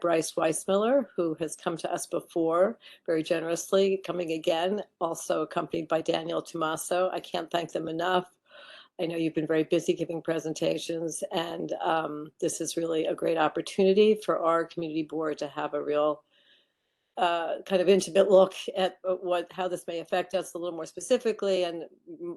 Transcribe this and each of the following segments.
Bryce Weissmiller, who has come to us before very generously, coming again, also accompanied by Daniel Tomaso. I can't thank them enough. I know you've been very busy giving presentations, and this is really a great opportunity for our community board to have a real kind of intimate look at how this may affect us a little more specifically, and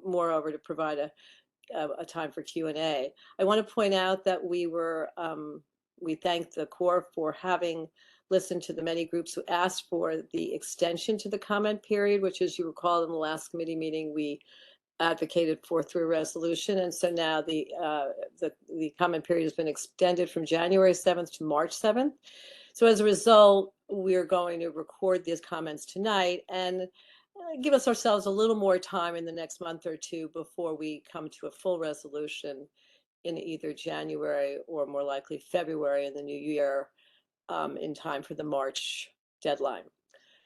moreover to provide a time for Q&A. I want to point out that we thank the Corps for having listened to the many groups who asked for the extension to the comment period, which, as you recall, in the last committee meeting, we advocated for through a resolution. And so now the comment period has been extended from January 7th to March 7th. So as a result, we're going to record these comments tonight and give ourselves a little more time in the next month or two before we come to a full resolution in either January or more likely February in the new year, in time for the March deadline,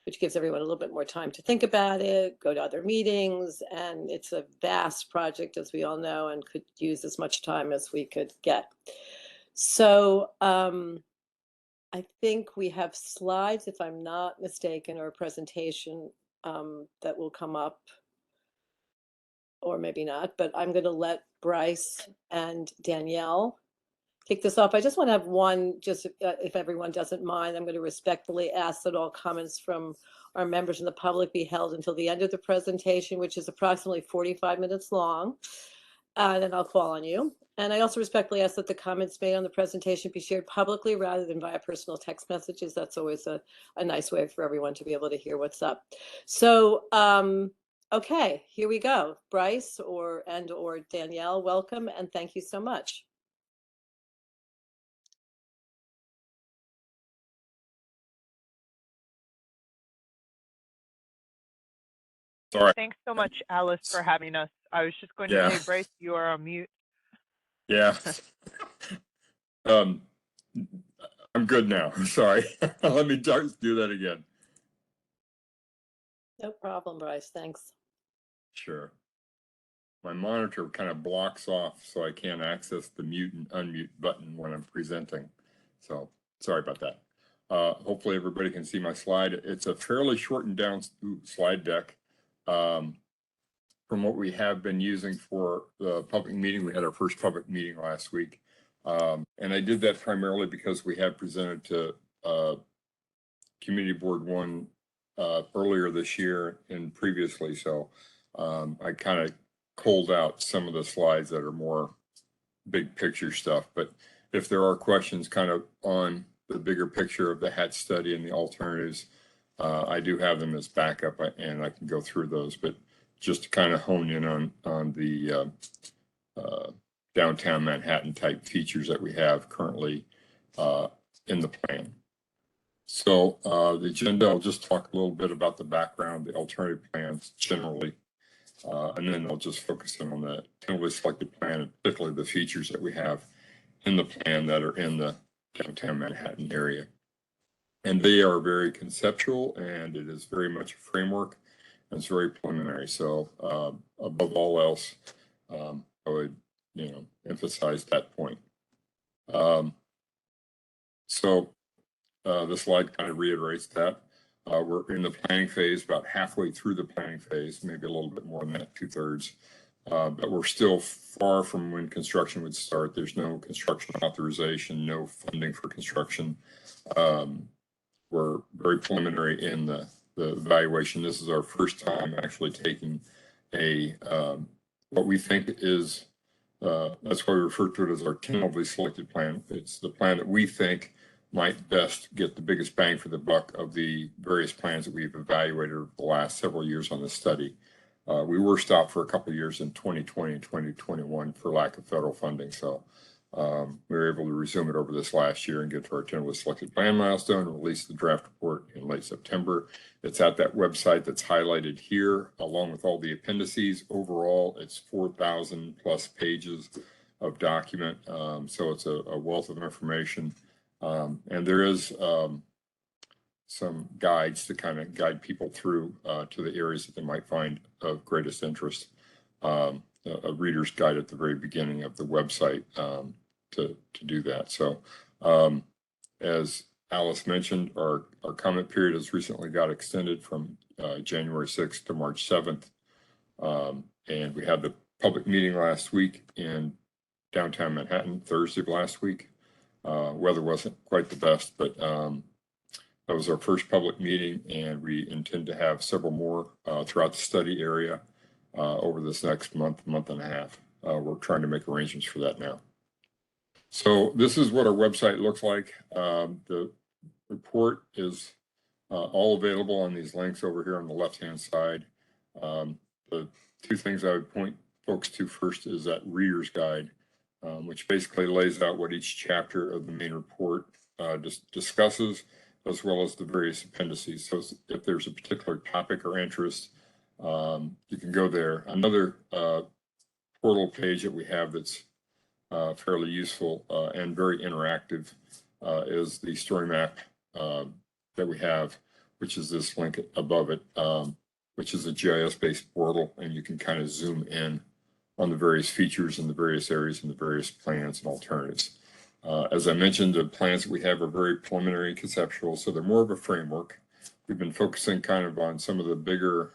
which gives everyone a little bit more time to think about it, go to other meetings, and it's a vast project, as we all know, and could use as much time as we could get. So I think we have slides, if I'm not mistaken, or a presentation that will come up, or maybe not, but I'm going to let Bryce and Danielle kick this off. I just want to have one, just if everyone doesn't mind, I'm going to respectfully ask that all comments from our members and the public be held until the end of the presentation, which is approximately 45 minutes long. Then I'll call on you. And I also respectfully ask that the comments made on the presentation be shared publicly rather than via personal text messages. That's always a nice way for everyone to be able to hear what's up. So, okay, here we go. Bryce or Danielle, welcome, and thank you so much. Sorry. Thanks so much, Alice, for having us. I was just going to say, Bryce, you are on mute. Yeah. I'm good now. Sorry. Let me do that again. No problem, Bryce. Thanks. Sure. My monitor kind of blocks off, so I can't access the mute and unmute button when I'm presenting. So sorry about that. Hopefully everybody can see my slide. It's a fairly shortened down slide deck. From what we have been using for the public meeting. We had our first public meeting last week. And I did that primarily because we had presented to Community Board 1 earlier this year and previously. So I kind of culled out some of the slides that are more big picture stuff. But if there are questions kind of on the bigger picture of the HAT study and the alternatives, I do have them as backup and I can go through those. But just to kind of hone in on the downtown Manhattan type features that we have currently in the plan. So the agenda, I'll just talk a little bit about the background, the alternative plans generally, and then I'll just focus in on the tentatively selected plan, and particularly the features that we have in the plan that are in the downtown Manhattan area. And they are very conceptual, and it is very much a framework. It's very preliminary. So above all else, I would, emphasize that point. So the slide kind of reiterates that. We're in the planning phase, about halfway through the planning phase, maybe a little bit more than that, 2/3. But we're still far from when construction would start. There's no construction authorization, no funding for construction. We're very preliminary in the evaluation. This is our first time actually taking what we think is, that's why we refer to it as our tentatively selected plan. It's the plan that we think might best get the biggest bang for the buck of the various plans that we've evaluated over the last several years on this study. We were stopped for a couple of years in 2020 and 2021 for lack of federal funding. So we were able to resume it over this last year and get to our tentatively selected plan milestone and release the draft report in late September. It's at that website that's highlighted here, along with all the appendices. Overall, it's 4,000 plus pages of document. So it's a wealth of information. And there is some guides to kind of guide people through to the areas that they might find of greatest interest. A reader's guide at the very beginning of the website to do that. So as Alice mentioned, our comment period has recently got extended from January 6th to March 7th. And we had the public meeting last week in downtown Manhattan, Thursday of last week. Weather wasn't quite the best, but that was our first public meeting, and we intend to have several more throughout the study area over this next month and a half. We're trying to make arrangements for that now. So this is what our website looks like. The report is all available on these links over here on the left-hand side. The two things I would point folks to first is that reader's guide, which basically lays out what each chapter of the main report discusses, as well as the various appendices. So if there's a particular topic or interest, you can go there. Another portal page that we have that's fairly useful and very interactive is the story map that we have, which is this link above it, which is a GIS-based portal, and you can kind of zoom in on the various features in the various areas and the various plans and alternatives. As I mentioned, the plans that we have are very preliminary and conceptual, so they're more of a framework. We've been focusing kind of on some of the bigger,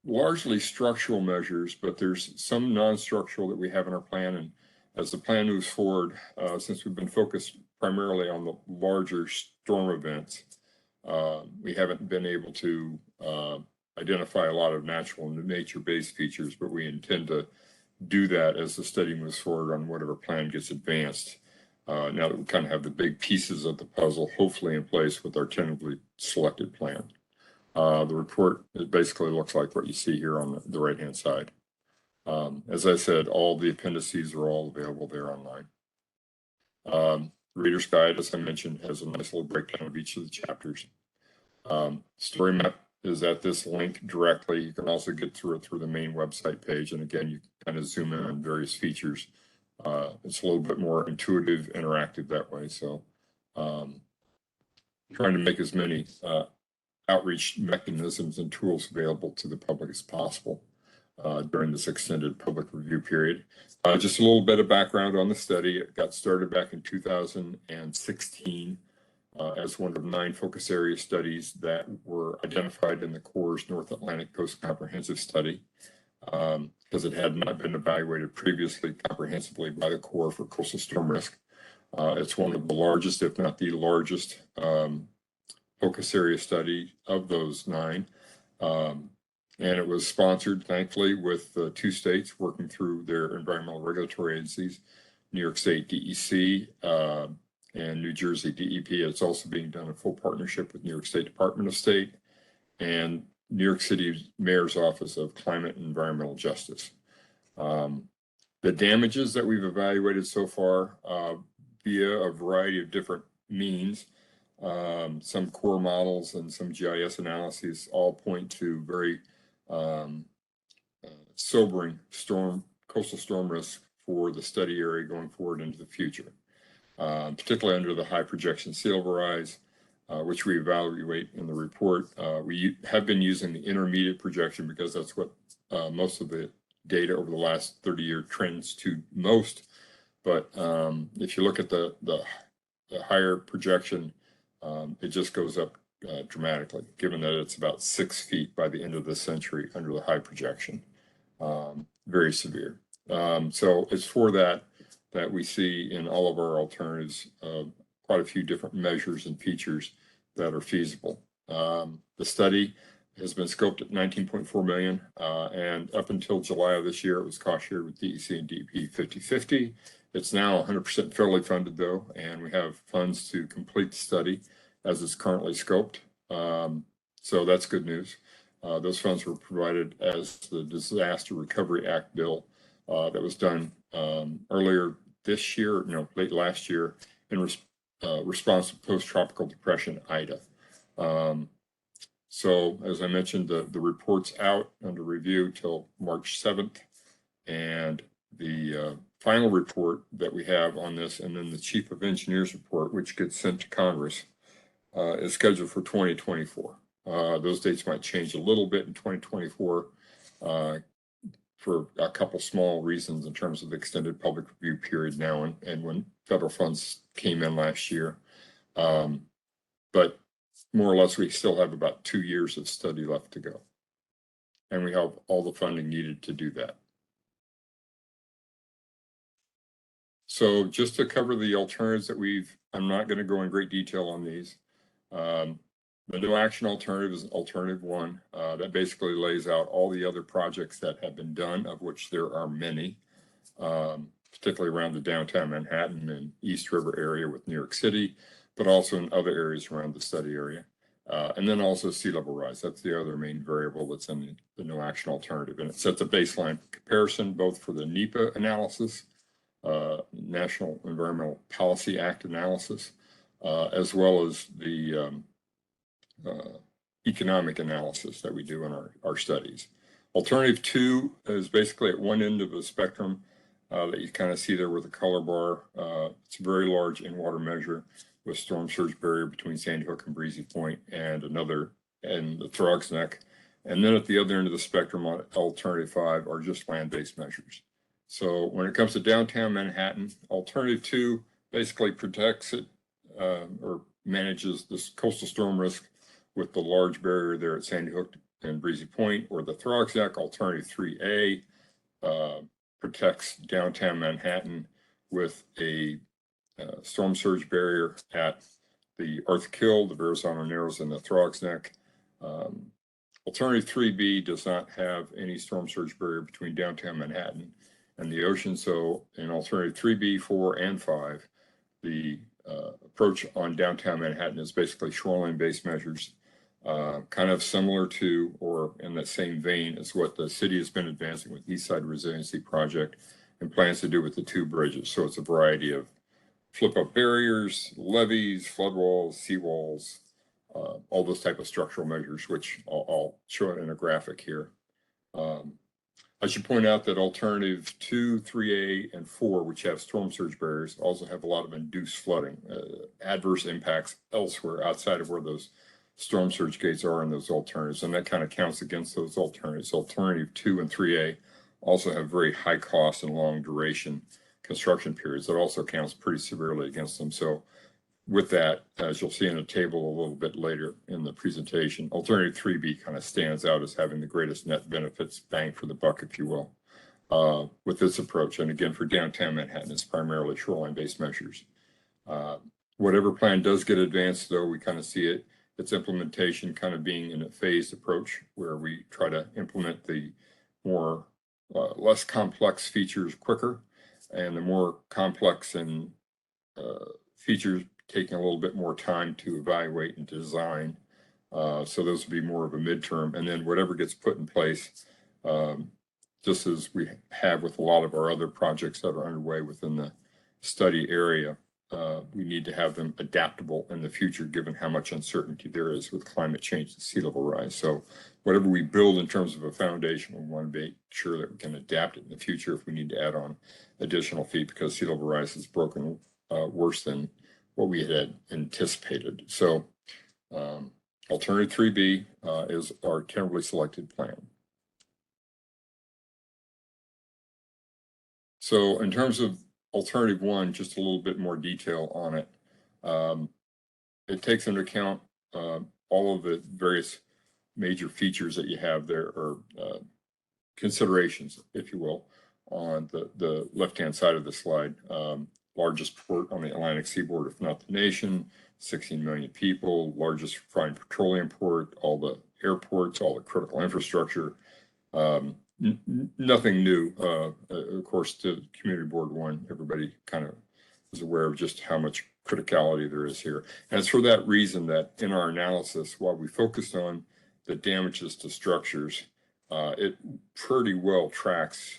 largely structural measures, but there's some non-structural that we have in our plan. And as the plan moves forward, since we've been focused primarily on the larger storm events, we haven't been able to identify a lot of natural and nature-based features, but we intend to do that as the study moves forward on whatever plan gets advanced. Now that we kind of have the big pieces of the puzzle hopefully in place with our tentatively selected plan. The report, it basically looks like what you see here on the right-hand side. As I said, all the appendices are all available there online. Reader's Guide, as I mentioned, has a nice little breakdown of each of the chapters. Story map is at this link directly. You can also get through it through the main website page. And again, you can kind of zoom in on various features. It's a little bit more intuitive, interactive that way. So trying to make as many outreach mechanisms and tools available to the public as possible during this extended public review period. Just a little bit of background on the study. It got started back in 2016 as one of 9 focus area studies that were identified in the Corps' North Atlantic Coast Comprehensive Study, because it had not been evaluated previously comprehensively by the Corps for coastal storm risk. It's one of the largest, if not the largest, focus area study of those 9. And it was sponsored, thankfully, with 2 states working through their environmental regulatory agencies, New York State DEC and New Jersey DEP. It's also being done in full partnership with New York State Department of State and New York City Mayor's Office of Climate and Environmental Justice. The damages that we've evaluated so far via a variety of different means, some core models and some GIS analyses all point to very sobering coastal storm risk for the study area going forward into the future, particularly under the high projection sea level rise, which we evaluate in the report. We have been using the intermediate projection because that's what most of the data over the last 30-year trends to most. But if you look at the higher projection, it just goes up dramatically, given that it's about 6 feet by the end of the century under the high projection. Very severe. So it's for that we see in all of our alternatives quite a few different measures and features that are feasible. The study has been scoped at $19.4 million, and up until July of this year, it was cost shared with DEC and DEP 50-50. It's now 100% federally funded, though, and we have funds to complete the study as it's currently scoped. So that's good news. Those funds were provided as the Disaster Recovery Act bill that was done earlier this year, late last year, in response to post-tropical depression Ida. So as I mentioned, the report's out under review till March 7th, and the final report that we have on this, and then the Chief of Engineers report, which gets sent to Congress, is scheduled for 2024. Those dates might change a little bit in 2024 for a couple small reasons in terms of the extended public review period now and when federal funds came in last year. But more or less, we still have about 2 years of study left to go. And we have all the funding needed to do that. So just to cover the alternatives that I'm not going to go in great detail on these. The no action alternative is alternative 1. That basically lays out all the other projects that have been done, of which there are many, particularly around the downtown Manhattan and East River area with New York City, but also in other areas around the study area. And then also sea level rise. That's the other main variable that's in the no action alternative. And it sets a baseline comparison both for the NEPA analysis, National Environmental Policy Act analysis, as well as the economic analysis that we do in our studies. Alternative 2 is basically at one end of the spectrum that you kind of see there with the color bar. It's a very large in-water measure with storm surge barrier between Sandy Hook and Breezy Point, and another in the Throgs Neck. And then at the other end of the spectrum on alternative 5 are just land-based measures. So when it comes to downtown Manhattan, alternative 2 basically protects it or manages this coastal storm risk with the large barrier there at Sandy Hook and Breezy Point, or the Throgs Neck. Alternative 3A protects downtown Manhattan with a storm surge barrier at the Arthur Kill, the Verrazano Narrows, and the Throgs Neck. Alternative 3B does not have any storm surge barrier between downtown Manhattan and the ocean. So in alternative 3B, 4, and 5, the approach on downtown Manhattan is basically shoreline-based measures, kind of similar to or in that same vein as what the city has been advancing with East Side Resiliency Project and plans to do with the 2 bridges. So it's a variety of flip-up barriers, levees, flood walls, seawalls, all those type of structural measures, which I'll show it in a graphic here. I should point out that alternative 2, 3A, and 4, which have storm surge barriers, also have a lot of induced flooding, adverse impacts elsewhere outside of where those storm surge gates are in those alternatives, and that kind of counts against those alternatives. Alternative 2 and 3A also have very high cost and long duration construction periods. That also counts pretty severely against them. So with that, as you'll see in a table a little bit later in the presentation, alternative 3B kind of stands out as having the greatest net benefits, bang for the buck, if you will, with this approach. And again, for downtown Manhattan, it's primarily shoreline-based measures. Whatever plan does get advanced, though, we kind of see its implementation kind of being in a phased approach where we try to implement the more less complex features quicker, and the more complex and features taking a little bit more time to evaluate and design. So those would be more of a midterm, and then whatever gets put in place, just as we have with a lot of our other projects that are underway within the study area, we need to have them adaptable in the future, given how much uncertainty there is with climate change and sea level rise. So whatever we build in terms of a foundation, we want to make sure that we can adapt it in the future if we need to add on additional feet, because sea level rise has broken worse than what we had anticipated. So alternative 3B is our tentatively selected plan. So in terms of alternative 1, just a little bit more detail on it. It takes into account all of the various major features that you have there, or considerations, if you will, on the left-hand side of the slide. Largest port on the Atlantic seaboard, if not the nation, 16 million people, largest refined petroleum port, all the airports, all the critical infrastructure. Nothing new, of course, to Community Board 1, everybody kind of is aware of just how much criticality there is here. And it's for that reason that in our analysis, while we focused on the damages to structures, it pretty well tracks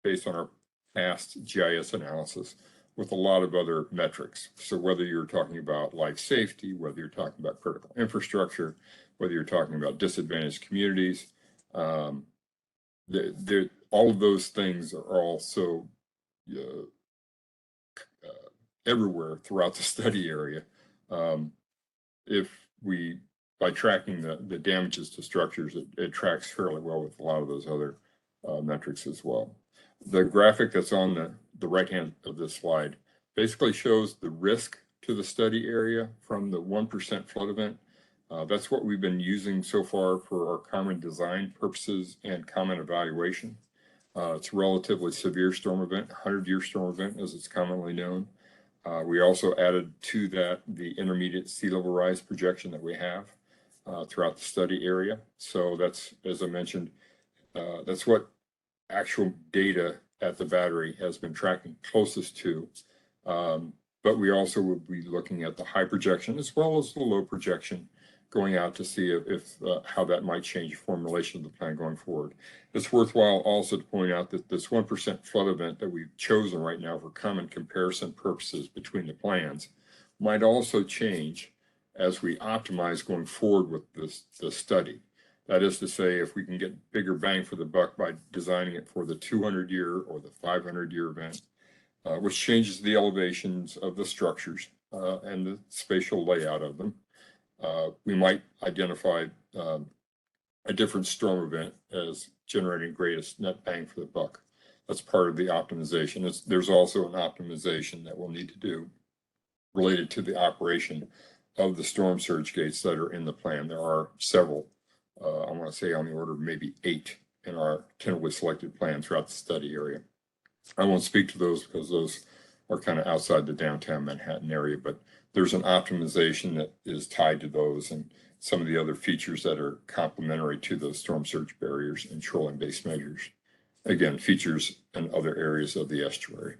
based on our past GIS analysis with a lot of other metrics. So whether you're talking about life safety, whether you're talking about critical infrastructure, whether you're talking about disadvantaged communities, all of those things are also everywhere throughout the study area. If we, by tracking the damages to structures, it tracks fairly well with a lot of those other metrics as well. The graphic that's on the right hand of this slide basically shows the risk to the study area from the 1% flood event. That's what we've been using so far for our common design purposes and common evaluation. It's a relatively severe storm event, 100-year storm event as it's commonly known. We also added to that the intermediate sea level rise projection that we have throughout the study area. So that's, as I mentioned, that's what actual data at the battery has been tracking closest to. But we also will be looking at the high projection as well as the low projection, going out to see if how that might change the formulation of the plan going forward. It's worthwhile also to point out that this 1% flood event that we've chosen right now for common comparison purposes between the plans might also change as we optimize going forward with the study. That is to say, if we can get bigger bang for the buck by designing it for the 200-year or the 500-year event, which changes the elevations of the structures and the spatial layout of them, we might identify a different storm event as generating greatest net bang for the buck. That's part of the optimization. There's also an optimization that we'll need to do related to the operation of the storm surge gates that are in the plan. There are several, I want to say on the order of maybe 8 in our tentatively selected plan throughout the study area. I won't speak to those because those are kind of outside the downtown Manhattan area, but there's an optimization that is tied to those and some of the other features that are complementary to those storm surge barriers and shoreline-based measures. Again, features in other areas of the estuary.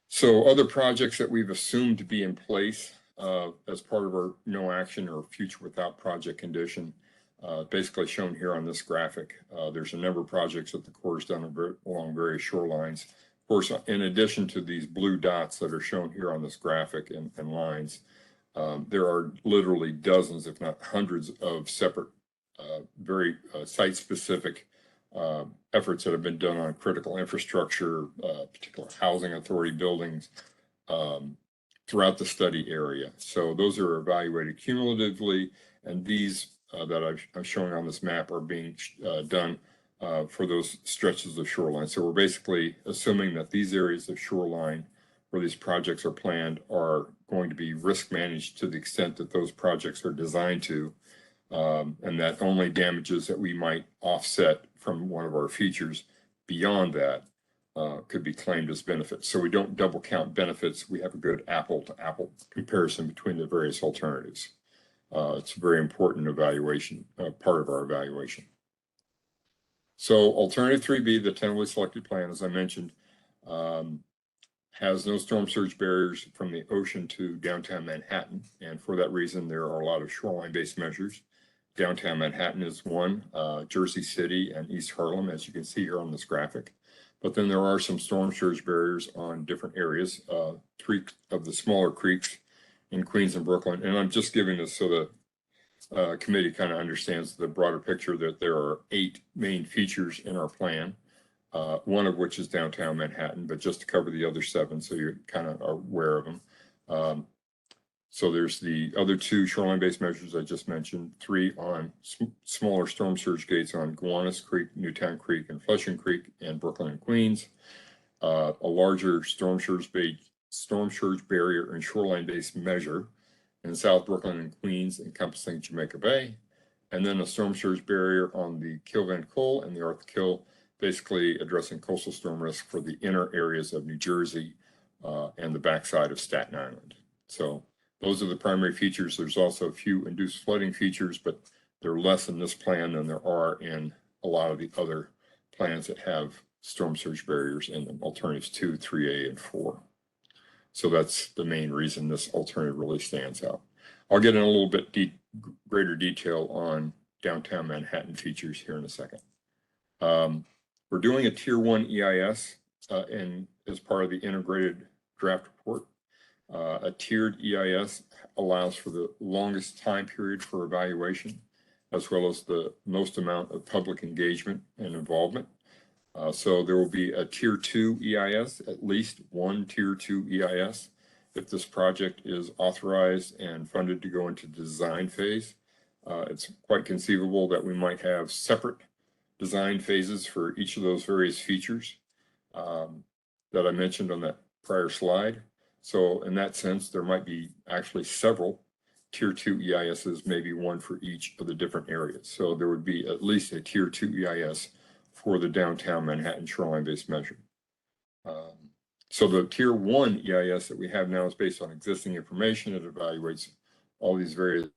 So other projects that we've assumed to be in place as part of our no action or future without project condition, basically shown here on this graphic. There's a number of projects that the Corps has done along various shorelines. Of course, in addition to these blue dots that are shown here on this graphic and lines, there are literally dozens, if not hundreds, of separate, very site-specific efforts that have been done on critical infrastructure, particular housing authority buildings, throughout the study area. So those are evaluated cumulatively, and these that I'm showing on this map are being done for those stretches of shoreline. So we're basically assuming that these areas of shoreline where these projects are planned are going to be risk managed to the extent that those projects are designed to, and that only damages that we might offset from one of our features beyond that could be claimed as benefits. So we don't double count benefits. We have a good apple-to-apple comparison between the various alternatives. It's a very important evaluation, part of our evaluation. So alternative 3B, the tentatively selected plan, as I mentioned, has no storm surge barriers from the ocean to downtown Manhattan. And for that reason, there are a lot of shoreline-based measures. Downtown Manhattan is one, Jersey City and East Harlem, as you can see here on this graphic. But then there are some storm surge barriers on different areas, 3 of the smaller creeks in Queens and Brooklyn. And I'm just giving this so the committee kind of understands the broader picture that there are 8 main features in our plan, one of which is downtown Manhattan, but just to cover the other 7 so you're kind of aware of them. So there's the other 2 shoreline-based measures I just mentioned, 3 on smaller storm surge gates on Gowanus Creek, Newtown Creek, and Flushing Creek in Brooklyn and Queens, a larger storm surge barrier and shoreline-based measure in South Brooklyn and Queens encompassing Jamaica Bay, and then a storm surge barrier on the Kill Van Kull and the Arthur Kill, basically addressing coastal storm risk for the inner areas of New Jersey and the backside of Staten Island. So those are the primary features. There's also a few induced flooding features, but they're less in this plan than there are in a lot of the other plans that have storm surge barriers in them, alternatives 2, 3A, and 4. So that's the main reason this alternative really stands out. I'll get in a little bit greater detail on downtown Manhattan features here in a second. We're doing a Tier 1 EIS as part of the integrated draft report. A tiered EIS allows for the longest time period for evaluation, as well as the most amount of public engagement and involvement. So there will be a Tier 2 EIS, at least one Tier 2 EIS, if this project is authorized and funded to go into design phase. It's quite conceivable that we might have separate design phases for each of those various features that I mentioned on that prior slide. So in that sense, there might be actually several tier 2 EISs, maybe one for each of the different areas. So there would be at least a tier 2 EIS for the downtown Manhattan shoreline-based measure. So the tier 1 EIS that we have now is based on existing information. It evaluates all these various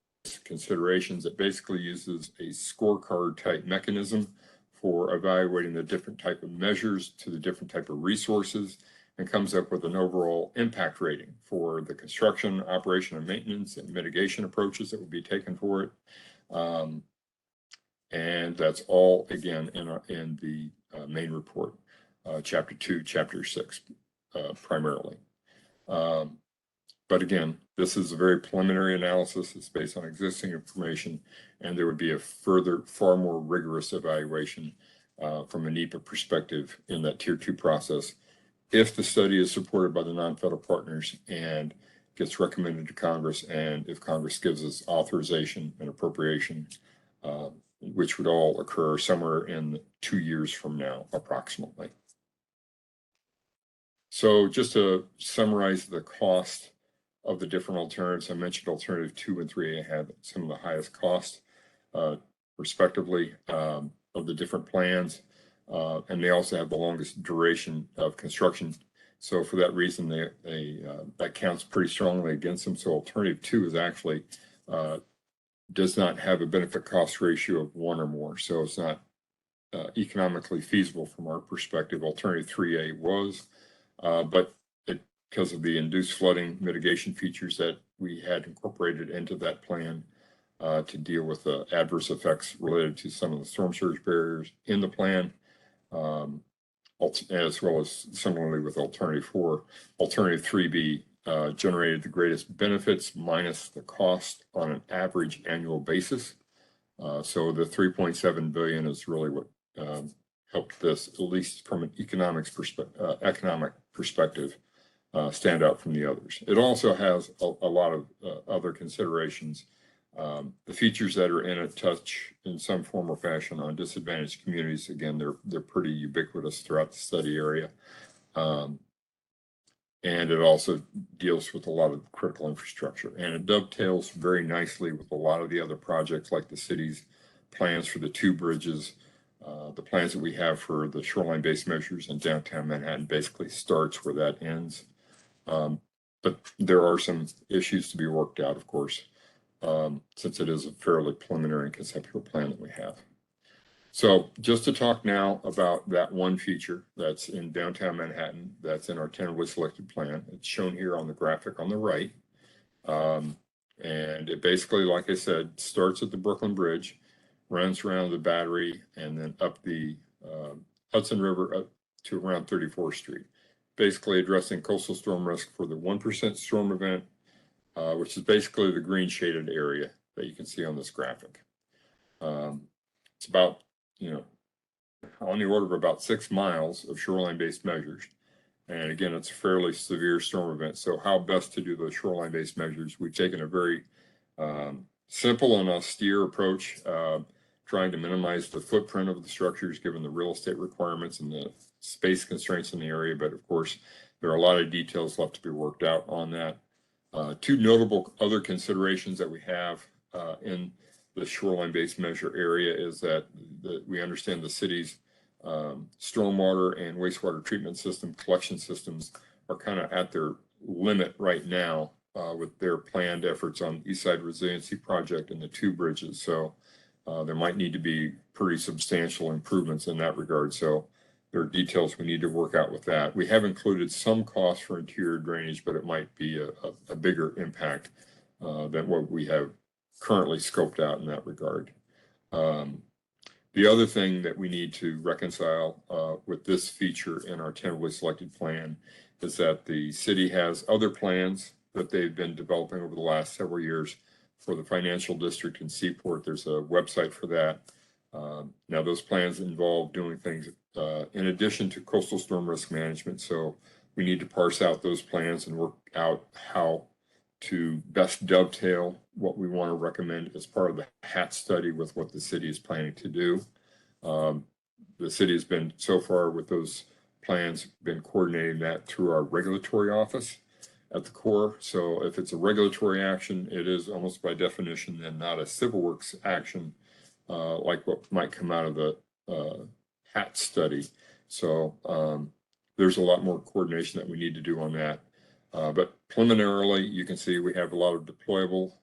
considerations. It basically uses a scorecard type mechanism for evaluating the different type of measures to the different type of resources, and comes up with an overall impact rating for the construction, operation, and maintenance and mitigation approaches that would be taken for it. And that's all, again, in the main report, chapter 2, chapter 6, primarily. But again, this is a very preliminary analysis. It's based on existing information, and there would be a further, far more rigorous evaluation from a NEPA perspective in that tier 2 process, if the study is supported by the non-federal partners and gets recommended to Congress, and if Congress gives us authorization and appropriation, which would all occur somewhere in 2 years from now, approximately. So just to summarize the cost of the different alternatives, I mentioned alternative 2 and 3 had some of the highest costs, respectively, of the different plans. And they also have the longest duration of construction. So for that reason, that counts pretty strongly against them. So alternative 2 is actually does not have a benefit cost ratio of 1 or more. So it's not economically feasible from our perspective. Alternative 3A was, but because of the induced flooding mitigation features that we had incorporated into that plan to deal with the adverse effects related to some of the storm surge barriers in the plan, as well as similarly with alternative 4. Alternative 3B generated the greatest benefits minus the cost on an average annual basis. So the 3.7 billion is really what helped this, at least from an economic perspective, stand out from the others. It also has a lot of other considerations. The features that are in it touch in some form or fashion on disadvantaged communities. Again, they're pretty ubiquitous throughout the study area. And it also deals with a lot of critical infrastructure. And it dovetails very nicely with a lot of the other projects, like the city's plans for the 2 bridges, the plans that we have for the shoreline-based measures in downtown Manhattan basically starts where that ends. But there are some issues to be worked out, of course, since it is a fairly preliminary and conceptual plan that we have. So just to talk now about that one feature that's in downtown Manhattan, that's in our tentatively selected plan. It's shown here on the graphic on the right. And it basically, like I said, starts at the Brooklyn Bridge, runs around the Battery, and then up the Hudson River up to around 34th Street, basically addressing coastal storm risk for the 1% storm event, which is basically the green shaded area that you can see on this graphic. It's about, on the order of about 6 miles of shoreline-based measures. And again, it's a fairly severe storm event. So how best to do those shoreline-based measures? We've taken a very simple and austere approach, trying to minimize the footprint of the structures given the real estate requirements and the space constraints in the area. But of course, there are a lot of details left to be worked out on that. 2 notable other considerations that we have in the shoreline-based measure area is that we understand the city's stormwater and wastewater treatment system collection systems are kind of at their limit right now with their planned efforts on East Side Resiliency Project and the 2 bridges. So there might need to be pretty substantial improvements in that regard. So there are details we need to work out with that. We have included some costs for interior drainage, but it might be a bigger impact than what we have currently scoped out in that regard. The other thing that we need to reconcile with this feature in our tentatively selected plan is that the city has other plans that they've been developing over the last several years for the financial district in Seaport. There's a website for that. Now those plans involve doing things in addition to coastal storm risk management. So we need to parse out those plans and work out how to best dovetail what we want to recommend as part of the HAT study with what the city is planning to do. The city has been, so far with those plans, been coordinating that through our regulatory office, at the core. So if it's a regulatory action, it is almost by definition then not a civil works action, like what might come out of the HAT study. So there's a lot more coordination that we need to do on that. But preliminarily, you can see we have a lot of deployable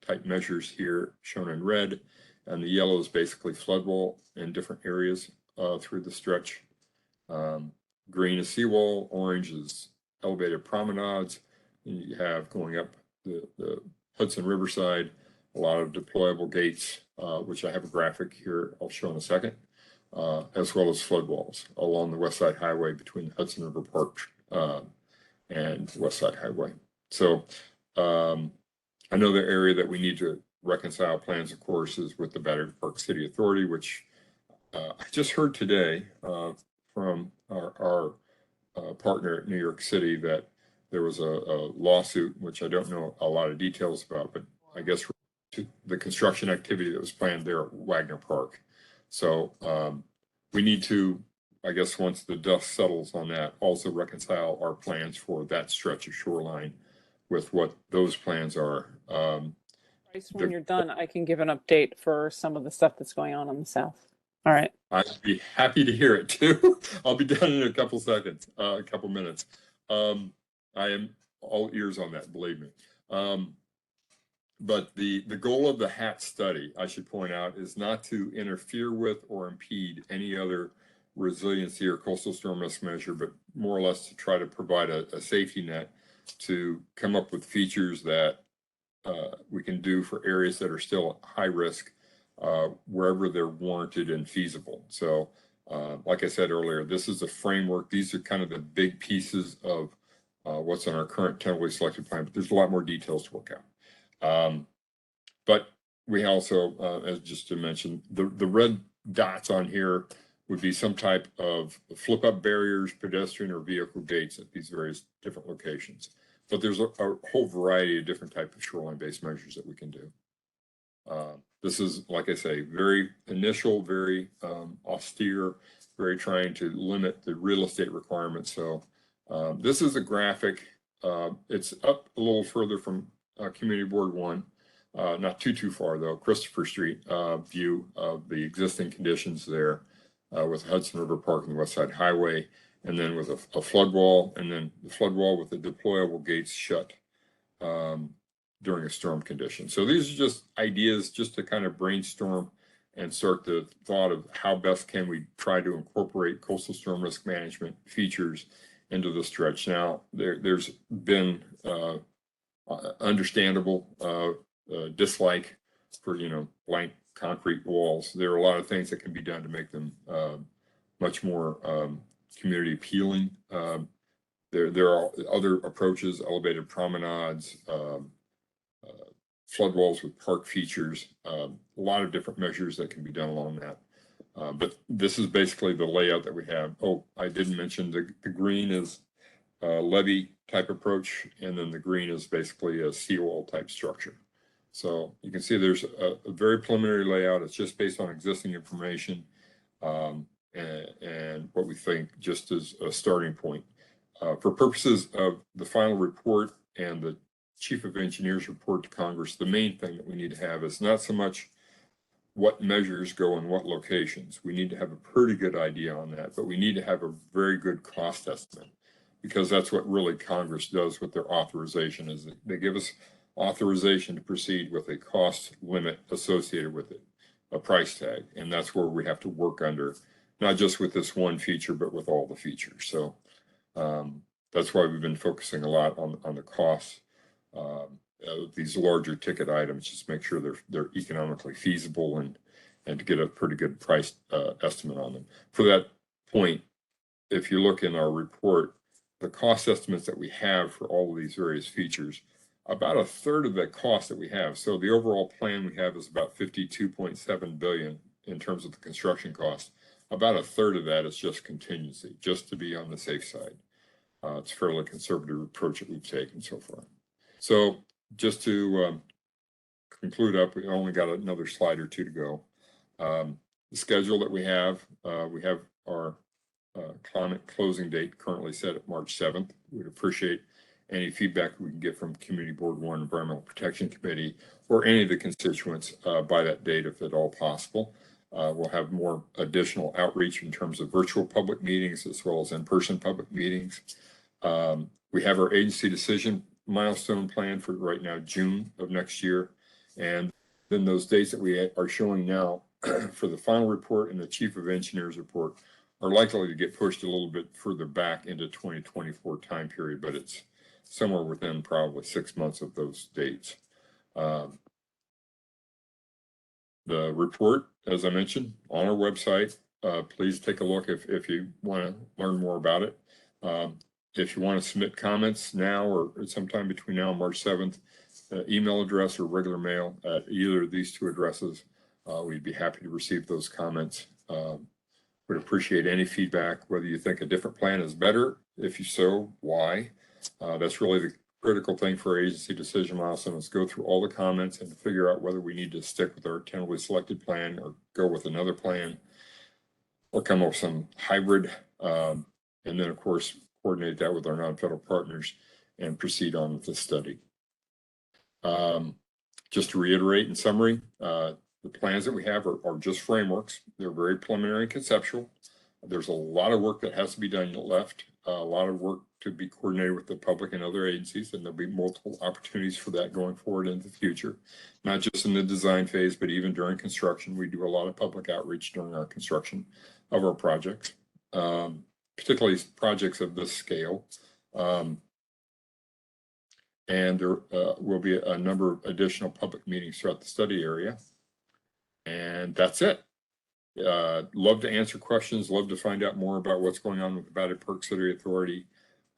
type measures here shown in red, and the yellow is basically flood wall in different areas through the stretch. Green is seawall, orange is elevated promenades, and you have going up the Hudson Riverside, a lot of deployable gates, which I have a graphic here I'll show in a second, as well as flood walls along the West Side Highway between the Hudson River Park and West Side Highway. So another area that we need to reconcile plans, of course, is with the Battery Park City Authority, which I just heard today from our partner at New York City that there was a lawsuit, which I don't know a lot of details about, but I guess to the construction activity that was planned there at Wagner Park. So we need to, I guess, once the dust settles on that, also reconcile our plans for that stretch of shoreline with what those plans are. Bryce, when you're done, I can give an update for some of the stuff that's going on the south. All right. I'd be happy to hear it too. I'll be done in a couple seconds, a couple minutes. I am all ears on that, believe me. But the goal of the HAT study, I should point out, is not to interfere with or impede any other resiliency or coastal storm risk measure, but more or less to try to provide a safety net to come up with features that we can do for areas that are still high risk, wherever they're warranted and feasible. So like I said earlier, this is a framework. These are kind of the big pieces of what's on our current tentatively selected plan, but there's a lot more details to work out. But we also, as just to mention, the red dots on here would be some type of flip up barriers, pedestrian or vehicle gates at these various different locations. But there's a whole variety of different types of shoreline based measures that we can do. This is, like I say, very initial, very austere, very trying to limit the real estate requirements. So this is a graphic. It's up a little further from Community Board 1, not too far though, Christopher Street view of the existing conditions there with Hudson River Park and the West Side Highway, and then with a flood wall, and then the flood wall with the deployable gates shut during a storm condition. So these are just ideas just to kind of brainstorm and start the thought of how best can we try to incorporate coastal storm risk management features into the stretch. Now, there's been understandable dislike for, blank concrete walls. There are a lot of things that can be done to make them much more community appealing. There are other approaches, elevated promenades, flood walls with park features, a lot of different measures that can be done along that. But this is basically the layout that we have. Oh, I didn't mention the green is a levee type approach, and then the green is basically a seawall type structure. So you can see there's a very preliminary layout. It's just based on existing information and what we think just as a starting point. For purposes of the final report and the Chief of Engineers report to Congress, the main thing that we need to have is not so much what measures go in what locations. We need to have a pretty good idea on that, but we need to have a very good cost estimate, because that's what really Congress does with their authorization, is they give us authorization to proceed with a cost limit associated with it, a price tag. And that's where we have to work under, not just with this one feature, but with all the features. So that's why we've been focusing a lot on the costs of these larger ticket items, just make sure they're economically feasible and to get a pretty good price estimate on them. For that point, if you look in our report, the cost estimates that we have for all of these various features, about a third of the cost that we have. So the overall plan we have is about 52.7 billion in terms of the construction cost. About a third of that is just contingency, just to be on the safe side. It's a fairly conservative approach that we've taken so far. So just to conclude up, we only got another slide or two to go. The schedule that we have our climate closing date currently set at March 7th. We'd appreciate any feedback we can get from Community Board 1, Environmental Protection Committee, or any of the constituents by that date, if at all possible. We'll have more additional outreach in terms of virtual public meetings as well as in-person public meetings. We have our agency decision milestone plan for right now, June of next year. And then those dates that we are showing now for the final report and the Chief of Engineers report are likely to get pushed a little bit further back into 2024 time period, but it's somewhere within probably 6 months of those dates. The report, as I mentioned, on our website. Please take a look if you want to learn more about it. If you want to submit comments now or sometime between now and March 7th, email address or regular mail at either of these two addresses, we'd be happy to receive those comments. Would appreciate any feedback, whether you think a different plan is better. If you so, why? That's really the critical thing for our agency decision milestone, is go through all the comments and figure out whether we need to stick with our tentatively selected plan or go with another plan or come up with some hybrid. And then, of course, coordinate that with our non-federal partners and proceed on with the study. Just to reiterate in summary, the plans that we have are just frameworks. They're very preliminary and conceptual. There's a lot of work that has to be done left, a lot of work to be coordinated with the public and other agencies, and there'll be multiple opportunities for that going forward in the future, not just in the design phase, but even during construction. We do a lot of public outreach during our construction of our projects, particularly projects of this scale. And there will be a number of additional public meetings throughout the study area. And that's it. Love to answer questions, love to find out more about what's going on with the Battery Park City Authority.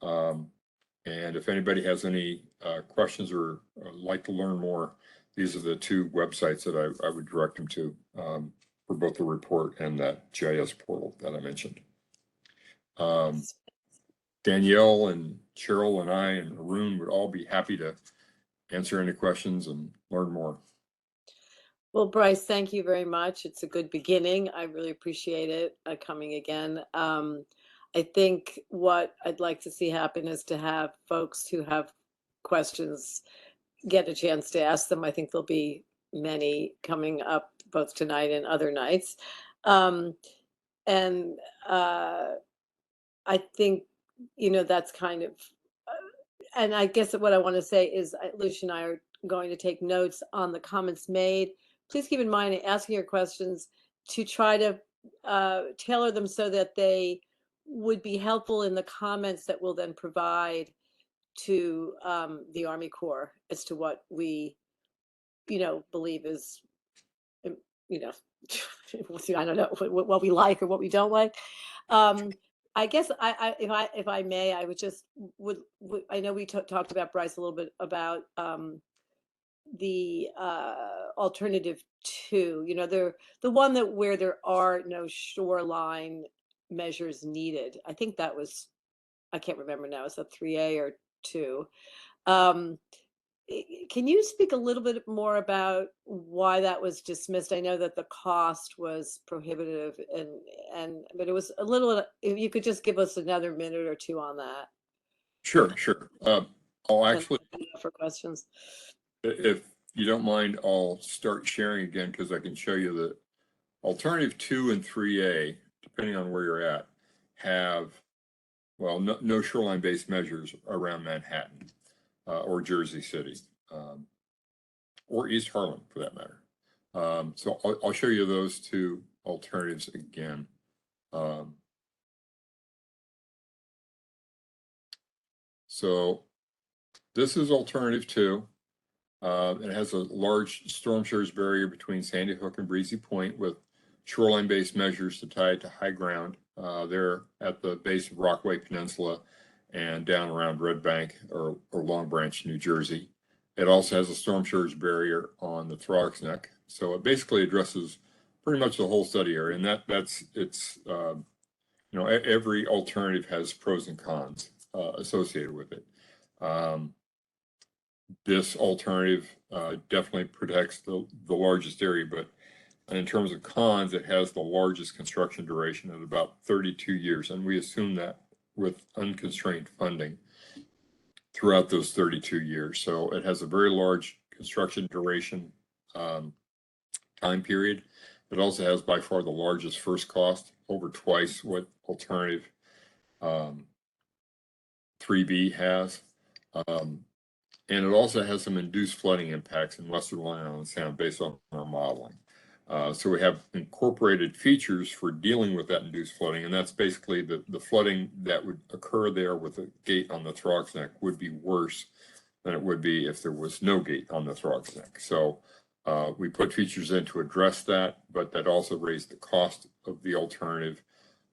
And if anybody has any questions or like to learn more, these are the two websites that I would direct them to for both the report and that GIS portal that I mentioned. Danielle and Cheryl and I and Arun would all be happy to answer any questions and learn more. Well, Bryce, thank you very much. It's a good beginning. I really appreciate it coming again. I think what I'd like to see happen is to have folks who have questions get a chance to ask them. I think there'll be many coming up both tonight and other nights. I think, that's kind of, and I guess what I want to say is Lucia and I are going to take notes on the comments made. Please keep in mind asking your questions to try to tailor them so that they would be helpful in the comments that we'll then provide to the Army Corps as to what we, believe is, I don't know what we like or what we don't like. I guess if I may, I would just I know we talked about, Bryce, a little bit about the alternative 2, the one that where there are no shoreline measures needed. I think that was, I can't remember now, is that 3A or 2? Can you speak a little bit more about why that was dismissed? I know that the cost was prohibitive but it was a little, if you could just give us another minute or two on that. Sure. I'll actually, for questions. if you don't mind, I'll start sharing again because I can show you the alternative 2 and 3A, depending on where you're at, have, well, no shoreline-based measures around Manhattan or Jersey City or East Harlem, for that matter. So I'll show you those two alternatives again. So this is alternative 2. It has a large storm surge barrier between Sandy Hook and Breezy Point with shoreline-based measures to tie it to high ground. There at the base of Rockaway Peninsula and down around Red Bank or Long Branch, New Jersey. It also has a storm surge barrier on the Throgs Neck. So it basically addresses pretty much the whole study area. And every alternative has pros and cons associated with it. This alternative definitely protects the largest area, but in terms of cons, it has the largest construction duration at about 32 years. And we assume that with unconstrained funding. throughout those 32 years. So it has a very large construction duration time period. It also has by far the largest first cost, over twice what alternative 3B has. And it also has some induced flooding impacts in western Long Island Sound based on our modeling. So we have incorporated features for dealing with that induced flooding, and that's basically the flooding that would occur there with a gate on the Throgs Neck would be worse than it would be if there was no gate on the Throgs Neck. So we put features in to address that, but that also raised the cost of the alternative.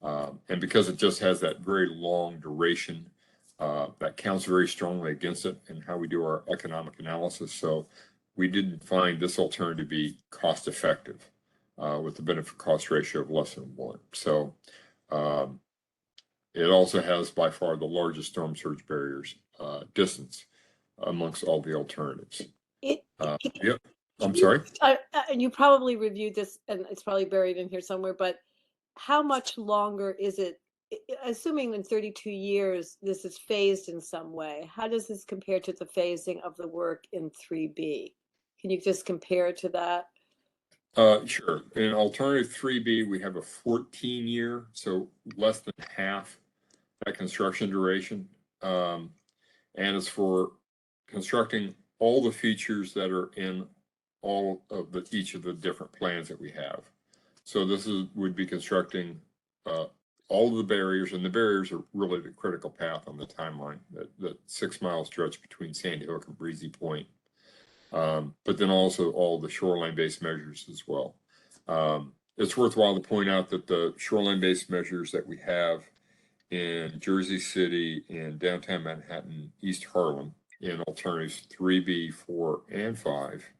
And because it just has that very long duration, that counts very strongly against it and how we do our economic analysis. So we didn't find this alternative to be cost effective with the benefit cost ratio of less than 1. So it also has by far the largest storm surge barriers distance amongst all the alternatives. Yep. I'm sorry. And you probably reviewed this, and it's probably buried in here somewhere, but how much longer is it? Assuming in 32 years, this is phased in some way. How does this compare to the phasing of the work in 3B? Can you just compare it to that? Sure. In alternative 3B, we have a 14-year, so less than half that construction duration. And it's for constructing all the features that are in all of each of the different plans that we have. So this would be constructing all of the barriers, and the barriers are really the critical path on the timeline, that 6-mile stretch between Sandy Hook and Breezy Point. But then also all the shoreline-based measures as well. It's worthwhile to point out that the shoreline-based measures that we have in Jersey City, in downtown Manhattan, East Harlem, in alternatives 3B, 4, and 5.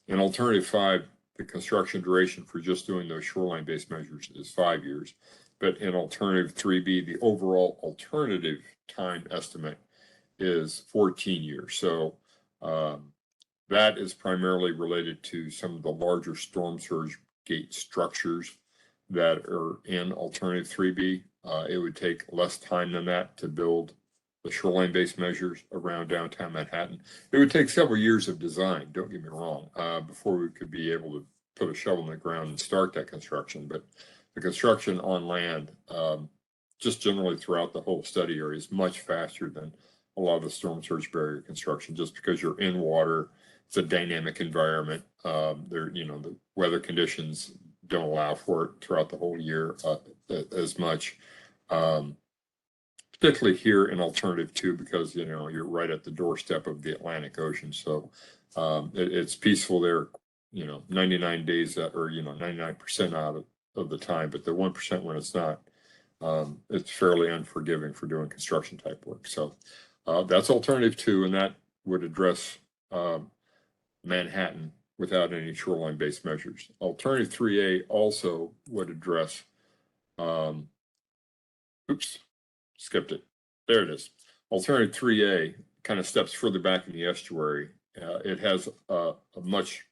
In alternative 5, the construction duration for just doing those shoreline-based measures is 5 years. But in alternative 3B, the overall alternative time estimate is 14 years. So that is primarily related to some of the larger storm surge gate structures that are in alternative 3B. It would take less time than that to build the shoreline-based measures around downtown Manhattan. It would take several years of design, don't get me wrong, before we could be able to put a shovel in the ground and start that construction. But the construction on land, just generally throughout the whole study area, is much faster than a lot of the storm surge barrier construction, just because you're in water. It's a dynamic environment. The weather conditions don't allow for it throughout the whole year as much. Particularly here in alternative 2, because you're right at the doorstep of the Atlantic Ocean. So it's peaceful there, 99 days or 99% out of the time, but the 1% when it's not, it's fairly unforgiving for doing construction type work. So that's alternative 2, and that would address Manhattan without any shoreline based measures. Alternative 3A also would address skipped it. There it is. Alternative 3A kind of steps further back in the estuary. It has a much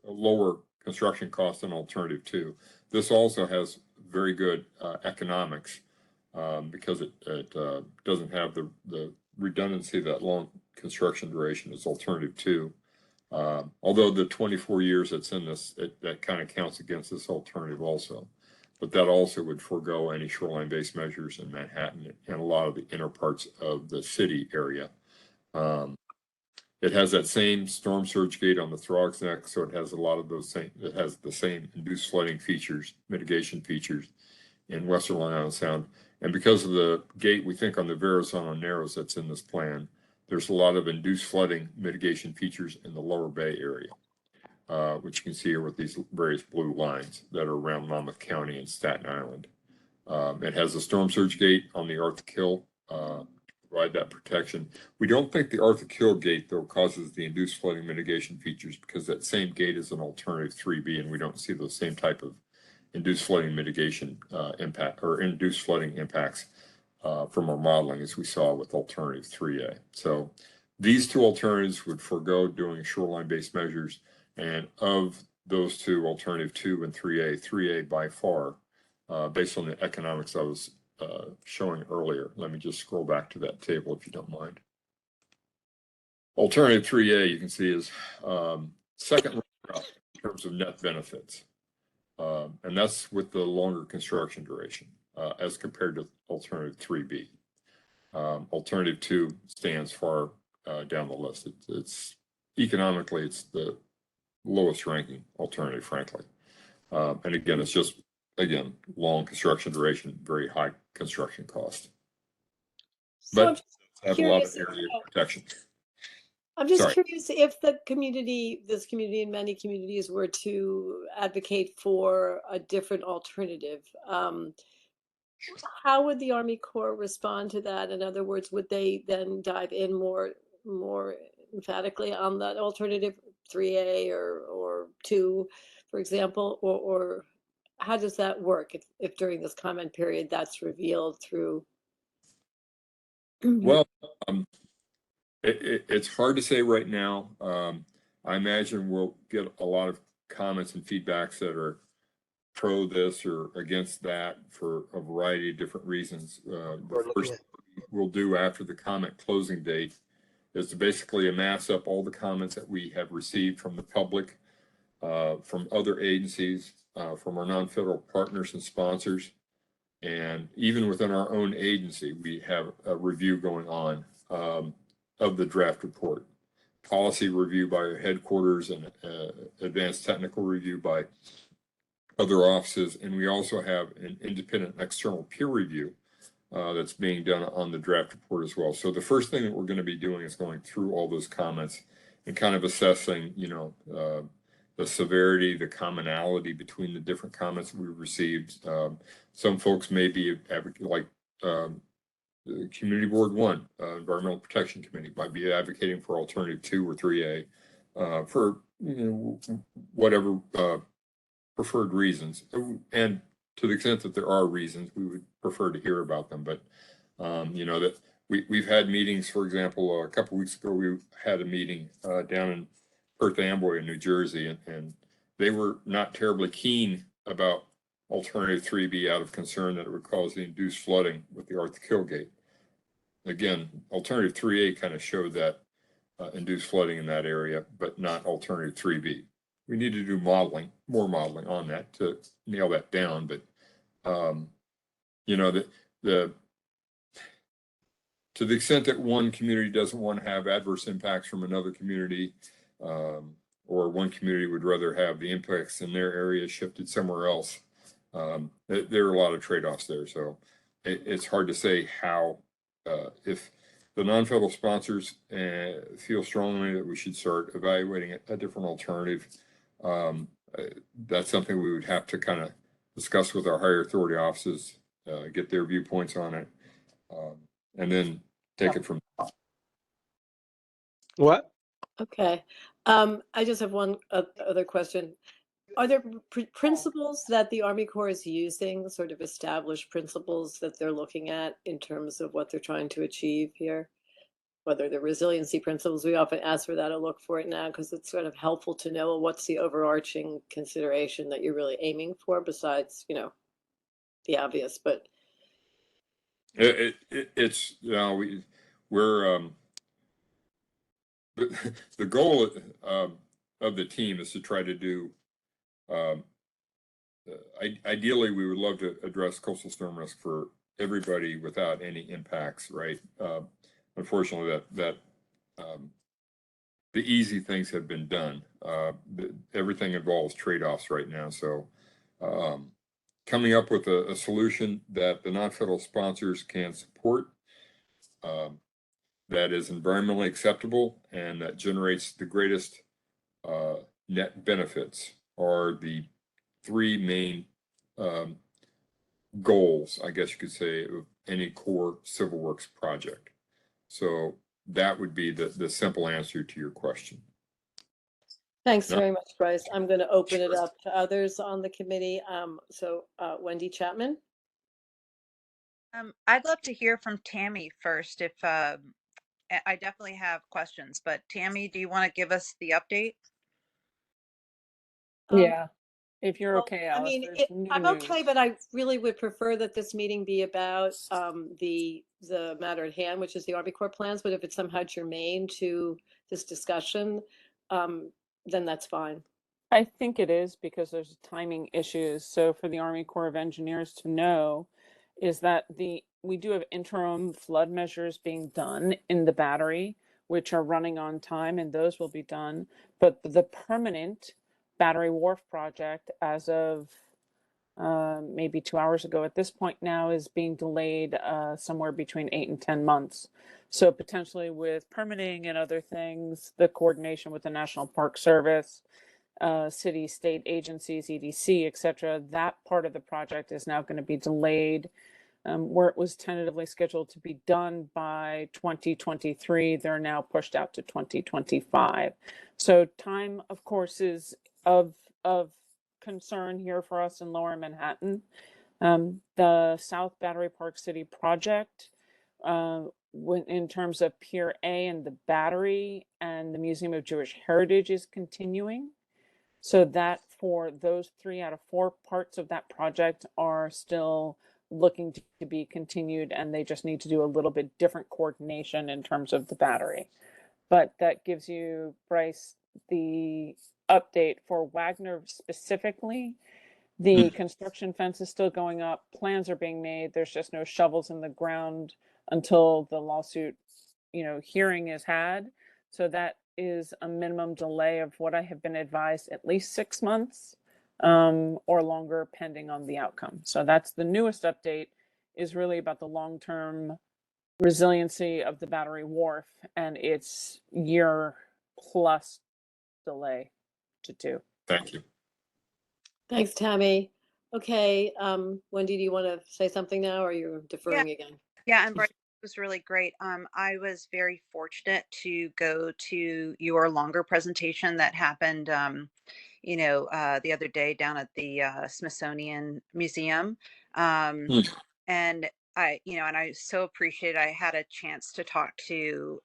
lower construction cost than alternative 2. This also has very good economics because it doesn't have the redundancy, that long construction duration as alternative 2. Although the 24 years that's in this, that kind of counts against this alternative also. But that also would forego any shoreline-based measures in Manhattan and a lot of the inner parts of the city area. It has that same storm surge gate on the Throgs Neck, so it has a lot of those same. It has the same induced flooding features, mitigation features in Western Long Island Sound. And because of the gate, we think on the Verrazano Narrows that's in this plan, there's a lot of induced flooding mitigation features in the Lower Bay area. Which you can see here with these various blue lines that are around Monmouth County and Staten Island. It has a storm surge gate on the Arthur Kill to provide that protection. We don't think the Arthur Kill gate, though, causes the induced flooding mitigation features, because that same gate is an alternative 3B, and we don't see those same type of induced flooding mitigation impact or induced flooding impacts from our modeling as we saw with alternative 3A. So these two alternatives would forego doing shoreline-based measures. And of those two, alternative 2 and 3A by far, based on the economics I was showing earlier. Let me just scroll back to that table if you don't mind. Alternative 3A, you can see, is second runner-up in terms of net benefits. And that's with the longer construction duration as compared to alternative 3B. Alternative 2 stands far down the list. It's economically, it's the lowest ranking alternative, frankly. And again, it's just, again, long construction duration, very high construction cost. So But have a lot of area protection. I'm just Sorry. curious if the community, this community and many communities were to advocate for a different alternative, how would the Army Corps respond to that? In other words, would they then dive in more emphatically on that alternative 3A or 2, for example, or how does that work if during this comment period that's revealed through? Well, it's hard to say right now. I imagine we'll get a lot of comments and feedbacks that are pro this or against that for a variety of different reasons. The first thing we'll do after the comment closing date is to basically amass up all the comments that we have received from the public, from other agencies, from our non-federal partners and sponsors. And even within our own agency, we have a review going on of the draft report. Policy review by our headquarters and advanced technical review by other offices. And we also have an independent external peer review that's being done on the draft report as well. So the first thing that we're going to be doing is going through all those comments and kind of assessing, the severity, the commonality between the different comments that we've received. Some folks may be like Community Board 1, Environmental Protection Committee, might be advocating for alternative 2 or 3A for whatever preferred reasons. And to the extent that there are reasons, we would prefer to hear about them. But that we've had meetings. For example, a couple of weeks ago, we had a meeting down in Perth Amboy in New Jersey, and they were not terribly keen about alternative 3B out of concern that it would cause the induced flooding with the Arthur Kill Gate. Again, alternative 3A kind of showed that induced flooding in that area, but not alternative 3B. We need to do more modeling on that to nail that down. But to the extent that one community doesn't want to have adverse impacts from another community, or one community would rather have the impacts in their area shifted somewhere else, there are a lot of trade-offs there. So it's hard to say how, if the non-federal sponsors feel strongly that we should start evaluating a different alternative, that's something we would have to kind of discuss with our higher authority offices, get their viewpoints on it, and then take it from there. What? Okay. I just have one other question. Are there principles that the Army Corps is using, sort of established principles that they're looking at in terms of what they're trying to achieve here? Whether the resiliency principles, we often ask for that or look for it now because it's sort of helpful to know what's the overarching consideration that you're really aiming for besides, the obvious, but. It's, we're, the goal of the team is to try to do, ideally, we would love to address coastal storm risk for everybody without any impacts, right? Unfortunately, that the easy things have been done. Everything involves trade-offs right now. So coming up with a solution that the non-federal sponsors can support, that is environmentally acceptable and that generates the greatest net benefits are the three main goals, I guess you could say, of any Corps Civil Works project. So that would be the simple answer to your question. Thanks No. very much, Bryce. I'm going to open it up to others on the committee. So Wendy Chapman. I'd love to hear from Tammy first. If I definitely have questions, but Tammy, do you want to give us the update? Yeah. If you're Well, okay, I Alice, mean, there's new I'm okay, news. but I really would prefer that this meeting be about the matter at hand, which is the Army Corps plans. But if it's somehow germane to this discussion, um, then that's fine. I think it is because there's timing issues. So for the Army Corps of Engineers to know is that we do have interim flood measures being done in the battery, which are running on time, and those will be done. But the permanent Battery Wharf project, as of maybe 2 hours ago at this point now, is being delayed somewhere between 8 and 10 months. So potentially with permitting and other things, the coordination with the National Park Service, city, state agencies, EDC, et cetera, that part of the project is now going to be delayed. Where it was tentatively scheduled to be done by 2023, they're now pushed out to 2025. So time, of course, is of concern here for us in Lower Manhattan. The South Battery Park City project, in terms of Pier A and the Battery and the Museum of Jewish Heritage, is continuing. So that for those 3 out of 4 parts of that project are still looking to be continued, and they just need to do a little bit different coordination in terms of the battery. But that gives you, Bryce, the update for Wagner specifically. The construction fence is still going up. Plans are being made. There's just no shovels in the ground until the lawsuit, hearing is had. So that is a minimum delay of what I have been advised, at least 6 months, or longer, pending on the outcome. So that's the newest update, is really about the long-term resiliency of the Battery Wharf and its year plus delay to 2. Thank you. Thanks, Tammy. Okay, Wendy, do you want to say something now, or you're deferring again? Yeah, and Bryce, it was really great. I was very fortunate to go to your longer presentation that happened, the other day down at the Smithsonian Museum. Hmm. And I so appreciate I had a chance to talk to,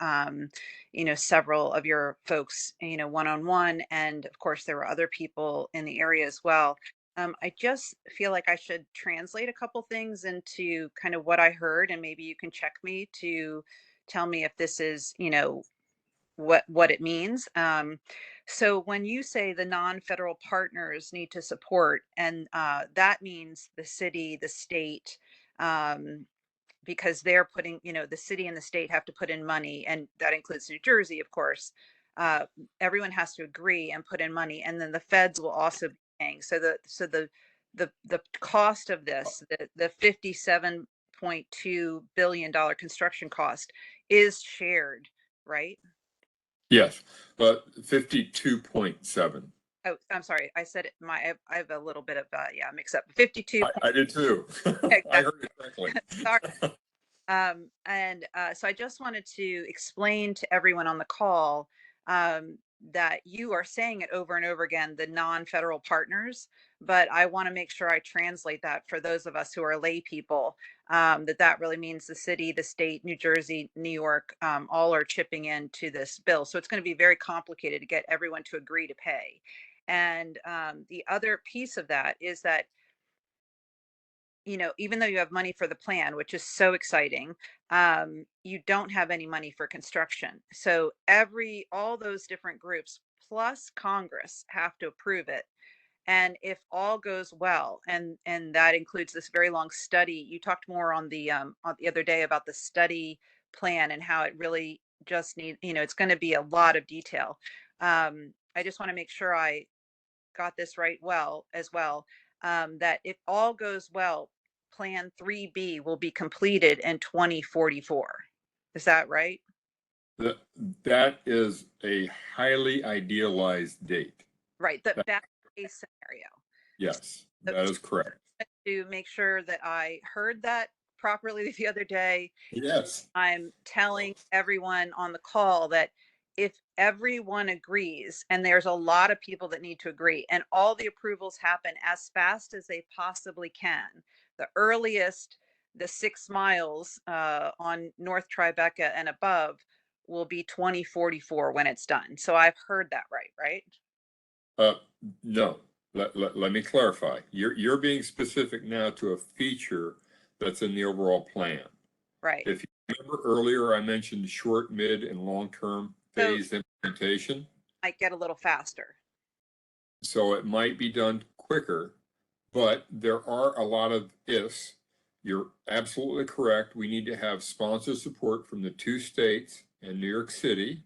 several of your folks, one-on-one. And of course, there were other people in the area as well. I just feel like I should translate a couple things into kind of what I heard, and maybe you can check me to tell me if this is, what it means. So when you say the non-federal partners need to support, and that means the city, the state, um, because they're putting, the city and the state have to put in money, and that includes New Jersey, of course. Everyone has to agree and put in money, and then the feds will also be paying. So the cost of this, the $57.2 billion construction cost, is shared, right? Yes, but 52.7. Oh, I'm sorry. I said it, I have a little bit of mix up. 52. I did too. Exactly. I heard it correctly. Sorry. So I just wanted to explain to everyone on the call, that you are saying it over and over again, the non-federal partners, but I want to make sure I translate that for those of us who are lay people, that really means the city, the state, New Jersey, New York, all are chipping into this bill. So it's going to be very complicated to get everyone to agree to pay. And the other piece of that is that, even though you have money for the plan, which is so exciting, you don't have any money for construction. So all those different groups plus Congress have to approve it. And if all goes well, and that includes this very long study, you talked more on the other day about the study plan and how it really just it's going to be a lot of detail. I just want to make sure I got this right as well, that if all goes well, Plan 3B will be completed in 2044. Is that right? That is a highly idealized date. Right. The best case scenario. Yes, that is correct. To make sure that I heard that properly the other day. Yes. I'm telling everyone on the call that if everyone agrees, and there's a lot of people that need to agree, and all the approvals happen as fast as they possibly can, the earliest, the 6 miles on North Tribeca and above, will be 2044 when it's done. So I've heard that right? No. let me clarify. You're being specific now to a feature that's in the overall plan. Right. If you remember earlier, I mentioned short, mid, and long-term So phased implementation. might get a little faster. So it might be done quicker, but there are a lot of ifs. You're absolutely correct. We need to have sponsor support from the two states and New York City.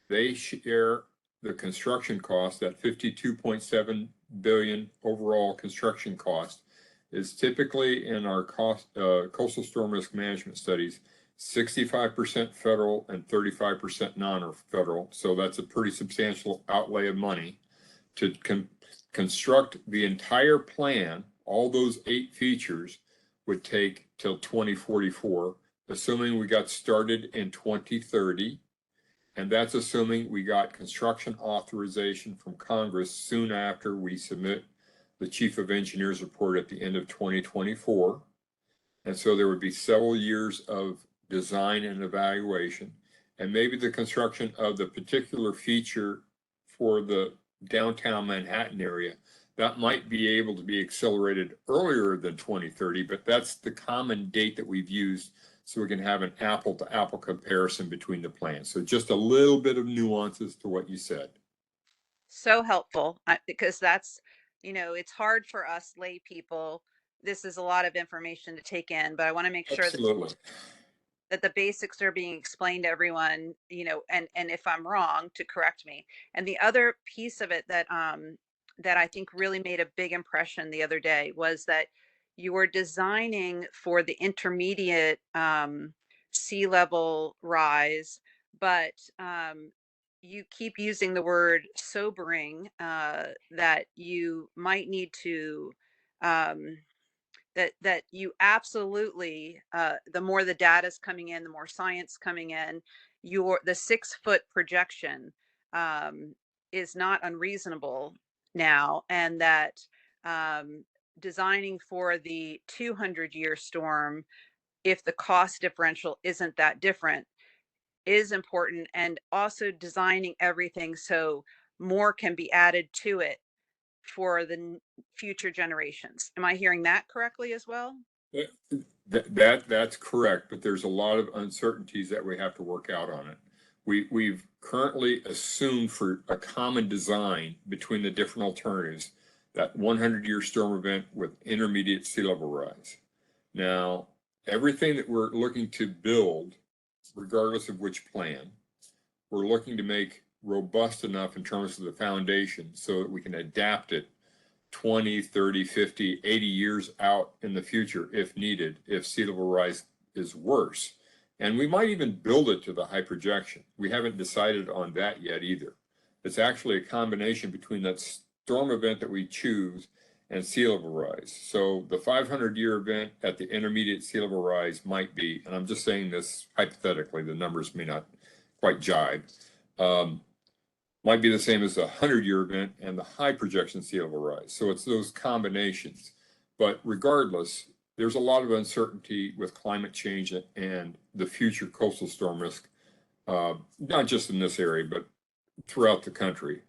They share the construction cost. That 52.7 billion overall construction cost is typically in our coastal storm risk management studies, 65% federal and 35% non-federal. So that's a pretty substantial outlay of money to construct the entire plan. All those 8 features would take till 2044, assuming we got started in 2030. And that's assuming we got construction authorization from Congress soon after we submit the Chief of Engineers report at the end of 2024. And so there would be several years of design and evaluation, and maybe the construction of the particular feature for the downtown Manhattan area that might be able to be accelerated earlier than 2030, but that's the common date that we've used so we can have an apple to apple comparison between the plans. So just a little bit of nuances to what you said. So helpful, because that's, it's hard for us lay people. This is a lot of information to take in, but I want to make sure Absolutely. that the basics are being explained to everyone, and if I'm wrong, to correct me. And the other piece of it that I think really made a big impression the other day was that you were designing for the intermediate sea level rise, but you keep using the word sobering, that you might need to um, that you absolutely, the more the data is coming in, the more science coming in, the 6-foot projection is not unreasonable now, and that designing for the 200-year storm, if the cost differential isn't that different, is important, and also designing everything so more can be added to it for the future generations. Am I hearing that correctly as well? That's correct, but there's a lot of uncertainties that we have to work out on it. We've currently assumed for a common design between the different alternatives that 100-year storm event with intermediate sea level rise. Now, everything that we're looking to build, regardless of which plan, we're looking to make robust enough in terms of the foundation so that we can adapt it 20, 30, 50, 80 years out in the future if needed, if sea level rise is worse. And we might even build it to the high projection. We haven't decided on that yet either. It's actually a combination between that storm event that we choose and sea level rise. So the 500-year event at the intermediate sea level rise might be, and I'm just saying this hypothetically, the numbers may not quite jibe, might be the same as a 100-year event and the high projection sea level rise. So it's those combinations. But regardless, there's a lot of uncertainty with climate change and the future coastal storm risk, not just in this area, but throughout the country.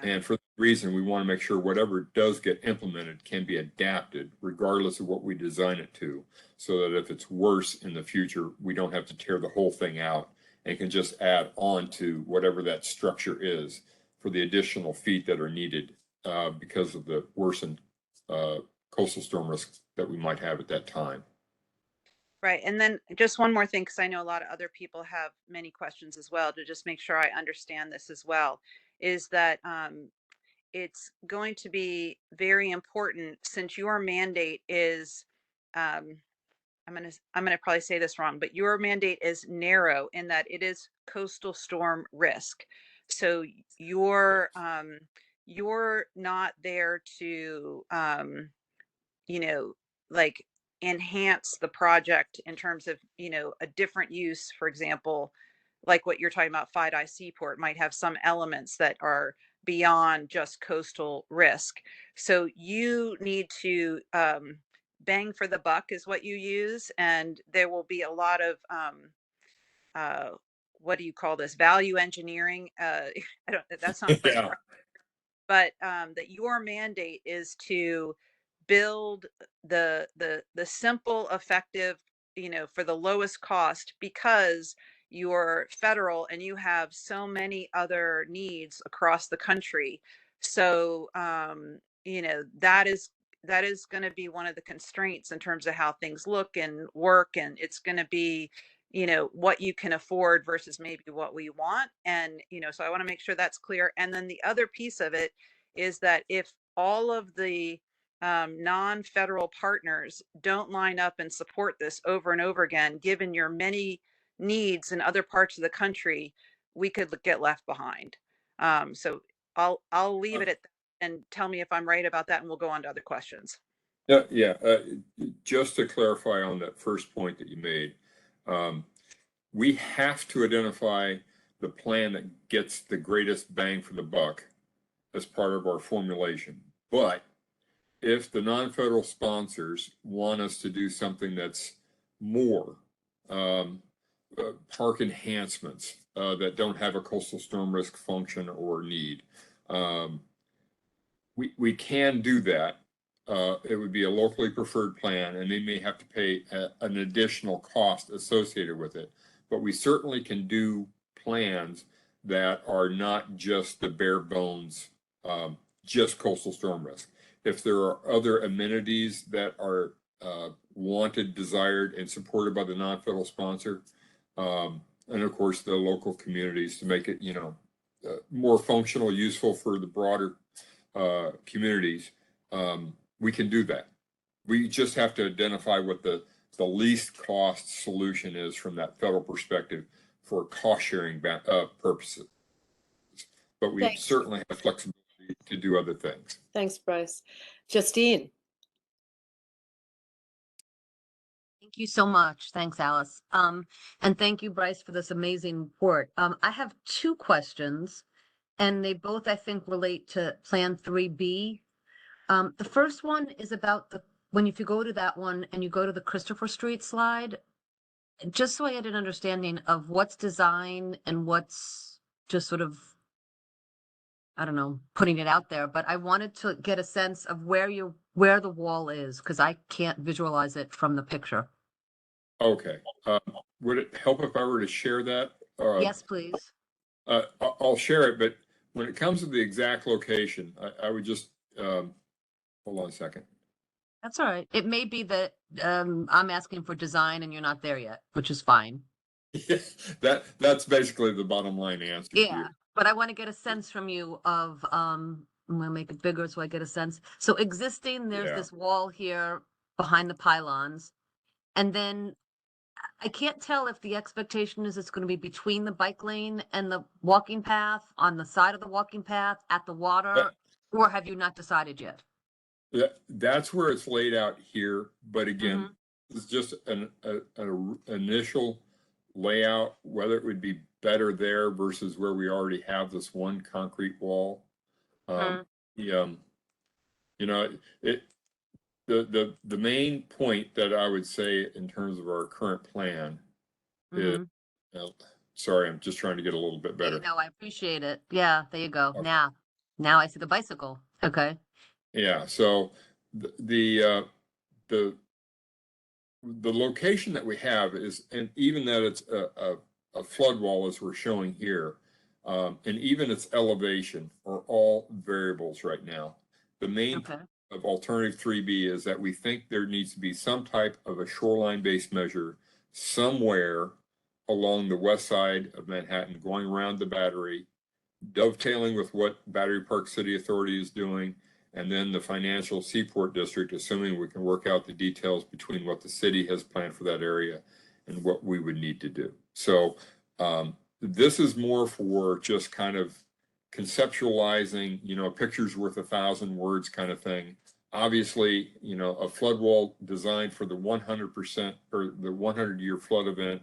And for that reason, we want to make sure whatever does get implemented can be adapted regardless of what we design it to, so that if it's worse in the future, we don't have to tear the whole thing out and can just add on to whatever that structure is for the additional feet that are needed because of the worsened coastal storm risks that we might have at that time. Right. And then just one more thing, because I know a lot of other people have many questions as well, to just make sure I understand this as well, is that it's going to be very important, since your mandate is, um, I'm gonna probably say this wrong, but your mandate is narrow in that it is coastal storm risk. So you're not there to like enhance the project in terms of, a different use. For example, like what you're talking about, Fide Seaport might have some elements that are beyond just coastal risk. So you need to bang for the buck is what you use, and there will be a lot of uh, what do you call this? Value engineering. I don't. That's not quite Yeah. but that your mandate is to build the simple, effective, for the lowest cost, because you're federal and you have so many other needs across the country. So that is going to be one of the constraints in terms of how things look and work, and it's going to be what you can afford versus maybe what we want. And so I want to make sure that's clear. And then the other piece of it is that if all of the non-federal partners don't line up and support this over and over again, given your many needs in other parts of the country, we could get left behind. So I'll leave it at that, and tell me if I'm right about that, and we'll go on to other questions. Yeah. Just to clarify on that first point that you made, we have to identify the plan that gets the greatest bang for the buck as part of our formulation. But if the non-federal sponsors want us to do something that's more, park enhancements that don't have a coastal storm risk function or need, we can do that. It would be a locally preferred plan, and they may have to pay an additional cost associated with it. But we certainly can do plans that are not just the bare bones, just coastal storm risk. If there are other amenities that are wanted, desired, and supported by the non-federal sponsor, and of course the local communities, to make it more functional, useful for the broader communities, we can do that. We just have to identify what the least cost solution is from that federal perspective for cost sharing purposes. But we Thanks. certainly have flexibility to do other things. Thanks, Bryce. Justine. Thank you so much. Thanks, Alice. And thank you, Bryce, for this amazing report. I have two questions, and they both, I think, relate to Plan 3B. The first one is about if you go to that one and you go to the Christopher Street slide, just so I had an understanding of what's design and what's just sort of, I don't know, putting it out there, but I wanted to get a sense of where the wall is, because I can't visualize it from the picture. Okay. Would it help if I were to share that? Yes, please. I'll share it, but when it comes to the exact location, I would just, hold on a second. That's all right. It may be that I'm asking for design and you're not there yet, which is fine. That's basically the bottom line answer. Yeah, but I want to get a sense from you of, I'm gonna make it bigger so I get a sense. So existing, there's this wall here behind the pylons. And then I can't tell if the expectation is it's going to be between the bike lane and the walking path, on the side of the walking path, at the water, or have you not decided yet? That's where it's laid out here. But again, it's just an initial layout, whether it would be better there versus where we already have this one concrete wall. The main point that I would say in terms of our current plan is, sorry, I'm just trying to get a little bit better. No, I appreciate it. Yeah, there you go. Okay. Now I see the bicycle. Okay. Yeah, so the location that we have is, and even that it's a flood wall as we're showing here, and even its elevation are all variables right now. The main of alternative 3B is that we think there needs to be some type of a shoreline-based measure somewhere along the west side of Manhattan, going around the Battery, dovetailing with what Battery Park City Authority is doing, and then the financial Seaport District, assuming we can work out the details between what the city has planned for that area and what we would need to do. So this is more for just kind of conceptualizing, a picture's worth 1,000 words kind of thing. Obviously, a flood wall designed for the 100% or the 100-year flood event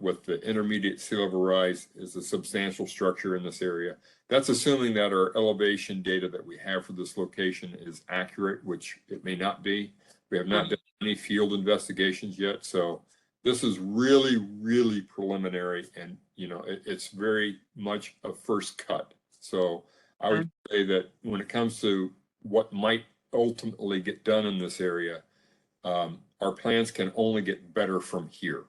with the intermediate sea level rise is a substantial structure in this area. That's assuming that our elevation data that we have for this location is accurate, which it may not be. We have not done any field investigations yet, so this is really, really preliminary, and it's very much a first cut. So I would say that when it comes to what might ultimately get done in this area, our plans can only get better from here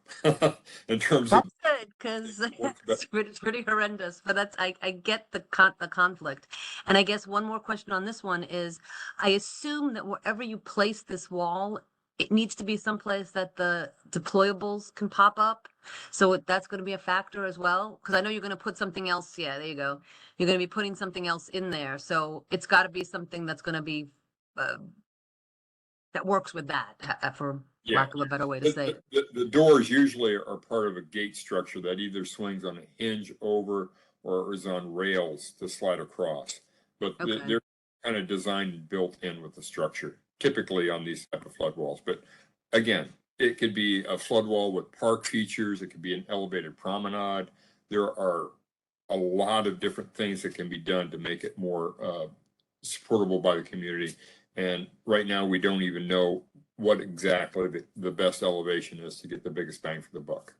in terms of. That's good, because Works it's pretty horrendous, but I get the conflict. And I guess one more question on this one is, I assume that wherever you place this wall, it needs to be someplace that the deployables can pop up. So that's going to be a factor as well, because I know you're going to put something else. Yeah, there you go. You're going to be putting something else in there. So it's got to be something that's going to be, that works with that, for Yeah. lack of a better way to say it. The doors usually are part of a gate structure that either swings on a hinge over or is on rails to slide across. But Okay. they're kind of designed and built in with the structure, typically on these type of flood walls. But again, it could be a flood wall with park features. It could be an elevated promenade. There are a lot of different things that can be done to make it more supportable by the community. And right now, we don't even know what exactly the best elevation is to get the biggest bang for the buck.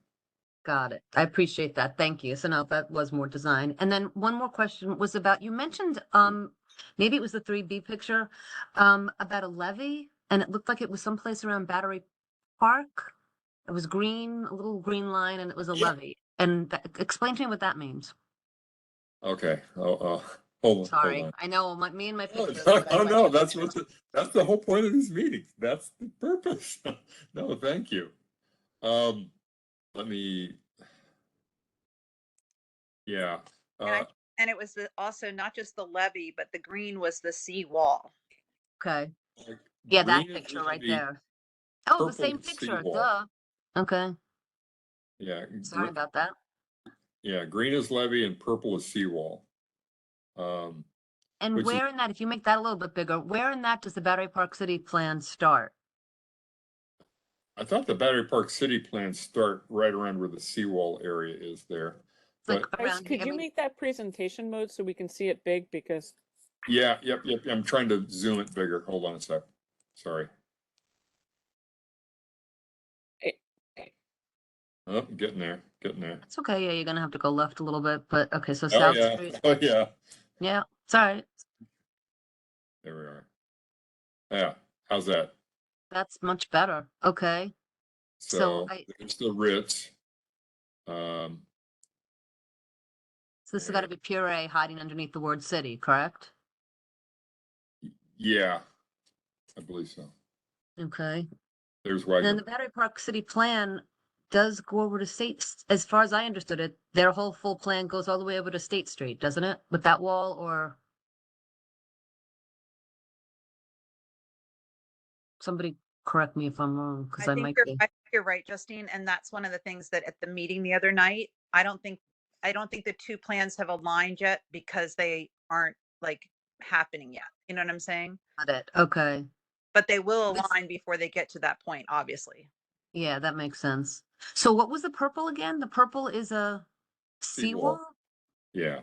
Got it. I appreciate that. Thank you. So now that was more design. And then one more question was about, you mentioned, maybe it was the 3B picture, about a levee, and it looked like it was someplace around Battery Park. It was green, a little green line, and it was a Yeah. levee. And explain to me what that means. Okay, hold Sorry. on. I know me and my Oh, pictures. no, that's the whole point of these meetings. That's the purpose. No, thank you. Let me. Yeah. And it was also not just the levee, but the green was the seawall. Okay. Yeah, that green is picture right the there. Oh, the purple same picture. seawall. Duh. Okay. Yeah. Sorry about that. Yeah, green is levee and purple is seawall. And Which is- where in that, if you make that a little bit bigger, where in that does the Battery Park City plan start? I thought the Battery Park City plans start right around where the seawall area is there. It's like But Bryce, around, could I you mean, make that presentation mode so we can see it big? Because yeah, yep. I'm trying to zoom it bigger. Hold on a sec. Sorry. Oh, getting there. it's okay. Yeah, you're gonna have to go left a little bit, but okay, so Oh, South yeah. Street. Oh, yeah. Yeah, it's all right. There we are. Yeah. How's that? That's much better. Okay. So I, there's the Ritz. so this has got to be pure A hiding underneath the word city, correct? Yeah, I believe so. Okay. There's And then Wagner. the Battery Park City plan does go over to State, as far as I understood it, their whole full plan goes all the way over to State Street, doesn't it? With that wall, or somebody correct me if I'm wrong, because I might be. I think you're right, Justine. And that's one of the things that at the meeting the other night, I don't think the two plans have aligned yet because they aren't like happening yet. You know what I'm saying? Got it. Okay. But they will This- align before they get to that point, obviously. Yeah, that makes sense. So what was the purple again? The purple is a Seawall. seawall? Yeah.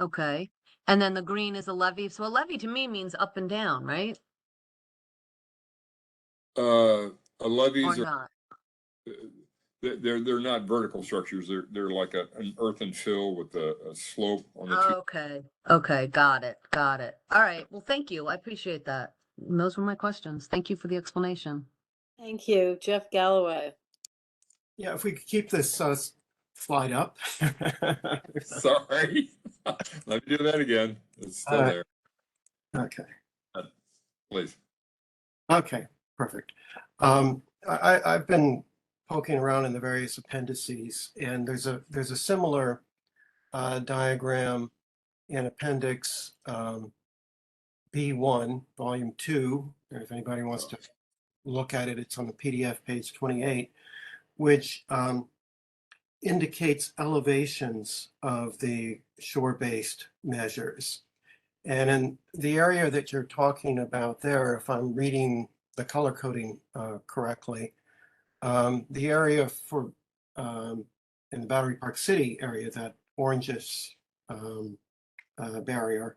Okay. And then the green is a levee. So a levee to me means up and down, right? Levees Or are not? they're not vertical structures. They're like an earthen fill with a slope on the two. Okay. Okay. Got it. Got it. All right. Well, thank you. I appreciate that. And those were my questions. Thank you for the explanation. Thank you. Jeff Galloway. Yeah, if we could keep this slide up. Sorry. Let me do that again. It's still there. Okay, Please. okay, perfect. I've been poking around in the various appendices, and there's a similar diagram in Appendix B1, Volume 2. If anybody wants to look at it, it's on the PDF, page 28, which indicates elevations of the shore-based measures. And in the area that you're talking about there, if I'm reading the color coding correctly, the area for in the Battery Park City area, that orangish barrier,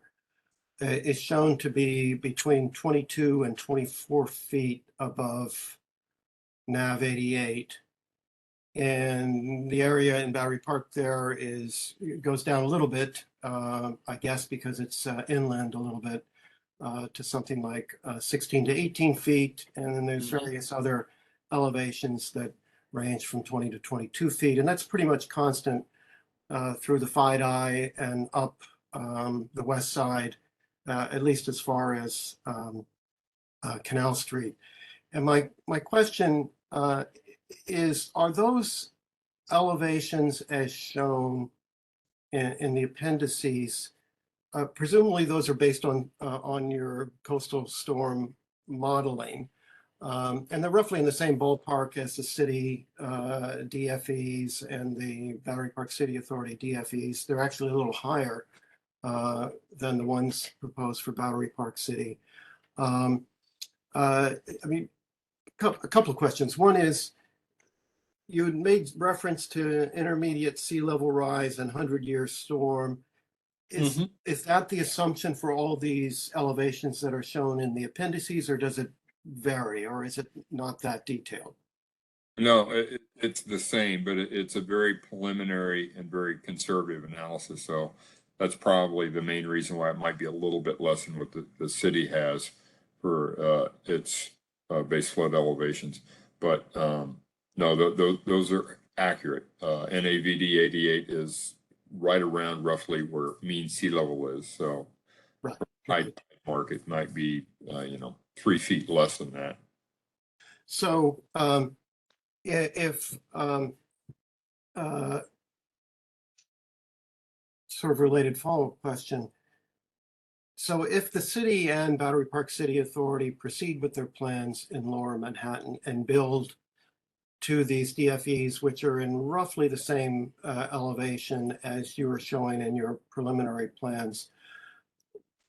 is shown to be between 22 and 24 feet above NAV 88. And the area in Battery Park there goes down a little bit, I guess, because it's inland a little bit, to something like 16 to 18 feet. And then there's various other elevations that range from 20 to 22 feet. And that's pretty much constant through the FIDI and up the west side, at least as far as Canal Street. And my question is, are those elevations as shown in the appendices, presumably those are based on your coastal storm modeling, and they're roughly in the same ballpark as the city DFEs and the Battery Park City Authority DFEs. They're actually a little higher than the ones proposed for Battery Park City. I mean, a couple of questions. One is, you had made reference to intermediate sea level rise and 100-year storm. Is that the assumption for all these elevations that are shown in the appendices, or does it vary, or is it not that detailed? No, it's the same, but it's a very preliminary and very conservative analysis. So that's probably the main reason why it might be a little bit less than what the city has for its base flood elevations. But no, those are accurate. NAVD 88 is right around roughly where mean sea level is. So Right. high tide mark, it might be 3 feet less than that. So if sort of related follow-up question. So if the city and Battery Park City Authority proceed with their plans in Lower Manhattan and build to these DFEs, which are in roughly the same elevation as you were showing in your preliminary plans,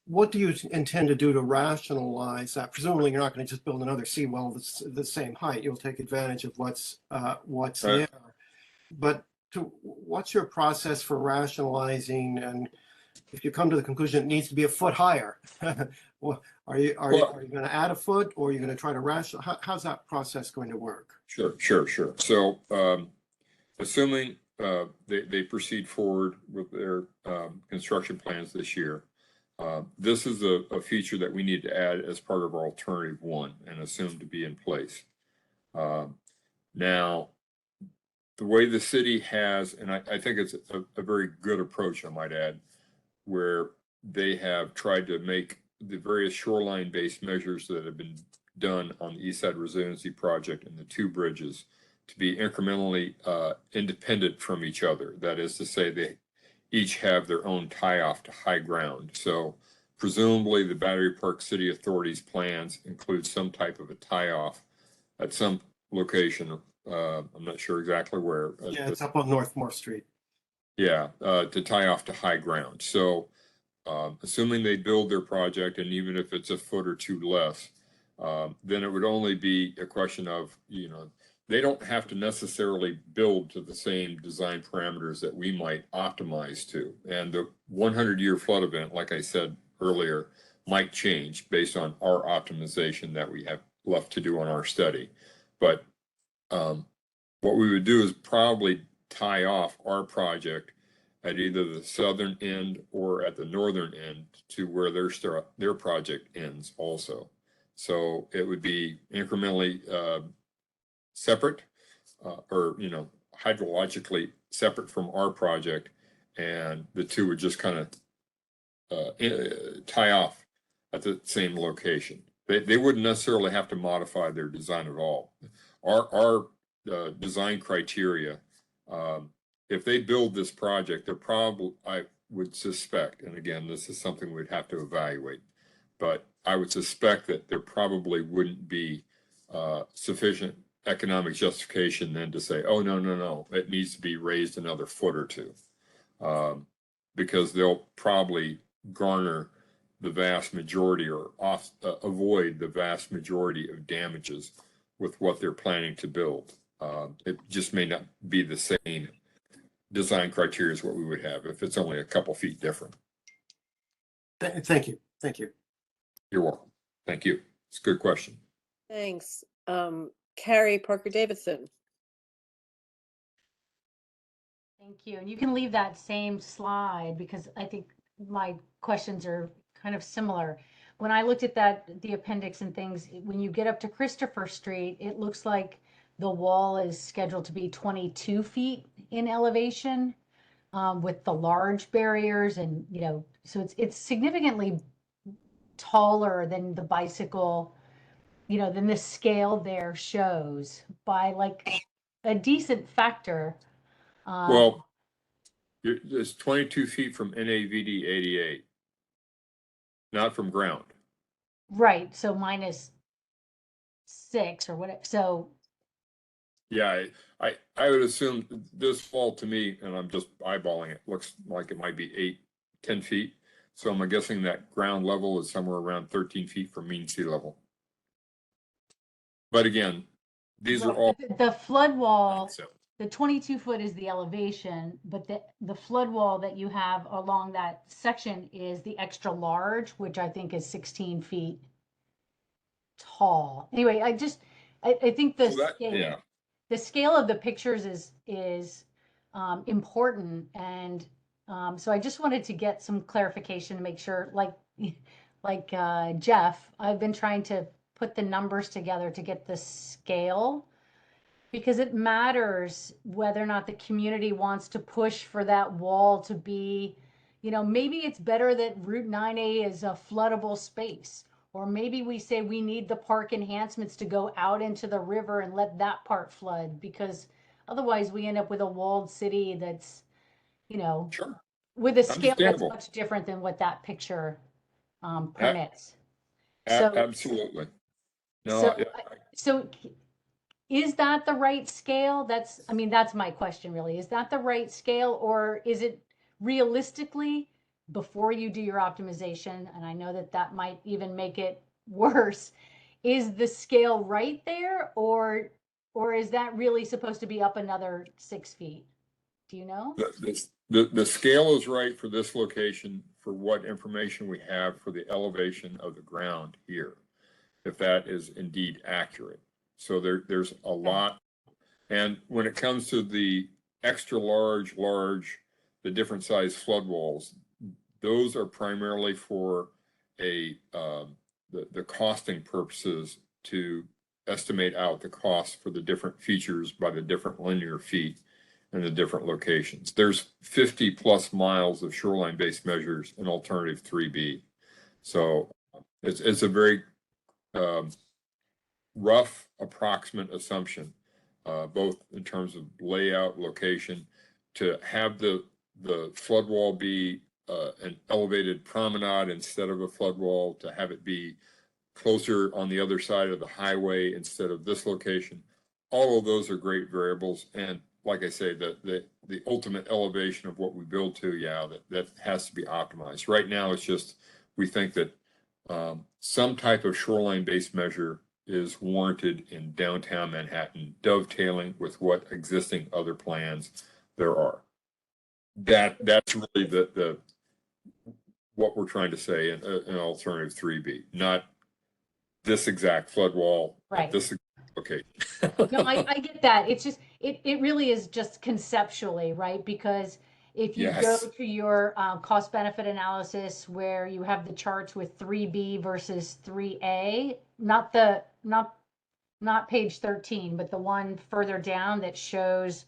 what do you intend to do to rationalize that? Presumably, you're not going to just build another seawall that's the same height. You'll take advantage of what's there. But what's your process for rationalizing? And if you come to the conclusion it needs to be a foot higher, well, are you going to add a foot, or are you going to try to rationalize? How's that process going to work? Sure. So assuming they proceed forward with their construction plans this year, this is a feature that we need to add as part of our alternative one and assume to be in place. Now, the way the city has, and I think it's a very good approach, I might add, where they have tried to make the various shoreline-based measures that have been done on the East Side Resiliency Project and the two bridges to be incrementally independent from each other. That is to say, they each have their own tie-off to high ground. So presumably the Battery Park City Authority's plans include some type of a tie-off at some location. I'm not sure exactly where. Yeah, it's up on North Moore Street. Yeah, to tie off to high ground. So assuming they build their project, and even if it's a foot or two less, then it would only be a question of, they don't have to necessarily build to the same design parameters that we might optimize to. And the 100-year flood event, like I said earlier, might change based on our optimization that we have left to do on our study. But what we would do is probably tie off our project at either the southern end or at the northern end to where their project ends also. So it would be incrementally separate or hydrologically separate from our project, and the two would just kind of tie off at the same location. They wouldn't necessarily have to modify their design at all. Our design criteria, if they build this project, they're probably, I would suspect, and again, this is something we'd have to evaluate, but I would suspect that there probably wouldn't be sufficient economic justification then to say, oh, no, it needs to be raised another foot or two, because they'll probably garner the vast majority or avoid the vast majority of damages with what they're planning to build. It just may not be the same design criteria as what we would have if it's only a couple feet different. Thank you. You're welcome. Thank you. It's a good question. Thanks. Carrie Parker Davidson. Thank you. And you can leave that same slide because I think my questions are kind of similar. When I looked at that, the appendix and things, when you get up to Christopher Street, it looks like the wall is scheduled to be 22 feet in elevation, with the large barriers and, so it's significantly taller than the bicycle, than the scale there shows by like a decent factor. Well, it's 22 feet from NAVD 88, not from ground. Right, so -6 or whatever, so, Yeah, I would assume this wall to me, and I'm just eyeballing it, looks like it might be 8, 10 feet. So I'm guessing that ground level is somewhere around 13 feet from mean sea level. But again, these are right, all. but the flood wall, So, the 22 foot is the elevation, but the flood wall that you have along that section is the extra large, which I think is 16 feet tall. Anyway, I think the so that, scale, yeah, the scale of the pictures is important, and so I just wanted to get some clarification to make sure, like Jeff, I've been trying to put the numbers together to get the scale, because it matters whether or not the community wants to push for that wall to be, maybe it's better that Route 9A is a floodable space. Or maybe we say we need the park enhancements to go out into the river and let that part flood, because otherwise we end up with a walled city that's, sure, with a scale that's understandable. much different than what that picture permits. Absolutely. No, So, so is that the right scale? That's my question really. Is that the right scale, or is it realistically, before you do your optimization, and I know that might even make it worse, is the scale right there, or is that really supposed to be up another 6 feet? Do you know? The scale is right for this location for what information we have for the elevation of the ground here, if that is indeed accurate. So there's a lot. And when it comes to the extra large, the different size flood walls, those are primarily for the costing purposes, to estimate out the cost for the different features by the different linear feet and the different locations. There's 50 plus miles of shoreline based measures in alternative 3B. So it's a very rough approximate assumption, both in terms of layout, location, to have the flood wall be an elevated promenade instead of a flood wall, to have it be closer on the other side of the highway instead of this location. All of those are great variables. And like I say, the ultimate elevation of what we build to, that has to be optimized. Right now, it's just, we think that some type of shoreline based measure is warranted in downtown Manhattan, dovetailing with what existing other plans there are. That's really the what we're trying to say in alternative 3B, not this exact flood wall. Right. Okay. No, I get that. It's just, it really is just conceptually, right? Because if you go Yes. to your cost benefit analysis where you have the charts with 3B versus 3A, not page 13, but the one further down that shows,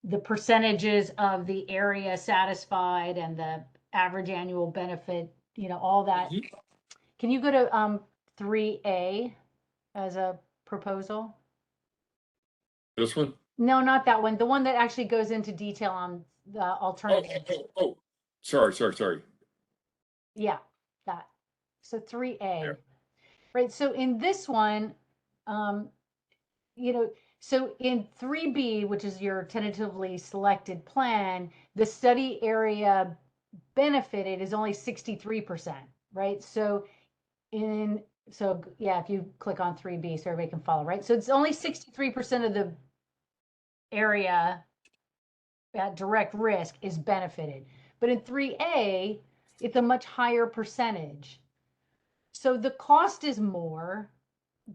the percentages of the area satisfied and the average annual benefit, all that. Mhm. Can you go to 3A as a proposal? This one? No, not that one. The one that actually goes into detail on the alternative. Sorry. Yeah, that. So 3A. Yeah. Right. So in this one, so in 3B, which is your tentatively selected plan, the study area benefited is only 63%, right? So if you click on 3B so everybody can follow, right? So it's only 63% of the area at direct risk is benefited. But in 3A, it's a much higher percentage. So the cost is more,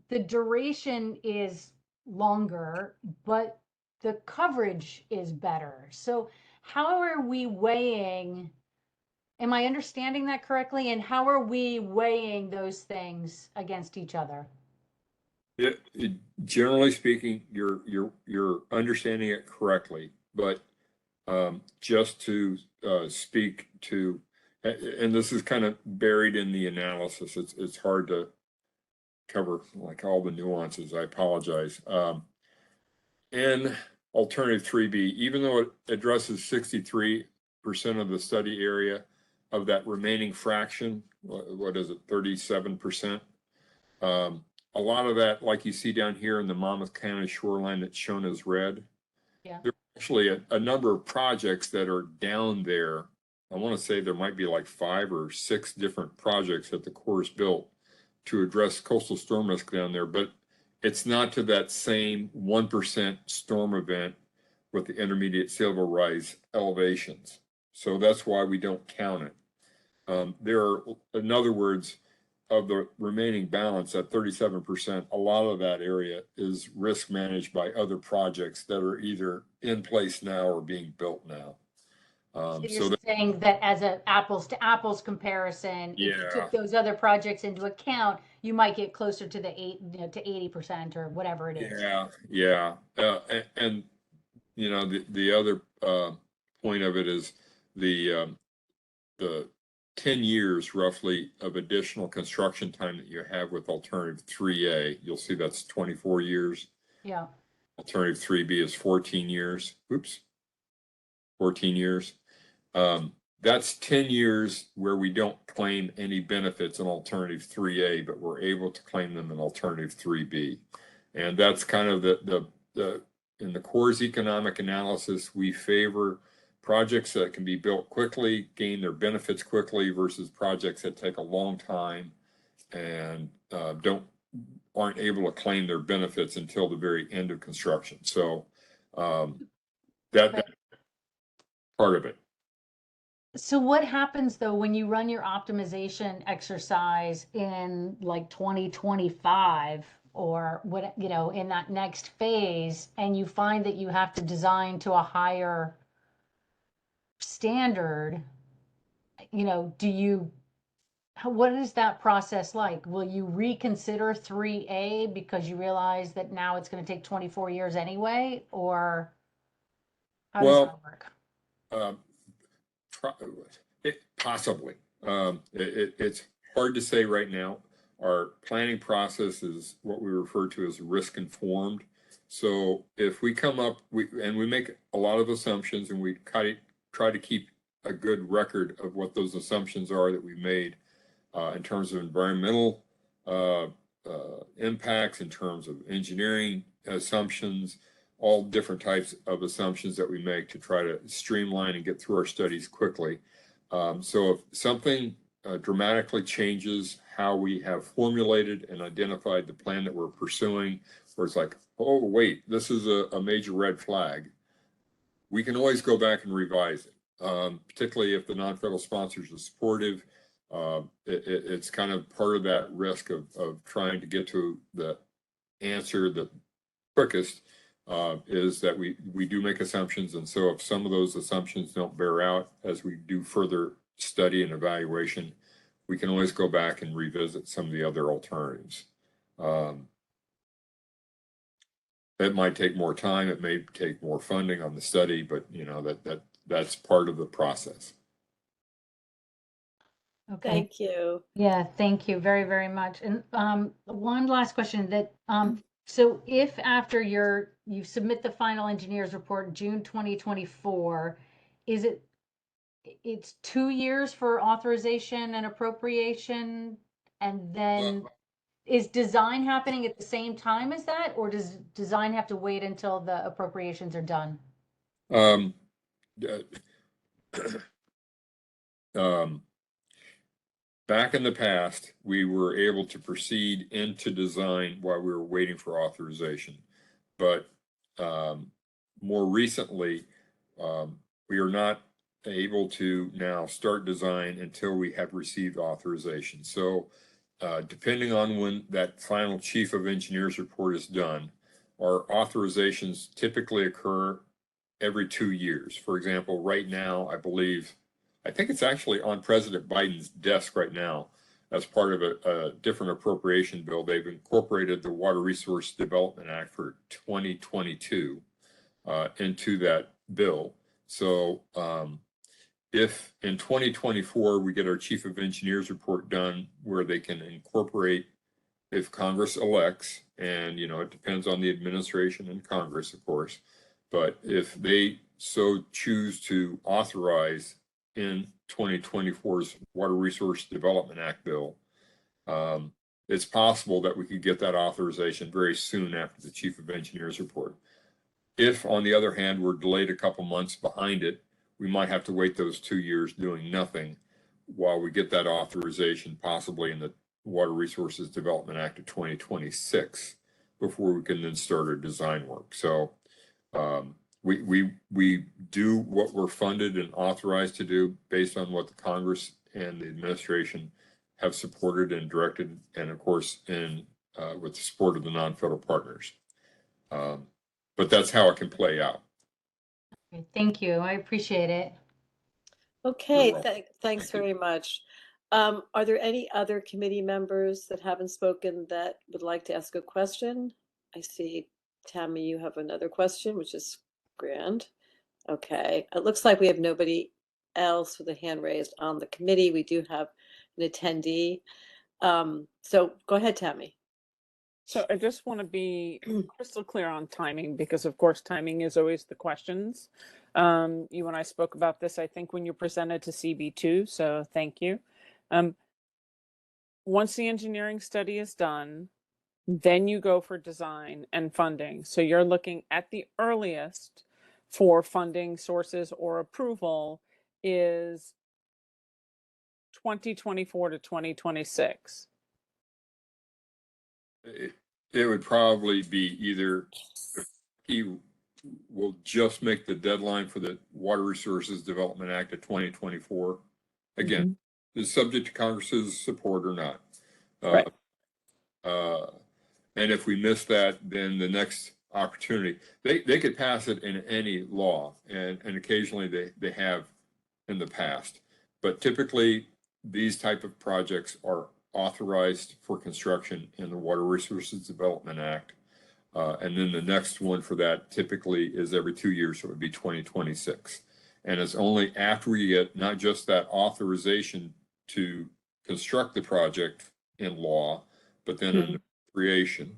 the duration is longer, but the coverage is better. So how are we weighing, am I understanding that correctly? And how are we weighing those things against each other? Generally speaking, you're understanding it correctly, but just to speak to, and this is kind of buried in the analysis. It's hard to cover like all the nuances. I apologize. In alternative 3B, even though it addresses 63% of the study area of that remaining fraction, what is it, 37%? A lot of that, like you see down here in the Monmouth County shoreline that's shown as red. Yeah. There's actually a number of projects that are down there. I want to say there might be like 5 or 6 different projects that the Corps has built to address coastal storm risk down there, but it's not to that same 1% storm event with the intermediate sea level rise elevations. So that's why we don't count it. There are, in other words, of the remaining balance at 37%, a lot of that area is risk managed by other projects that are either in place now or being built now. So you're saying that as an apples to apples comparison, if you took those other projects into account, you might get closer to the 80% or whatever it is. Yeah. And you know, the other point of it is the 10 years roughly of additional construction time that you have with alternative 3A. You'll see that's 24 years. Yeah. Alternative 3B is 14 years. Oops. 14 years. That's 10 years where we don't claim any benefits in alternative 3A, but we're able to claim them in alternative 3B. And that's kind of the in the Corps' economic analysis, we favor projects that can be built quickly, gain their benefits quickly, versus projects that take a long time and aren't able to claim their benefits until the very end of construction. So that's part of it. So what happens though when you run your optimization exercise in like 2025 or what, you know, in that next phase, and you find that you have to design to a higher standard, you know, what is that process like? Will you reconsider 3A because you realize that now it's going to take 24 years anyway, or how does that work? Possibly. It's hard to say right now. Our planning process is what we refer to as risk informed. So if we come up, we make a lot of assumptions, and we try to keep a good record of what those assumptions are that we made in terms of environmental impacts, in terms of engineering assumptions, all different types of assumptions that we make to try to streamline and get through our studies quickly. So if something dramatically changes how we have formulated and identified the plan that we're pursuing, where it's like, oh, wait, this is a major red flag, we can always go back and revise it, particularly if the non-federal sponsors are supportive. It's kind of part of that risk of trying to get to the answer the quickest. Is that we do make assumptions, and so if some of those assumptions don't bear out as we do further study and evaluation, we can always go back and revisit some of the other alternatives. It might take more time, it may take more funding on the study, but you know, that's part of the process. Okay. Thank you. Yeah, thank you very, very much. And one last question that so if after you submit the final engineer's report June 2024, it's 2 years for authorization and appropriation, and then is design happening at the same time as that, or does design have to wait until the appropriations are done? Back in the past, we were able to proceed into design while we were waiting for authorization. But more recently, we are not able to now start design until we have received authorization. So depending on when that final chief of engineers report is done, our authorizations typically occur every 2 years. For example, right now, I think it's actually on President Biden's desk right now as part of a different appropriation bill. They've incorporated the Water Resource Development Act for 2022 into that bill. So if in 2024 we get our Chief of Engineers report done where they can incorporate, if Congress elects, and it depends on the administration and Congress, of course, but if they so choose to authorize in 2024's Water Resource Development Act bill, it's possible that we could get that authorization very soon after the Chief of Engineers report. If, on the other hand, we're delayed a couple months behind it, we might have to wait those 2 years doing nothing while we get that authorization, possibly in the Water Resources Development Act of 2026, before we can then start our design work. So we do what we're funded and authorized to do based on what the Congress and the administration have supported and directed, and of course with the support of the non-federal partners. But that's how it can play out. Okay, thank you. I appreciate it. Okay, You're welcome. thanks Thank you. very much. Are there any other committee members that haven't spoken that would like to ask a question? I see, Tammy, you have another question, which is grand. Okay, it looks like we have nobody else with a hand raised on the committee. We do have an attendee. So go ahead, Tammy. So I just want to be crystal clear on timing, because of course timing is always the questions. You and I spoke about this, I think, when you presented to CB2, so thank you. Once the engineering study is done, then you go for design and funding. So you're looking at the earliest for funding sources or approval is 2024 to 2026. It would probably be either he will just make the deadline for the Water Resources Development Act of 2024. Again, is subject to Congress's support or not. Right. And if we miss that, then the next opportunity, they could pass it in any law, and occasionally they have in the past. But typically, these type of projects are authorized for construction in the Water Resources Development Act. And then the next one for that typically is every 2 years, so it would be 2026. And it's only after we get not just that authorization to construct the project in law, but then in the creation,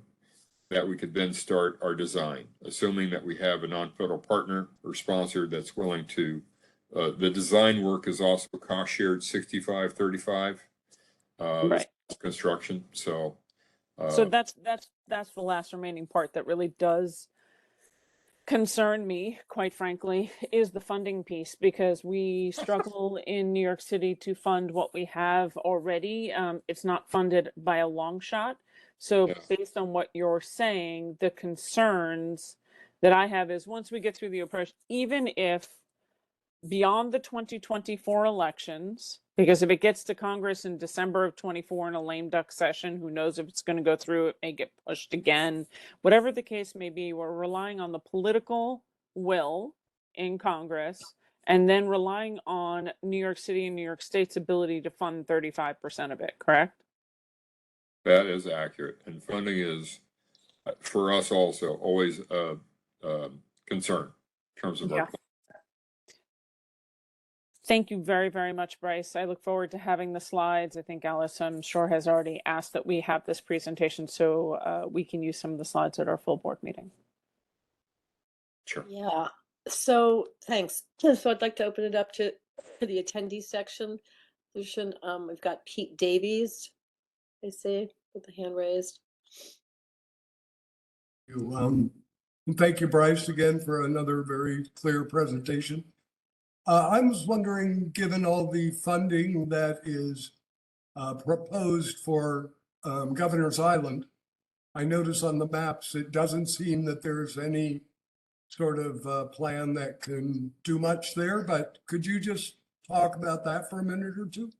that we could then start our design, assuming that we have a non-federal partner or sponsor that's willing to. The design work is also cost shared 65-35. Right. Construction. So that's the last remaining part that really does concern me, quite frankly, is the funding piece, because we struggle in New York City to fund what we have already. It's not funded by a long shot. So based on what you're saying, the concerns that I have is once we get through the approach, even if beyond the 2024 elections, because if it gets to Congress in December of 24 in a lame duck session, who knows if it's going to go through, it may get pushed again. Whatever the case may be, we're relying on the political will in Congress and then relying on New York City and New York State's ability to fund 35% of it, correct? that is accurate. And funding is, for us also, always a concern in terms of our. Thank you very, very much, Bryce. I look forward to having the slides. I think Alice, I'm sure, has already asked that we have this presentation so we can use some of the slides at our full board meeting. Sure. Yeah, so thanks. So I'd like to open it up to the attendee section. We've got Pete Davies, I see, with the hand raised. Thank you, Bryce, again for another very clear presentation. I was wondering, given all the funding that is proposed for Governor's Island, I notice on the maps, it doesn't seem that there's any sort of plan that can do much there, but could you just talk about that for a minute or two?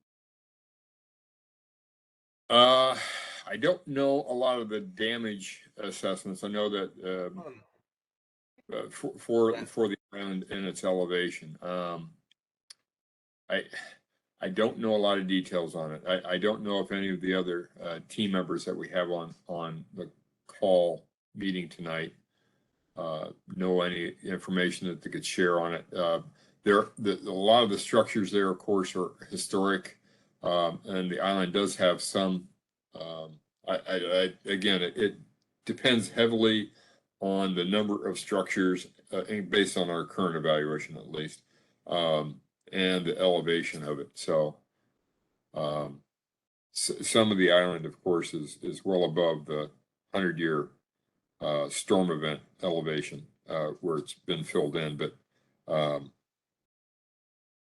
I don't know a lot of the damage assessments. I know that for the island and its elevation. I don't know a lot of details on it. I don't know if any of the other team members that we have on the call meeting tonight know any information that they could share on it. A lot of the structures there, of course, are historic, and the island does have some. Again, it depends heavily on the number of structures, based on our current evaluation, at least, and the elevation of it. So, some of the island, of course, is well above the 100-year storm event elevation, where it's been filled in. But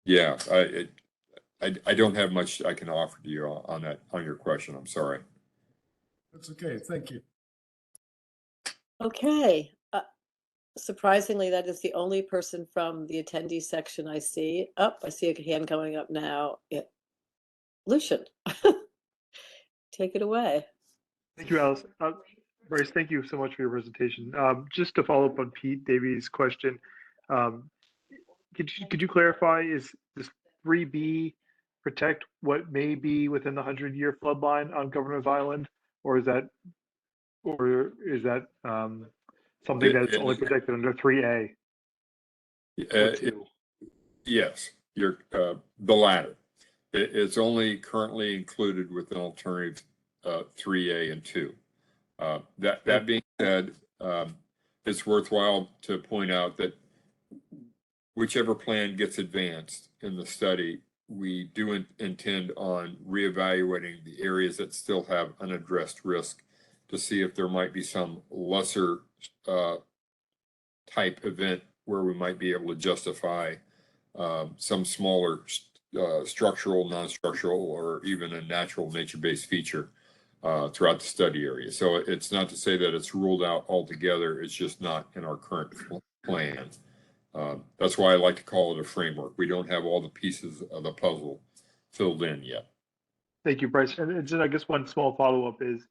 yeah, I don't have much I can offer to you on that, on your question. I'm sorry. That's okay. Thank you. Okay. Surprisingly, that is the only person from the attendee section I see. Oh, I see a hand going up now. Yeah. Lucian, take it away. Thank you, Alice. Bryce, thank you so much for your presentation. Just to follow up on Pete Davies' question, could you clarify, is this 3B protect what may be within the 100-year flood line on Governor's Island, or is that something that's only protected under 3A? Yes, you're the latter. It's only currently included with an alternative 3A and 2. That being said, it's worthwhile to point out that whichever plan gets advanced in the study, we do intend on reevaluating the areas that still have unaddressed risk to see if there might be some lesser type event where we might be able to justify some smaller structural, non-structural, or even a natural nature-based feature throughout the study area. So it's not to say that it's ruled out altogether. It's just not in our current plan. That's why I like to call it a framework. We don't have all the pieces of the puzzle filled in yet. Thank you, Bryce. And just, I guess, one small follow-up is,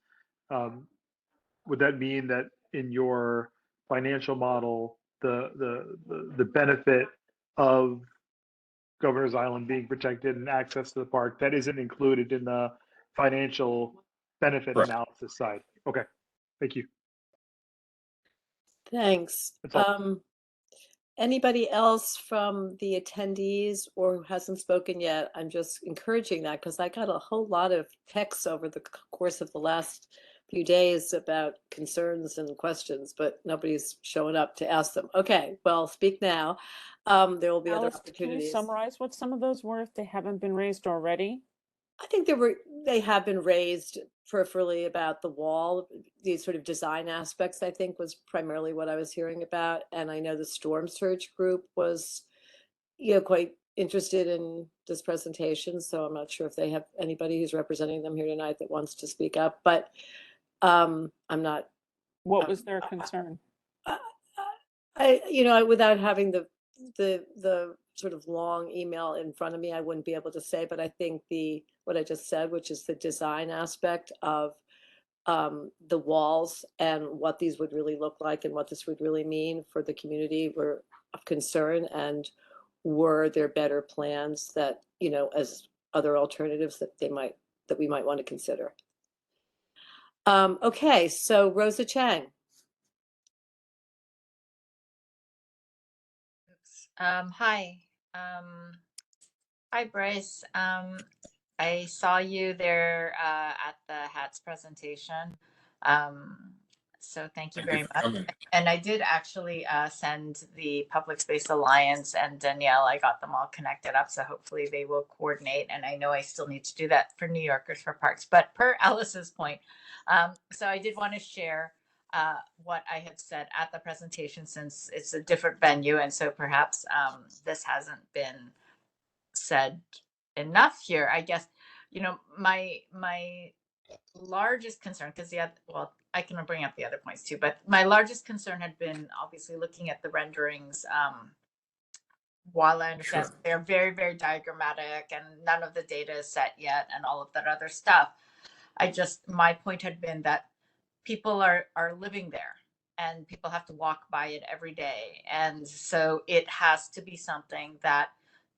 would that mean that in your financial model, the benefit of Governor's Island being protected and access to the park, that isn't included in the financial benefit Right. analysis side? Okay, thank you. Thanks. That's all. Anybody else from the attendees or who hasn't spoken yet? I'm just encouraging that because I got a whole lot of texts over the course of the last few days about concerns and questions, but nobody's showing up to ask them. Okay, well, speak now. There will be other Alice, can you opportunities. summarize what some of those were if they haven't been raised already? I think they have been raised peripherally about the wall. These sort of design aspects, I think, was primarily what I was hearing about. And I know the storm surge group was, quite interested in this presentation. So I'm not sure if they have anybody who's representing them here tonight that wants to speak up, but I'm not. What was their concern? Without having the sort of long email in front of me, I wouldn't be able to say, but I think what I just said, which is the design aspect of the walls and what these would really look like and what this would really mean for the community were of concern. And were there better plans that, as other alternatives that we might want to consider? Okay, so Rosa Chang. Hi. Hi, Bryce. I saw you there at the HATS presentation. So thank you very much. And I did actually send the Public Space Alliance and Danielle. I got them all connected up, so hopefully they will coordinate. And I know I still need to do that for New Yorkers for Parks. But per Alice's point, so I did want to share what I had said at the presentation, since it's a different venue, and so perhaps this hasn't been said enough here. I guess, my largest concern, because I can bring up the other points too, but my largest concern had been obviously looking at the renderings. While I understand they're very, very diagrammatic and none of the data is set yet and all of that other stuff, my point had been that people are living there and people have to walk by it every day. And so it has to be something that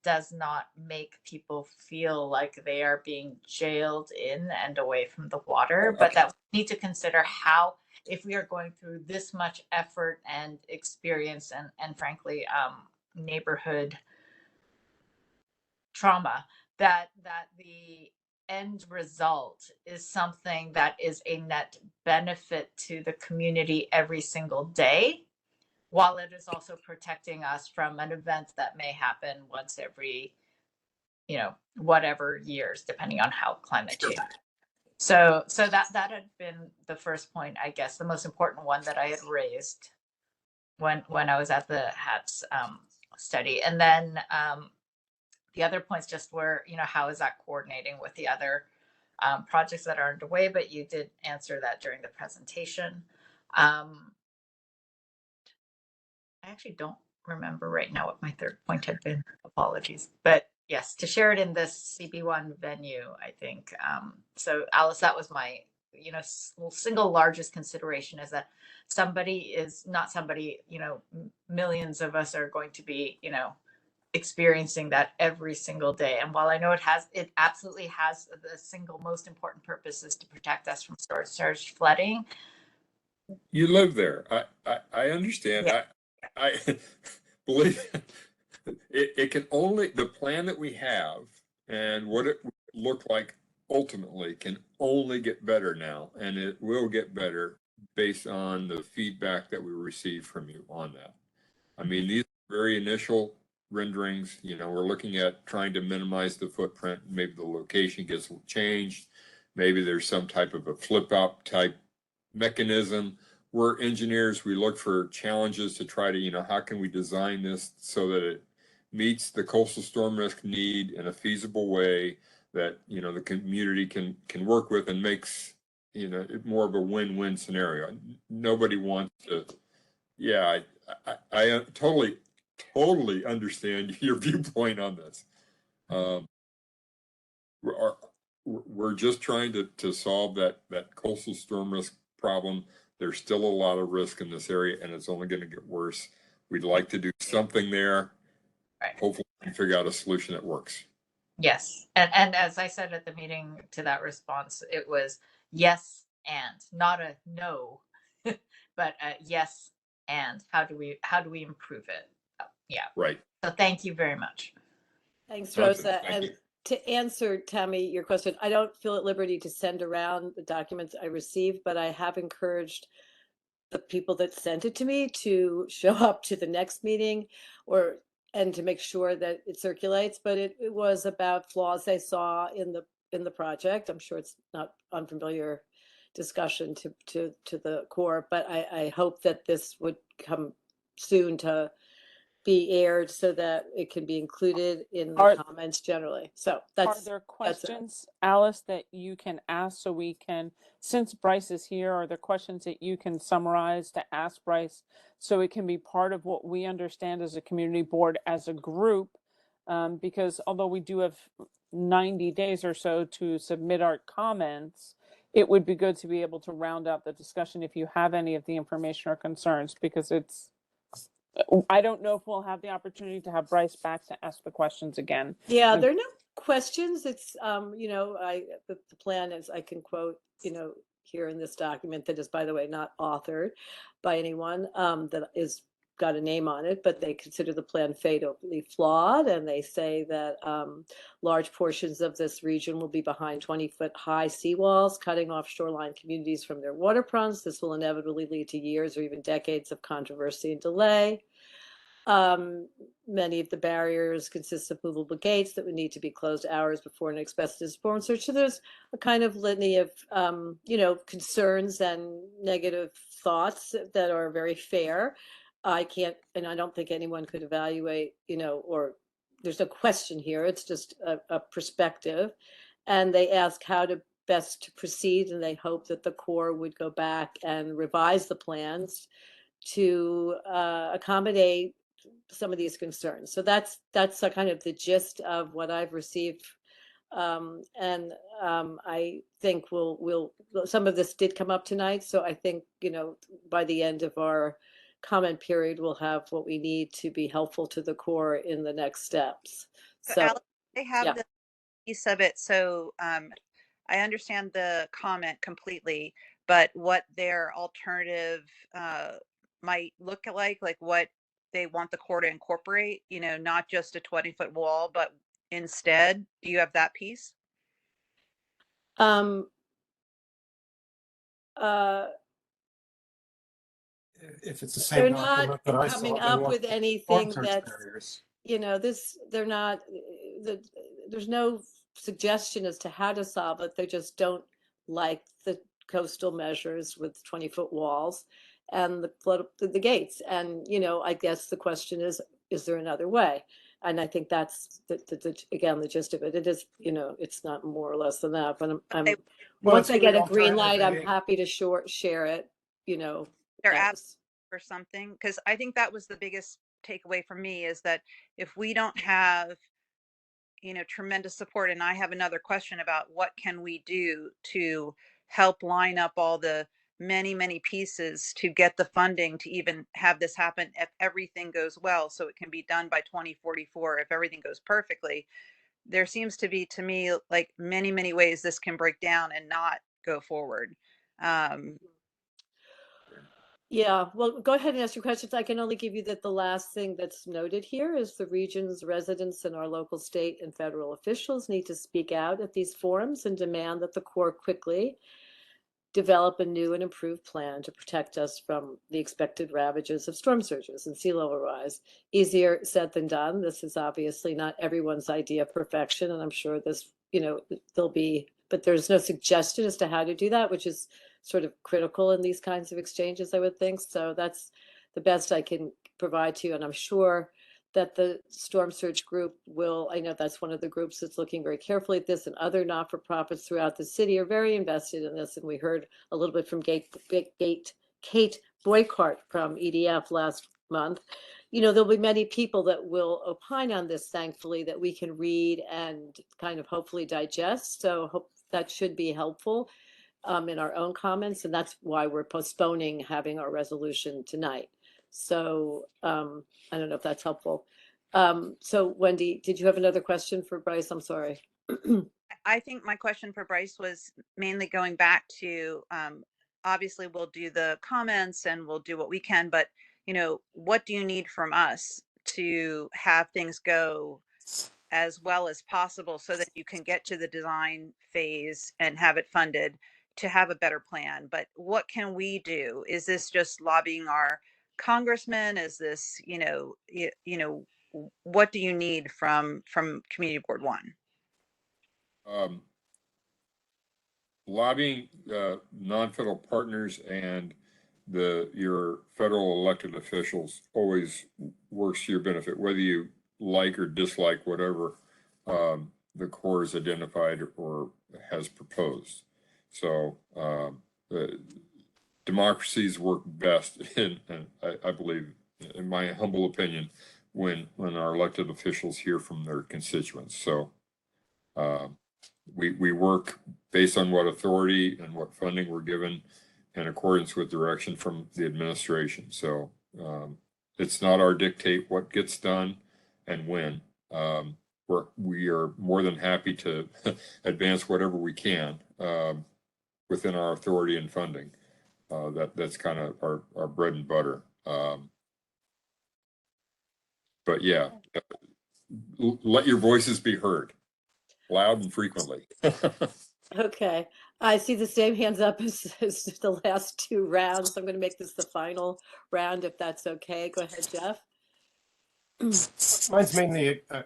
does not make people feel like they are being jailed in and away from the water, but that we need to consider how, if we are going through this much effort and experience and frankly, neighborhood trauma, that the end result is something that is a net benefit to the community every single day, while it is also protecting us from an event that may happen once every, whatever years, depending on how climate change. So that had been the first point, I guess, the most important one that I had raised when I was at the HATS study. And then the other points just were, how is that coordinating with the other projects that are underway? But you did answer that during the presentation. I actually don't remember right now what my third point had been. Apologies. But yes, to share it in this CB1 venue, I think. So Alice, that was my, single largest consideration, is that millions of us are going to be, experiencing that every single day. And while I know it absolutely has the single most important purpose is to protect us from surge flooding. You live there. I understand. Yeah. I believe it can only, the plan that we have and what it would look like ultimately can only get better now, and it will get better based on the feedback that we receive from you on that. I mean, these are very initial renderings. We're looking at trying to minimize the footprint. Maybe the location gets changed. Maybe there's some type of a flip up type mechanism. We're engineers. We look for challenges to try to, how can we design this so that it meets the coastal storm risk need in a feasible way that, the community can work with and makes, it more of a win-win scenario. Nobody wants to, I totally understand your viewpoint on this. We're just trying to solve that coastal storm risk problem. There's still a lot of risk in this area, and it's only going to get worse. We'd like to do something there. Right. Hopefully we can figure out a solution that works. Yes. And as I said at the meeting to that response, it was yes and, not a no, but a yes and. How do we improve it? Yeah. Right. So thank you very much. Thanks, Johnson, Rosa. thank And you. to answer, Tammy, your question, I don't feel at liberty to send around the documents I received, but I have encouraged the people that sent it to me to show up to the next meeting and to make sure that it circulates. But it was about flaws they saw in the project. I'm sure it's not unfamiliar discussion to the core, but I hope that this would come soon to be aired so that it can be included in the comments generally. So Are there questions, Alice, that you can ask so we can, since Bryce is here, are there questions that you can summarize to ask Bryce so it can be part of what we understand as a community board, as a group? Because although we do have 90 days or so to submit our comments, it would be good to be able to round out the discussion if you have any of the information or concerns, because I don't know if we'll have the opportunity to have Bryce back to ask the questions again. Yeah, there are no questions. It's, the plan is, I can quote, here in this document that is, by the way, not authored by anyone, that is got a name on it, but they consider the plan fatally flawed. And they say that large portions of this region will be behind 20-foot high seawalls, cutting off shoreline communities from their waterfronts. This will inevitably lead to years or even decades of controversy and delay. Many of the barriers consist of movable gates that would need to be closed hours before an expected storm surge. So there's a kind of litany of, concerns and negative thoughts that are very fair. I can't, and I don't think anyone could evaluate, or there's no question here. It's just a perspective. And they ask how to best to proceed, and they hope that the Corps would go back and revise the plans to accommodate some of these concerns. So that's a kind of the gist of what I've received I think some of this did come up tonight, so I think, by the end of our comment period, we'll have what we need to be helpful to the Corps in the next steps. So So, Alex, they have yeah. the piece of it. So I understand the comment completely, but what their alternative might look like what they want the Corps to incorporate, not just a 20-foot wall, but instead, do you have that piece? Um, If it's the they're same not document that I saw, coming they up want with anything storm surge that's, barriers. they're not, there's no suggestion as to how to solve it. They just don't like the coastal measures with 20-foot walls and the gates. And, I guess the question is there another way? And I think that's again, the gist of it. It is, it's not more or less than that, but They- once it's I get a really green light, I'm alternative A. happy to share it, They're as- for something, because I think that was the biggest takeaway for me, is that if we don't have tremendous support, and I have another question about what can we do to help line up all the many pieces to get the funding to even have this happen if everything goes well, so it can be done by 2044 if everything goes perfectly. There seems to be, to me, like many ways this can break down and not go forward. Yeah, well, go ahead and ask your questions. I can only give you that the last thing that's noted here is the region's residents and our local, state, and federal officials need to speak out at these forums and demand that the Corps quickly develop a new and improved plan to protect us from the expected ravages of storm surges and sea level rise. Easier said than done. This is obviously not everyone's idea of perfection, and I'm sure this, but there's no suggestion as to how to do that, which is sort of critical in these kinds of exchanges, I would think. So that's the best I can provide to you. And I'm sure that the storm surge group I know that's one of the groups that's looking very carefully at this, and other not-for-profits throughout the city are very invested in this. And we heard a little bit from Kate Boycott from EDF last month. There'll be many people that will opine on this, thankfully, that we can read and kind of hopefully digest. So hope that should be helpful in our own comments, and that's why we're postponing having our resolution tonight. So I don't know if that's helpful. So Wendy, did you have another question for Bryce? I'm sorry. I think my question for Bryce was mainly going back to, obviously we'll do the comments and we'll do what we can, but what do you need from us to have things go as well as possible so that you can get to the design phase and have it funded to have a better plan? But what can we do? Is this just lobbying our congressman? Is this, what do you need from Community Board 1? Lobbying non-federal partners and your federal elected officials always works to your benefit, whether you like or dislike whatever the Corps has identified or has proposed. So democracies work best, I believe, in my humble opinion, when our elected officials hear from their constituents. So we work based on what authority and what funding we're given in accordance with direction from the administration. So it's not our dictate what gets done and when. We are more than happy to advance whatever we can within our authority and funding. That's kind of our bread and butter. But yeah, let your voices be heard loud and frequently. Okay, I see the same hands up as the last two rounds. I'm going to make this the final round, if that's okay. Go ahead, Jeff. Mine's mainly a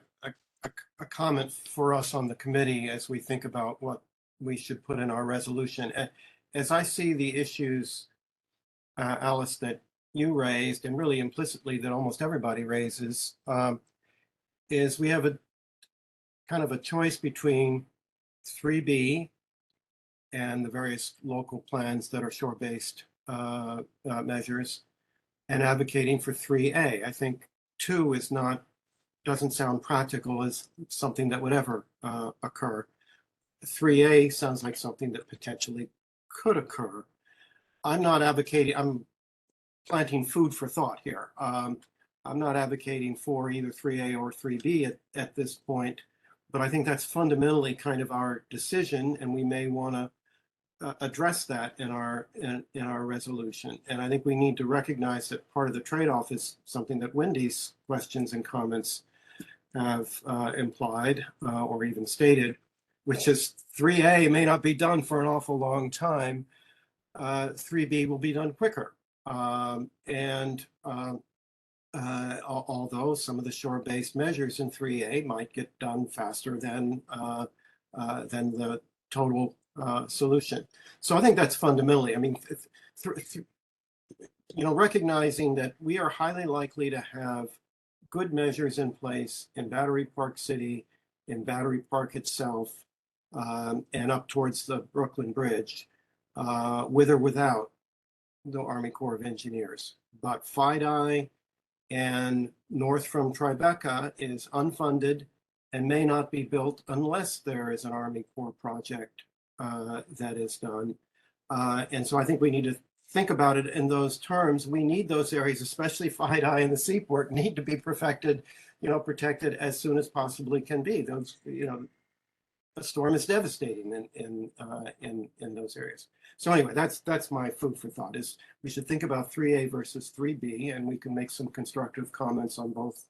comment for us on the committee as we think about what we should put in our resolution. As I see the issues, Alice, that you raised, and really implicitly that almost everybody raises, is we have a kind of a choice between 3B and the various local plans that are shore-based measures, and advocating for 3A. I think 2 doesn't sound practical as something that would ever occur. 3A sounds like something that potentially could occur. I'm not advocating, I'm planting food for thought here. I'm not advocating for either 3A or 3B at this point, but I think that's fundamentally kind of our decision, and we may want to address that in our resolution. And I think we need to recognize that part of the trade-off is something that Wendy's questions and comments have implied or even stated, which is 3A may not be done for an awful long time. 3B will be done quicker. Although some of the shore-based measures in 3A might get done faster than the total solution. So I think that's fundamentally, I mean, recognizing that we are highly likely to have good measures in place in Battery Park City, in Battery Park itself, and up towards the Brooklyn Bridge, with or without the Army Corps of Engineers. But FIDI and north from Tribeca is unfunded and may not be built unless there is an Army Corps project that is done. And so I think we need to think about it in those terms. We need those areas, especially FIDI and the seaport, need to be protected as soon as possibly can be. Those, a storm is devastating in those areas. So anyway, that's my food for thought, is we should think about 3A versus 3B, and we can make some constructive comments on both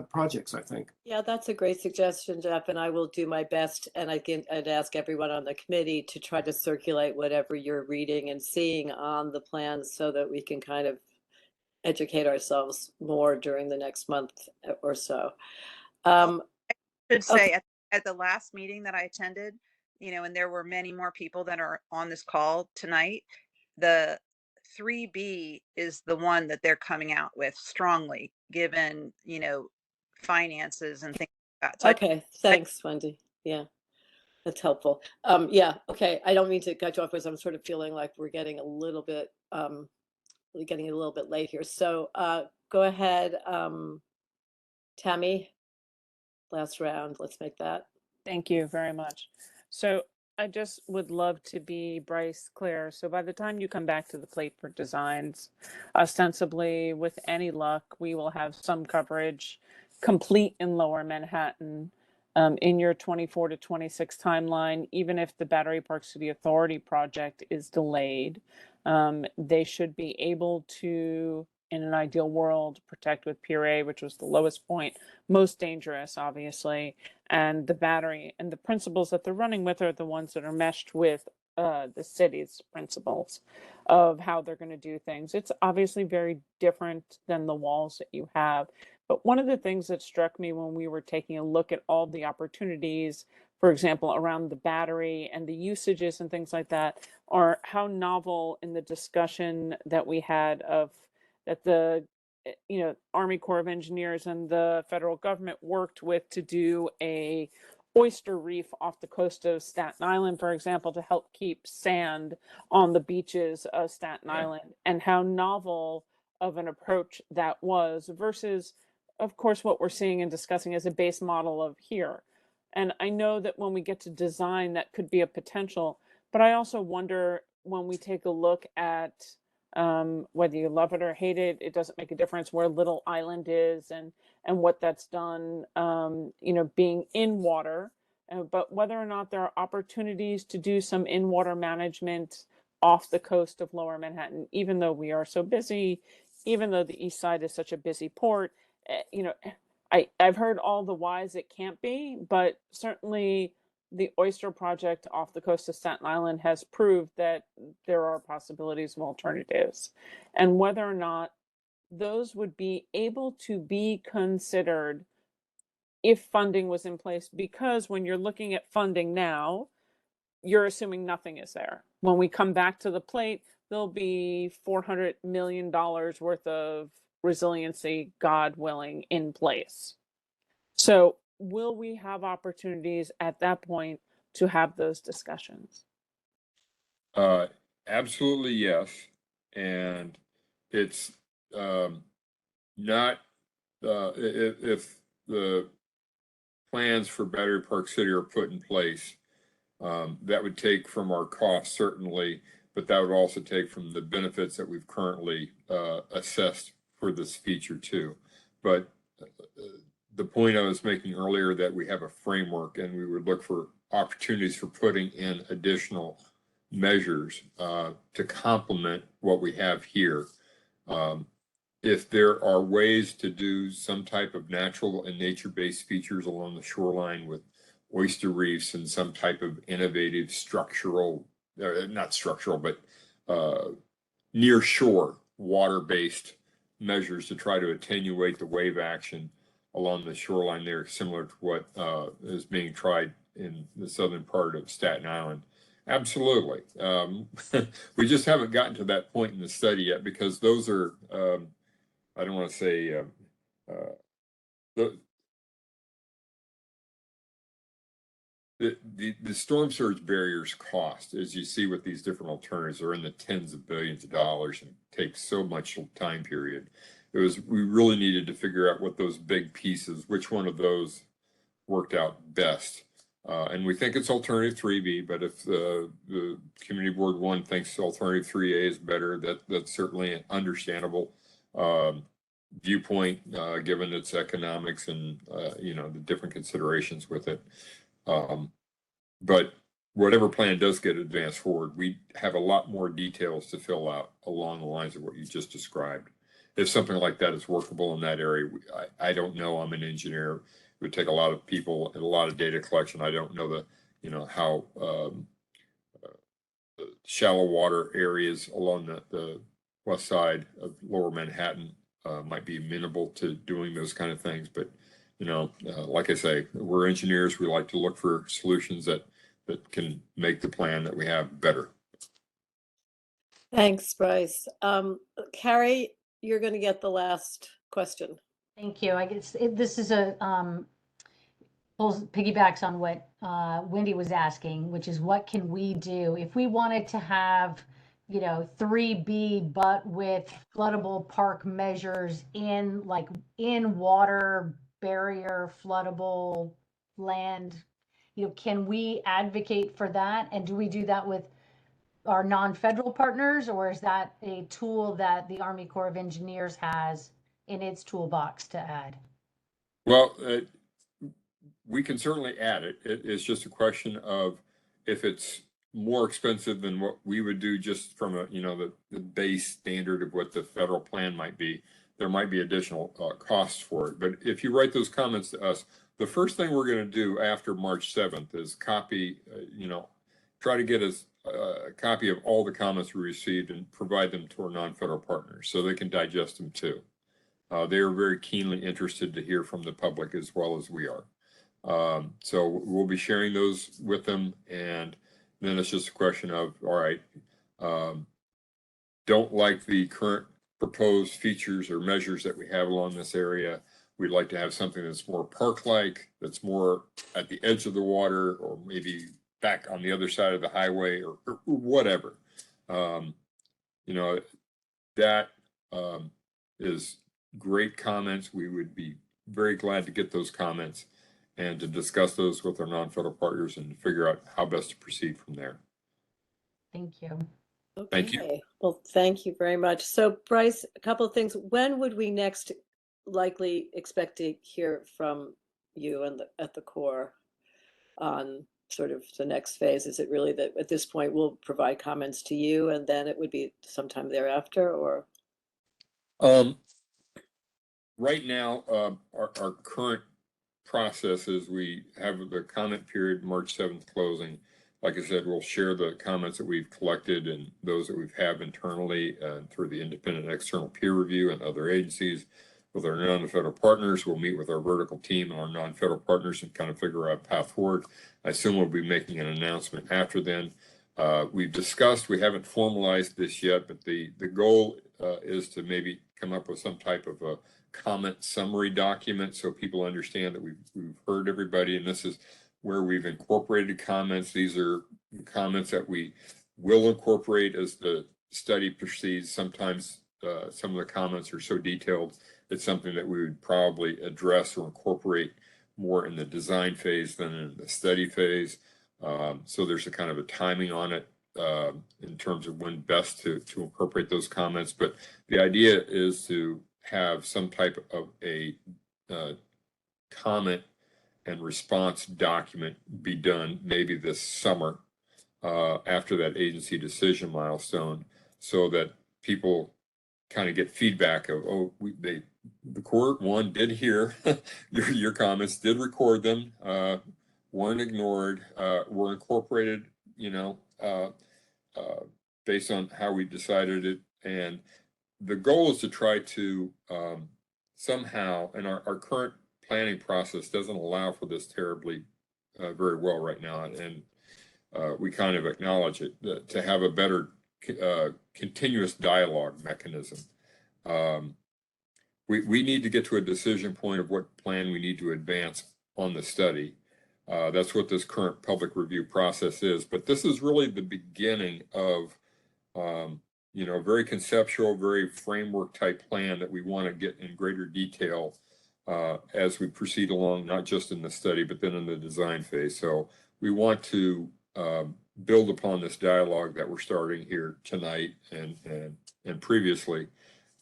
projects, I think. Yeah, that's a great suggestion, Jeff, and I will do my best. And I'd ask everyone on the committee to try to circulate whatever you're reading and seeing on the plans so that we can kind of educate ourselves more during the next month or so. I should say Okay. at the last meeting that I attended, and there were many more people that are on this call tonight, the 3B is the one that they're coming out with strongly, given, finances and things like that. So Okay, thanks, Wendy. Yeah, that's helpful. Yeah, okay. I don't mean to cut you off because I'm sort of feeling like we're getting a little bit late here. So go ahead, Tammy. Last round. Let's make that. Thank you very much. So I just would love to be Bryce clear. So by the time you come back to the plate for designs, ostensibly, with any luck, we will have some coverage complete in Lower Manhattan in your 24 to 26 timeline. Even if the Battery Park City Authority project is delayed, they should be able to, in an ideal world, protect with Pier A, which was the lowest point, most dangerous, obviously, and the battery. And the principles that they're running with are the ones that are meshed with the city's principles of how they're going to do things. It's obviously very different than the walls that you have. But one of the things that struck me when we were taking a look at all the opportunities, for example, around the battery and the usages and things like that, are how novel in the discussion that we had of that the Army Corps of Engineers and the federal government worked with to do a oyster reef off the coast of Staten Island, for example, to help keep sand on the beaches of Staten Island, and how novel of an approach that was versus, of course, what we're seeing and discussing as a base model of here. And I know that when we get to design, that could be a potential, but I also wonder when we take a look at whether you love it or hate it, it doesn't make a difference where Little Island is and what that's done, being in water, but whether or not there are opportunities to do some in-water management off the coast of Lower Manhattan, even though we are so busy, even though the East Side is such a busy port. I've heard all the whys it can't be, but certainly the oyster project off the coast of Staten Island has proved that there are possibilities of alternatives, and whether or not those would be able to be considered if funding was in place. Because when you're looking at funding now, you're assuming nothing is there. When we come back to the plate, there'll be $400 million worth of resiliency, God willing, in place. So will we have opportunities at that point to have those discussions? Absolutely, yes. And it's not if the plans for Battery Park City are put in place, that would take from our costs certainly, but that would also take from the benefits that we've currently assessed for this feature too. But the point I was making earlier, that we have a framework and we would look for opportunities for putting in additional measures to complement what we have here. If there are ways to do some type of natural and nature-based features along the shoreline with oyster reefs and some type of innovative structural, not structural, but near shore water-based measures to try to attenuate the wave action along the shoreline there, similar to what is being tried in the southern part of Staten Island. Absolutely. We just haven't gotten to that point in the study yet, because those are, I don't want to say, the storm surge barriers cost, as you see with these different alternatives, are in the tens of billions of dollars and takes so much time period. We really needed to figure out what those big pieces, which one of those worked out best. And we think it's alternative 3B, but if the community board 1 thinks alternative 3A is better, that's certainly an understandable viewpoint, given its economics and the different considerations with it. But whatever plan does get advanced forward, we have a lot more details to fill out along the lines of what you just described. If something like that is workable in that area, I don't know. I'm an engineer. It would take a lot of people and a lot of data collection. I don't know how shallow water areas along the west side of Lower Manhattan might be amenable to doing those kind of things. But like I say, we're engineers. We like to look for solutions that can make the plan that we have better. Thanks, Bryce. Carrie, you're going to get the last question. Thank you. I guess this is piggybacks on what Wendy was asking, which is what can we do if we wanted to have 3B, but with floodable park measures in water barrier floodable land. Can we advocate for that? And do we do that with our non-federal partners, or is that a tool that the Army Corps of Engineers has in its toolbox to add? Well, we can certainly add it. It's just a question of if it's more expensive than what we would do just from the base standard of what the federal plan might be. There might be additional costs for it. But if you write those comments to us, the first thing we're going to do after March 7th is copy, try to get us a copy of all the comments we received and provide them to our non-federal partners so they can digest them too. They are very keenly interested to hear from the public as well as we are. So we'll be sharing those with them, and then it's just a question of, all right, don't like the current proposed features or measures that we have along this area. We'd like to have something that's more park-like, that's more at the edge of the water, or maybe back on the other side of the highway, or whatever. That is great comments. We would be very glad to get those comments and to discuss those with our non-federal partners and figure out how best to proceed from there. Thank you. Okay. Thank you. Well, thank you very much. So Bryce, a couple of things. When would we next likely expect to hear from you and at the Corps on sort of the next phase? Is it really that at this point we'll provide comments to you and then it would be sometime thereafter, or? Right now, our current process is we have the comment period March 7th closing. Like I said, we'll share the comments that we've collected and those that we've had internally through the independent external peer review and other agencies. With our non-federal partners, we'll meet with our vertical team and our non-federal partners and kind of figure out a path forward. I assume we'll be making an announcement after then. We've discussed, we haven't formalized this yet, but the goal is to maybe come up with some type of a comment summary document so people understand that we've heard everybody, and this is where we've incorporated comments. These are comments that we will incorporate as the study proceeds. Sometimes some of the comments are so detailed, it's something that we would probably address or incorporate more in the design phase than in the study phase. So there's a kind of a timing on it in terms of when best to incorporate those comments. But the idea is to have some type of a comment and response document be done maybe this summer after that agency decision milestone, so that people kind of get feedback of, oh, the court one did hear your comments, did record them, weren't ignored, were incorporated, based on how we decided it. And the goal is to try to somehow, and our current planning process doesn't allow for this terribly very well right now, and we kind of acknowledge it, to have a better continuous dialogue mechanism. We need to get to a decision point of what plan we need to advance on the study. That's what this current public review process is. But this is really the beginning of, very conceptual, very framework type plan that we want to get in greater detail as we proceed along, not just in the study, but then in the design phase. So we want to build upon this dialogue that we're starting here tonight and previously,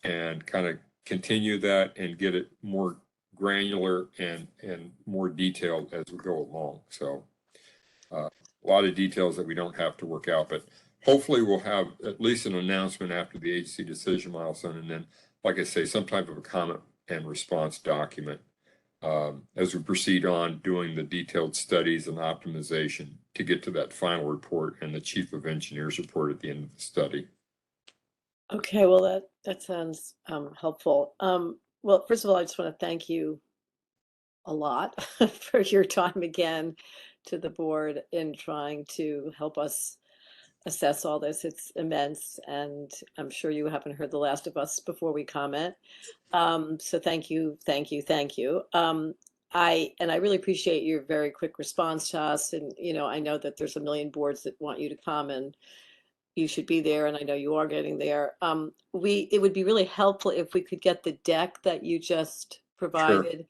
and kind of continue that and get it more granular and more detailed as we go along. So a lot of details that we don't have to work out, but hopefully we'll have at least an announcement after the agency decision milestone, and then, like I say, some type of a comment and response document as we proceed on doing the detailed studies and optimization to get to that final report and the chief of engineers report at the end of the study. Okay, well, that sounds helpful. Well, first of all, I just want to thank you a lot for your time again to the board in trying to help us assess all this. It's immense, and I'm sure you haven't heard the last of us before we comment. So thank you. I really appreciate your very quick response to us. And, I know that there's a million boards that want you to come, and you should be there. And I know you are getting there. It would be really helpful if we could get the deck that you just provided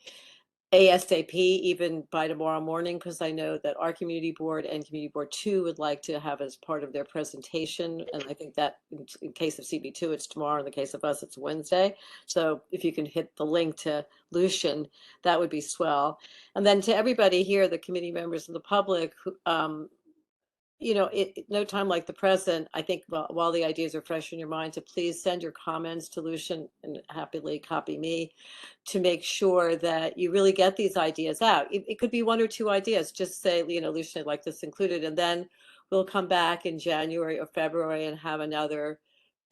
ASAP, even by tomorrow morning, because I know that our community board and community board 2 would like to have as part of their presentation. And I think that in case of CB2, it's tomorrow. In the case of us, it's Wednesday. So if you can hit the link to Lucian, that would be swell. And then to everybody here, the committee members and the public, who, no time like the present, I think, while the ideas are fresh in your mind, to please send your comments to Lucian and happily copy me to make sure that you really get these ideas out. It could be 1 or 2 ideas. Just say, Lucian, I'd like this included. And then we'll come back in January or February and have another,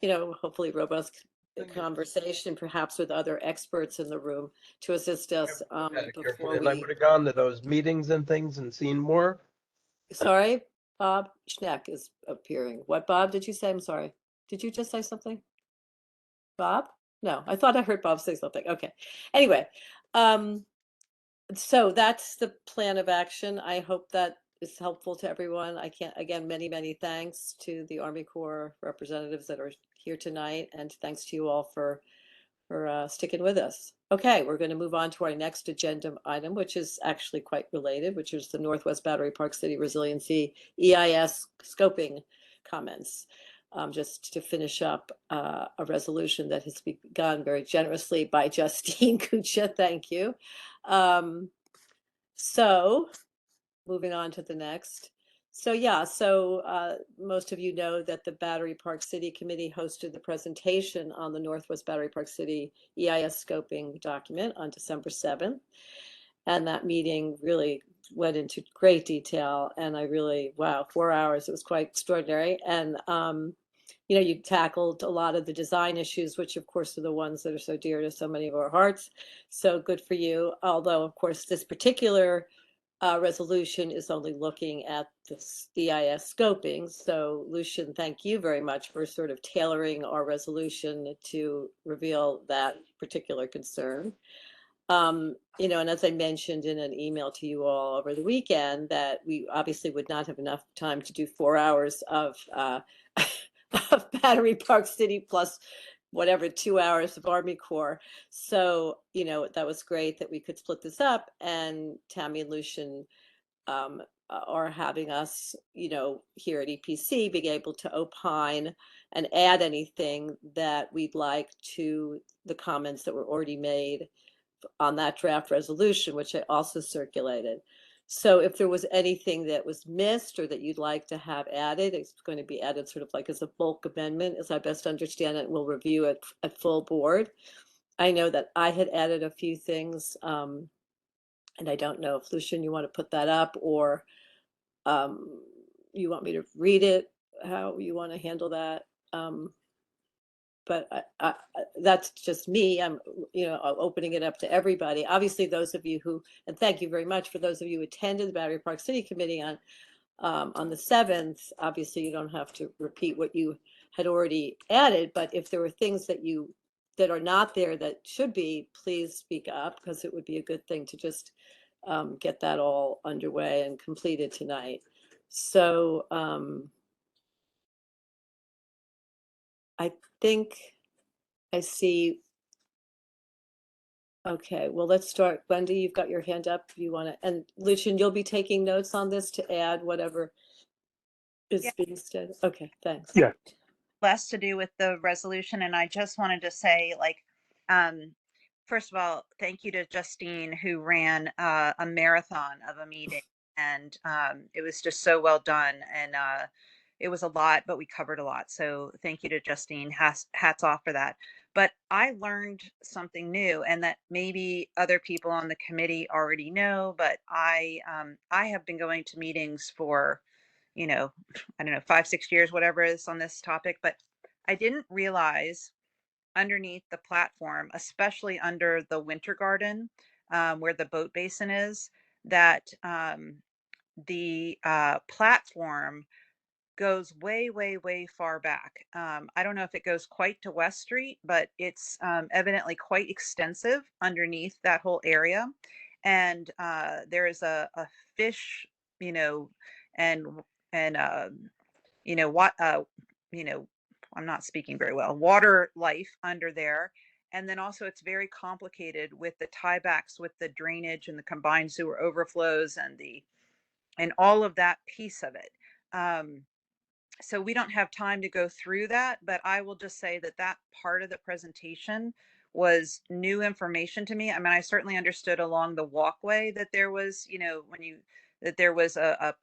hopefully robust conversation, perhaps with other experts in the room to assist us before I would have gone to those meetings and things and seen more. Sorry? Bob Schneck is appearing. What, Bob, did you say? I'm sorry. Did you just say something? Bob? No, I thought I heard Bob say something. Okay. Anyway, so that's the plan of action. I hope that is helpful to everyone. Again, many, many thanks to the Army Corps representatives that are here tonight. And thanks to you all for sticking with us. Okay, we're going to move on to our next agenda item, which is actually quite related, which is the Northwest Battery Park City Resiliency EIS scoping comments. Just to finish up a resolution that has begun very generously by Justine Kucha. Thank you. So moving on to the next. So most of you know that the Battery Park City Committee hosted the presentation on the Northwest Battery Park City EIS scoping document on December 7th. And that meeting really went into great detail. And wow, 4 hours, it was quite extraordinary. And, you tackled a lot of the design issues, which of course are the ones that are so dear to so many of our hearts. So good for you. Although, of course, this particular resolution is only looking at the EIS scoping. So Lucian, thank you very much for sort of tailoring our resolution to reveal that particular concern. And as I mentioned in an email to you all over the weekend, that we obviously would not have enough time to do 4 hours of Battery Park City plus whatever, 2 hours of Army Corps. So, you know, that was great that we could split this up, and Tammy and Lucian are having us, you know, here at EPC being able to opine and add anything that we'd like to the comments that were already made on that draft resolution, which I also circulated. So if there was anything that was missed or that you'd like to have added, it's going to be added sort of like as a bulk amendment, as I best understand it. We'll review it at full board. I know that I had added a few things, and I don't know if Lucian, you want to put that up, or you want me to read it, how you want to handle that. But that's just me. I'm, you know, opening it up to everybody. Obviously, those of you who, and thank you very much for those of you who attended the Battery Park City Committee on the 7th. Obviously, you don't have to repeat what you had already added, but if there were things that that are not there that should be, please speak up, because it would be a good thing to just get that all underway and completed tonight. So I think I see. Okay, well, let's start. Wendy, you've got your hand up. You want to, and Lucian, you'll be taking notes on this to add whatever is Yeah. being said. Okay, thanks. Yeah. Less to do with the resolution, and I just wanted to say, like, first of all, thank you to Justine, who ran a marathon of a meeting, and it was just so well done, and it was a lot, but we covered a lot. So thank you to Justine. Hats off for that. But I learned something new, and that maybe other people on the committee already know, but I have been going to meetings for, you know, I don't know, 5-6 years, whatever it is on this topic, but I didn't realize underneath the platform, especially under the Winter Garden, where the boat basin is, that the platform goes way, way, way far back. I don't know if it goes quite to West Street, but it's evidently quite extensive underneath that whole area. And there is a fish, you know, and you know what, you know, I'm not speaking very well, water life under there. And then also it's very complicated with the tiebacks with the drainage and the combined sewer overflows and all of that piece of it. So we don't have time to go through that, but I will just say that that part of the presentation was new information to me. I mean, I certainly understood along the walkway that there was, you know, that there was a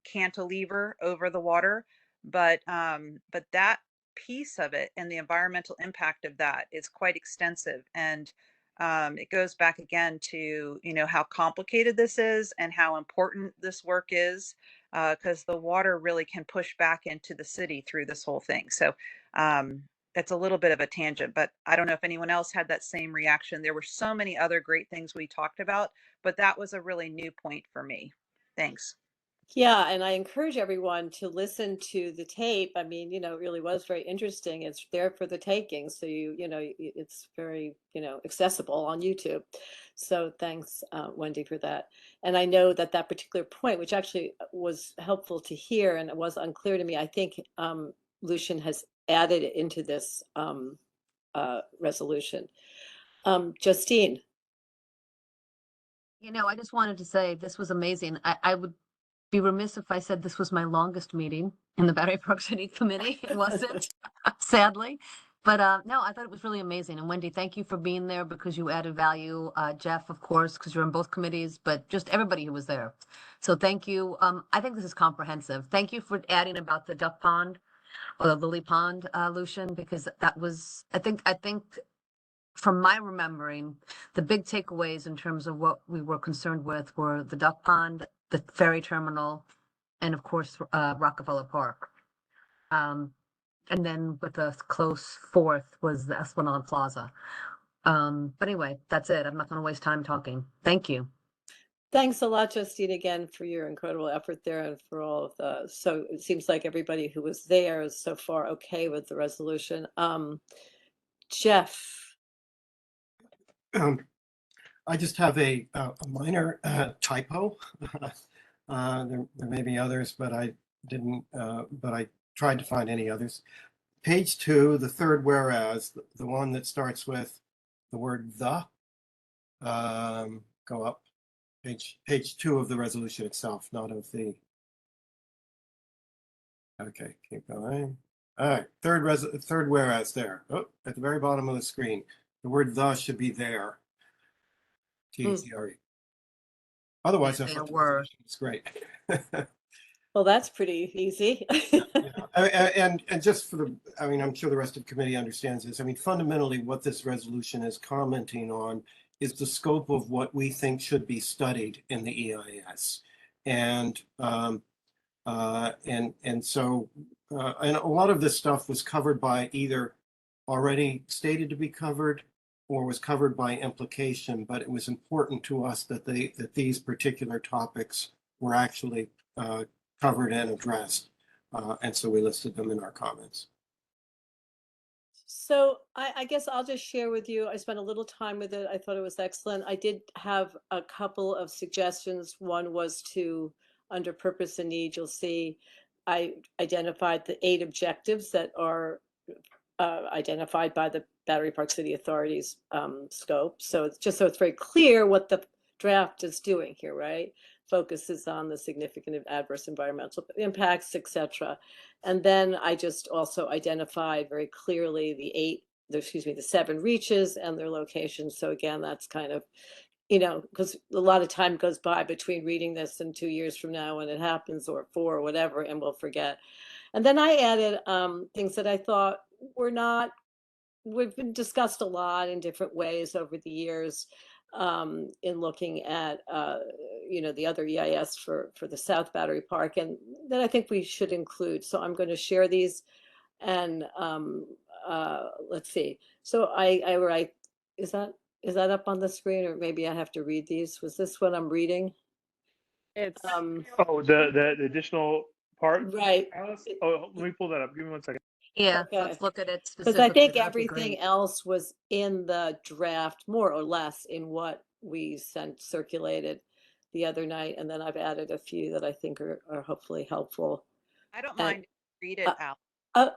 cantilever over the water, but that piece of it and the environmental impact of that is quite extensive. And it goes back again to, you know, how complicated this is and how important this work is, because the water really can push back into the city through this whole thing. So it's a little bit of a tangent, but I don't know if anyone else had that same reaction. There were so many other great things we talked about, but that was a really new point for me. Thanks. Yeah, and I encourage everyone to listen to the tape. I mean, you know, it really was very interesting. It's there for the taking. So you know, it's very, you know, accessible on YouTube. So thanks, Wendy, for that. And I know that that particular point, which actually was helpful to hear and it was unclear to me, I think Lucian has added it into this resolution. Justine. You know, I just wanted to say this was amazing. I would be remiss if I said this was my longest meeting in the Battery Park City Committee. It wasn't, sadly. But no, I thought it was really amazing. And Wendy, thank you for being there because you added value. Jeff, of course, because you're in both committees, but just everybody who was there. So thank you. I think this is comprehensive. Thank you for adding about the duck pond or the lily pond, Lucian, because that was, I think from my remembering, the big takeaways in terms of what we were concerned with were the duck pond, the ferry terminal, and of course, Rockefeller Park. And then with a close fourth was the Esplanade Plaza. But anyway, that's it. I'm not going to waste time talking. Thank you. Thanks a lot, Justine, again, for your incredible effort there and for all of the, so it seems like everybody who was there is so far okay with the resolution. Jeff. I just have a minor typo. There may be others, but I didn't, but I tried to find any others. page 2, the third whereas, the one that starts with the word the, go up, page 2 of the resolution itself, not of the. Okay, keep going. All right, third whereas there. Oh, at the very bottom of the screen, the word the should be there. THERE. Otherwise, I There thought the were. resolution was great. Well, that's pretty easy. And just for the, I mean, I'm sure the rest of the committee understands this. I mean, fundamentally, what this resolution is commenting on is the scope of what we think should be studied in the EIS. And so and a lot of this stuff was covered by either already stated to be covered or was covered by implication, but it was important to us that these particular topics were actually covered and addressed. And so we listed them in our comments. So I guess I'll just share with you, I spent a little time with it. I thought it was excellent. I did have a couple of suggestions. One was to, under purpose and need, you'll see, I identified the 8 objectives that are identified by the Battery Park City Authority's scope. So it's just so it's very clear what the draft is doing here, right? Focuses on the significant adverse environmental impacts, etc. And then I just also identified very clearly the 7 reaches and their locations. So again, that's kind of, because a lot of time goes by between reading this and 2 years from now when it happens, or 4 or whatever, and we'll forget. And then I added things that I thought we've been discussed a lot in different ways over the years in looking at, the other EIS for the South Battery Park, and that I think we should include. So I'm going to share these, and let's see. So I write, is that up on the screen, or maybe I have to read these? Was this what I'm reading? It's Oh, the additional part, right. Alice? Oh, let me pull that up. Give me 1 second. Yeah, Okay. let's look at it Because specifically. I think That'd be everything great. else was in the draft, more or less, in what we circulated the other night. And then I've added a few that I think are hopefully helpful. I don't And- mind. Read it out.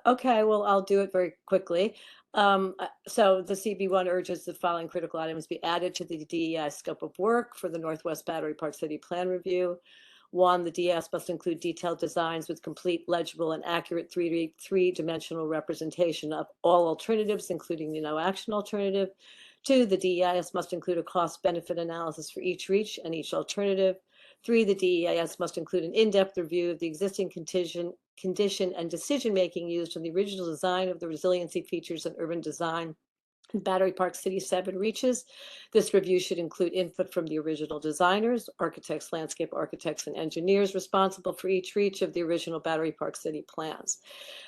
Okay, well, I'll do it very quickly. So the CB1 urges the following critical items be added to the DEI scope of work for the Northwest Battery Park City Plan Review. 1, the DES must include detailed designs with complete, legible, and accurate three-dimensional representation of all alternatives, including the no-action alternative. 2, the DEIS must include a cost-benefit analysis for each reach and each alternative. 3, the DEIS must include an in-depth review of the existing condition and decision-making used in the original design of the resiliency features and urban design Battery Park City 7 reaches. This review should include input from the original designers, architects, landscape architects, and engineers responsible for each reach of the original Battery Park City plans.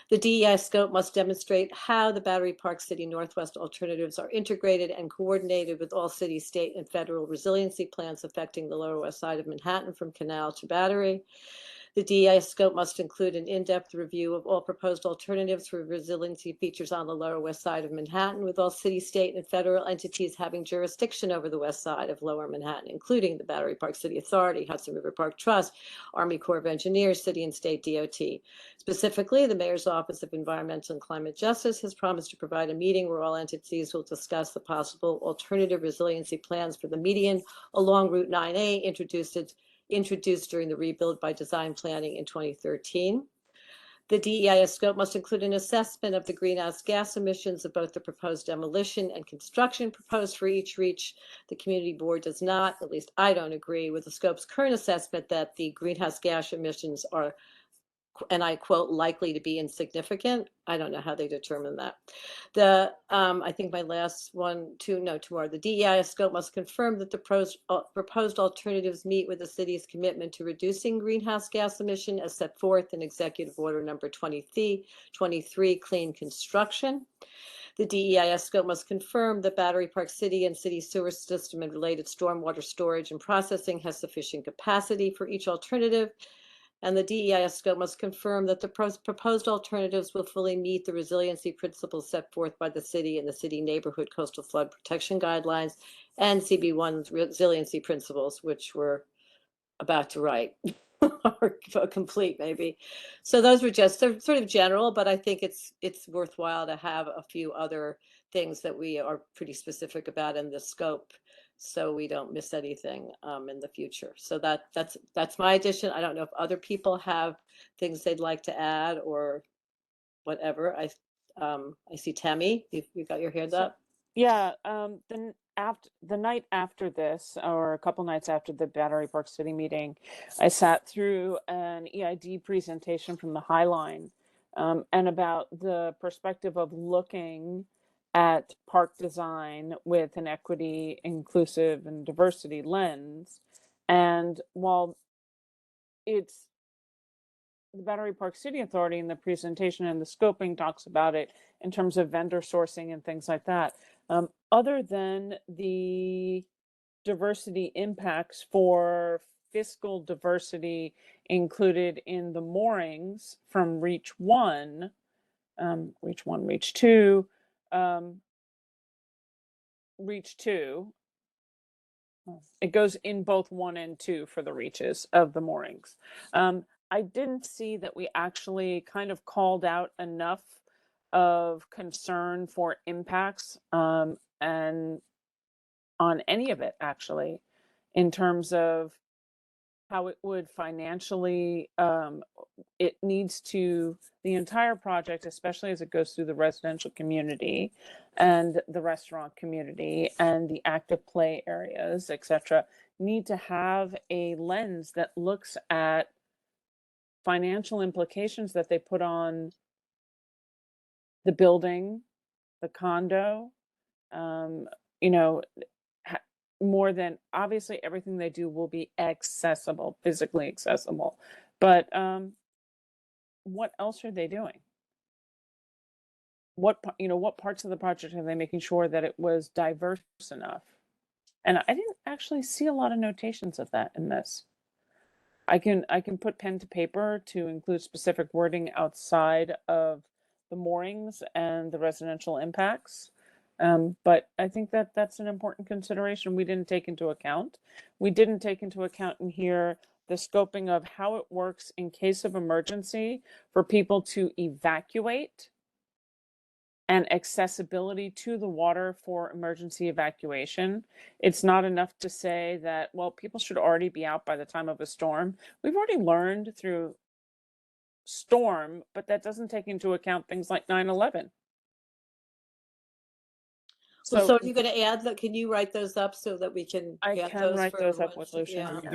The DEI scope must demonstrate how the Battery Park City Northwest alternatives are integrated and coordinated with all city, state, and federal resiliency plans affecting the Lower West Side of Manhattan from Canal to Battery. The DEI scope must include an in-depth review of all proposed alternatives for resiliency features on the Lower West Side of Manhattan, with all city, state, and federal entities having jurisdiction over the west side of Lower Manhattan, including the Battery Park City Authority, Hudson River Park Trust, Army Corps of Engineers, City and State DOT. Specifically, the Mayor's Office of Environmental and Climate Justice has promised to provide a meeting where all entities will discuss the possible alternative resiliency plans for the median along Route 9A introduced during the rebuild by design planning in 2013. The DEIS scope must include an assessment of the greenhouse gas emissions of both the proposed demolition and construction proposed for each reach. The community board does not, at least I don't agree with the scope's current assessment that the greenhouse gas emissions are, and I quote, likely to be insignificant. I don't know how they determine that. I think my last two more. The DEI scope must confirm that the proposed alternatives meet with the city's commitment to reducing greenhouse gas emission as set forth in Executive Order Number 23, Clean Construction. The DEIS scope must confirm that Battery Park City and city sewer system and related stormwater storage and processing has sufficient capacity for each alternative. And the DEIS scope must confirm that the proposed alternatives will fully meet the resiliency principles set forth by the city and the city neighborhood coastal flood protection guidelines and CB1's resiliency principles, which we're about to write. or complete maybe. So those were just, they're sort of general, but I think it's worthwhile to have a few other things that we are pretty specific about in the scope, so we don't miss anything in the future. So that's my addition. I don't know if other people have things they'd like to add or whatever. I see Tammy, you got your hand So- up. Yeah, the night after this, or a couple nights after the Battery Park City meeting, I sat through an EID presentation from the High Line, and about the perspective of looking at park design with an equity, inclusive, and diversity lens. And while it's the Battery Park City Authority in the presentation and the scoping talks about it in terms of vendor sourcing and things like that. Other than the diversity impacts for fiscal diversity included in the moorings from Reach 1, Reach 2, Reach 2, it goes in both 1 and 2 for the reaches of the moorings. I didn't see that we actually kind of called out enough of concern for impacts and on any of it actually, in terms of how it would financially, it needs to, the entire project, especially as it goes through the residential community and the restaurant community and the active play areas, etc., need to have a lens that looks at financial implications that they put on the building, the condo, you know, more than obviously everything they do will be accessible, physically accessible, but what else are they doing? What parts of the project are they making sure that it was diverse enough? And I didn't actually see a lot of notations of that in this. I can put pen to paper to include specific wording outside of the moorings and the residential impacts. But I think that that's an important consideration we didn't take into account. We didn't take into account in here the scoping of how it works in case of emergency for people to evacuate and accessibility to the water for emergency evacuation. It's not enough to say that, well, people should already be out by the time of a storm. We've already learned through storm, but that doesn't take into account things like 9/11. So are you going to add that? Can you write those up so that we can I get can those write for those up once? with Lucian. Yeah.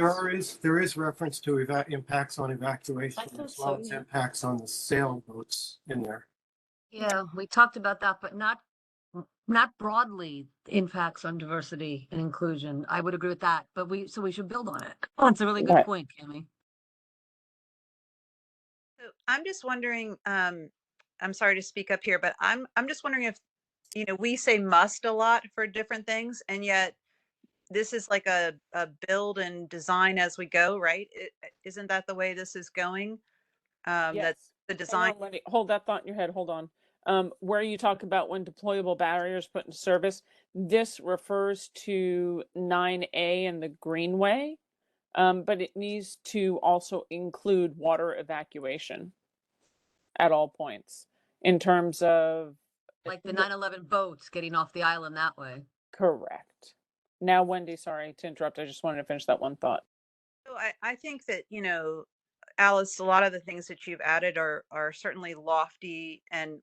There is reference to impacts on evacuation I thought as well so, as yeah. impacts on the sailboats in there. Yeah, we talked about that, but not broadly impacts on diversity and inclusion. I would agree with that, but we should build on it. Oh, it's a really good Right. point, Cami. So I'm just wondering, I'm sorry to speak up here, but I'm just wondering if, we say must a lot for different things, and yet this is like a build and design as we go, right? Isn't that the way this is going? That Yes. the Hold design, on, Wendy. Hold that thought in your head. Hold on. Where you talk about when deployable barriers put into service, this refers to 9A and the Greenway, but it needs to also include water evacuation at all points in terms of Like the 9/11 boats getting off the island that way. correct. Now, Wendy, sorry to interrupt. I just wanted to finish that one thought. so I think that, Alice, a lot of the things that you've added are certainly lofty and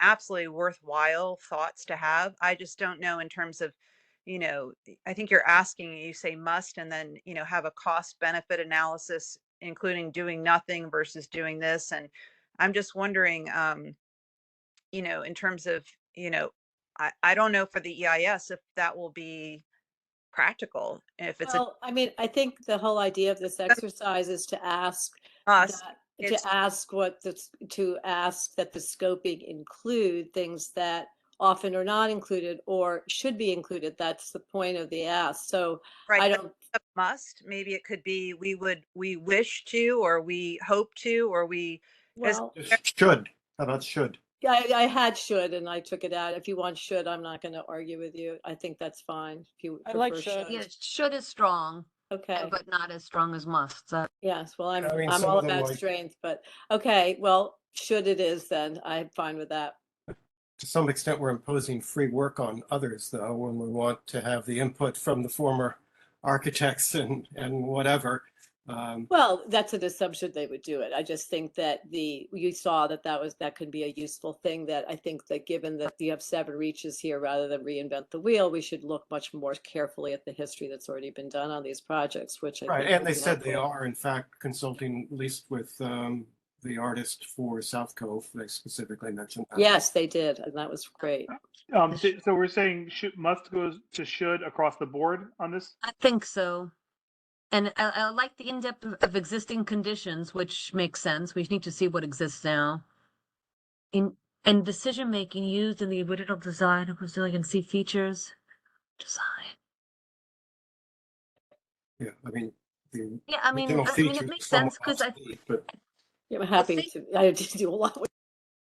absolutely worthwhile thoughts to have. I just don't know in terms of, I think you're asking, you say must, and then, have a cost benefit analysis, including doing nothing versus doing this. And I'm just wondering, in terms of, I don't know for the EIS if that will be practical, if it's Well, I mean, I think the whole idea of this exercise is to ask us. that, It's to ask that the scoping include things that often are not included or should be included. That's the point of the ask. So right. I but don't, a must, maybe it could be we wish to, or we hope to, or we as well, Should. How about should? yeah, I had should and I took it out. If you want should, I'm not going to argue with you. I think that's fine. If you I like prefer should. Yeah, should is strong. Okay. but not as strong as must. So Yes, well, I mean, I'm some all of them about like- strength, but okay, well, should it is then, I'm fine with that. To some extent, we're imposing free work on others, though, when we want to have the input from the former architects and whatever. Well, that's an assumption they would do it. I just think that you saw that could be a useful thing, that I think that given that you have 7 reaches here, rather than reinvent the wheel, we should look much more carefully at the history that's already been done on these projects, which I Right, think and would they be said they helpful. are in fact consulting, at least with the artist for South Cove. They specifically mentioned that. Yes, they did, and that was great. So we're saying must goes to should across the board on this? I think so. And I like the in-depth of existing conditions, which makes sense. We need to see what exists now. And decision-making used in the original design of resiliency features. Design. Yeah, I mean, the Yeah, I mean, original it features makes are somewhat sense because obsolete, but Yeah, I'm happy think- to, I just do a lot with.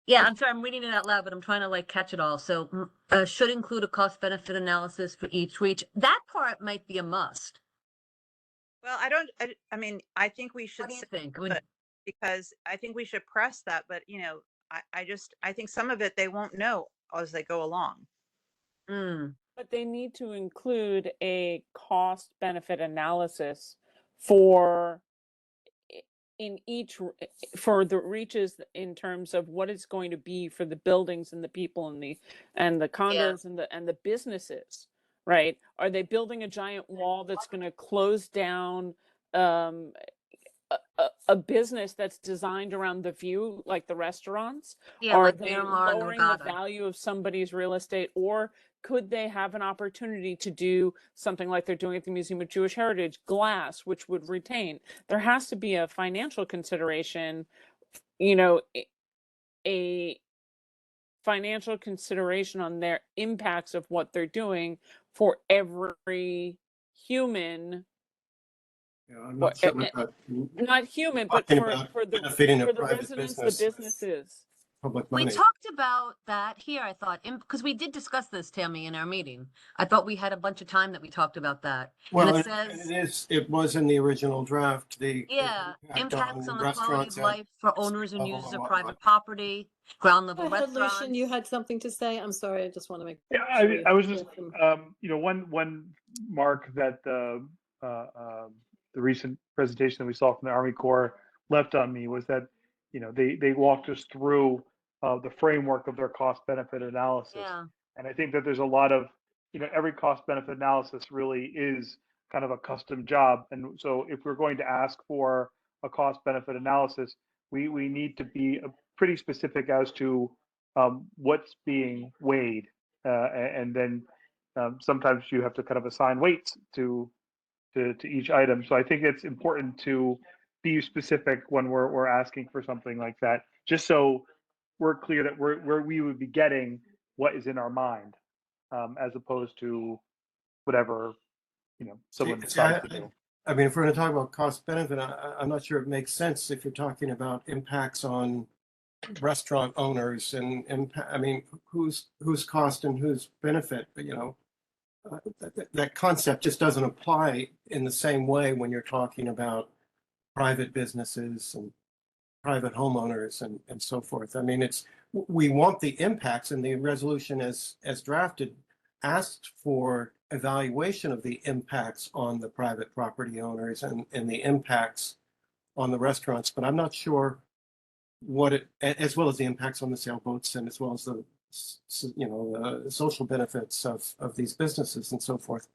Yeah, I'm sorry, I'm reading it out loud, but I'm trying to like catch it all. So, should include a cost-benefit analysis for each reach. That part might be a must. Well, I mean, I think we should What do you say think? I mean, that, because I think we should press that, but I think some of it they won't know as they go along. But they need to include a cost benefit analysis for in each for the reaches in terms of what it's going to be for the buildings and the people and the condos and the businesses, right? Are they building a giant wall that's going to close down a business that's designed around the view, like the restaurants? Yeah, Are like they Miramar and lowering the Regatta. value of somebody's real estate, or could they have an opportunity to do something like they're doing at the Museum of Jewish Heritage, glass, which would retain? There has to be a financial consideration, a financial consideration on their impacts of what they're doing for every human. yeah, I'm not sure what that. Not human, but Talking for about the benefiting a for the private residents, business the with businesses. public We money. talked about that here, I thought, because we did discuss this, Tammy, in our meeting. I thought we had a bunch of time that we talked about that. Well, and it and says, it was in the original draft, yeah, impacts on the quality restaurants of and life for owners and level users and of whatnot. private property, ground level Go ahead, restaurants. Lucian, you had something to say? I'm sorry, I just want to make. Yeah, sure I was we just, hear from- one mark that the recent presentation that we saw from the Army Corps left on me was that, they walked us through the framework of their cost benefit analysis. Yeah. And I think that there's a lot of, every cost benefit analysis really is kind of a custom job. And so if we're going to ask for a cost benefit analysis, we need to be pretty specific as to what's being weighed. And then sometimes you have to kind of assign weights to each item. So I think it's important to be specific when we're asking for something like that, just so we're clear that we would be getting what is in our mind, as opposed to whatever someone decides to do. I mean, if we're going to talk about cost benefit, I'm not sure it makes sense if you're talking about impacts on restaurant owners and I mean, whose cost and whose benefit, that concept just doesn't apply in the same way when you're talking about private businesses and private homeowners and so forth. I mean, we want the impacts, and the resolution as drafted asked for evaluation of the impacts on the private property owners and the impacts on the restaurants, but I'm not sure as well as the impacts on the sailboats and as well as the social benefits of these businesses and so forth.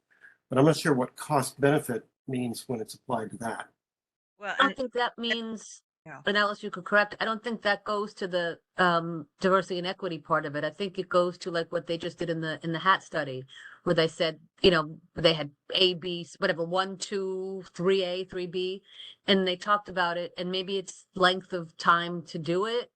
But I'm not sure what cost benefit means when it's applied to that. Well, I don't think that means, and Alice, you could correct, I don't think that goes to the diversity and equity part of it. I think it goes to like what they just did in the HAT study, where they said, they had A, B, whatever, 1, 2, 3A, 3B, and they talked about it, and maybe it's length of time to do it,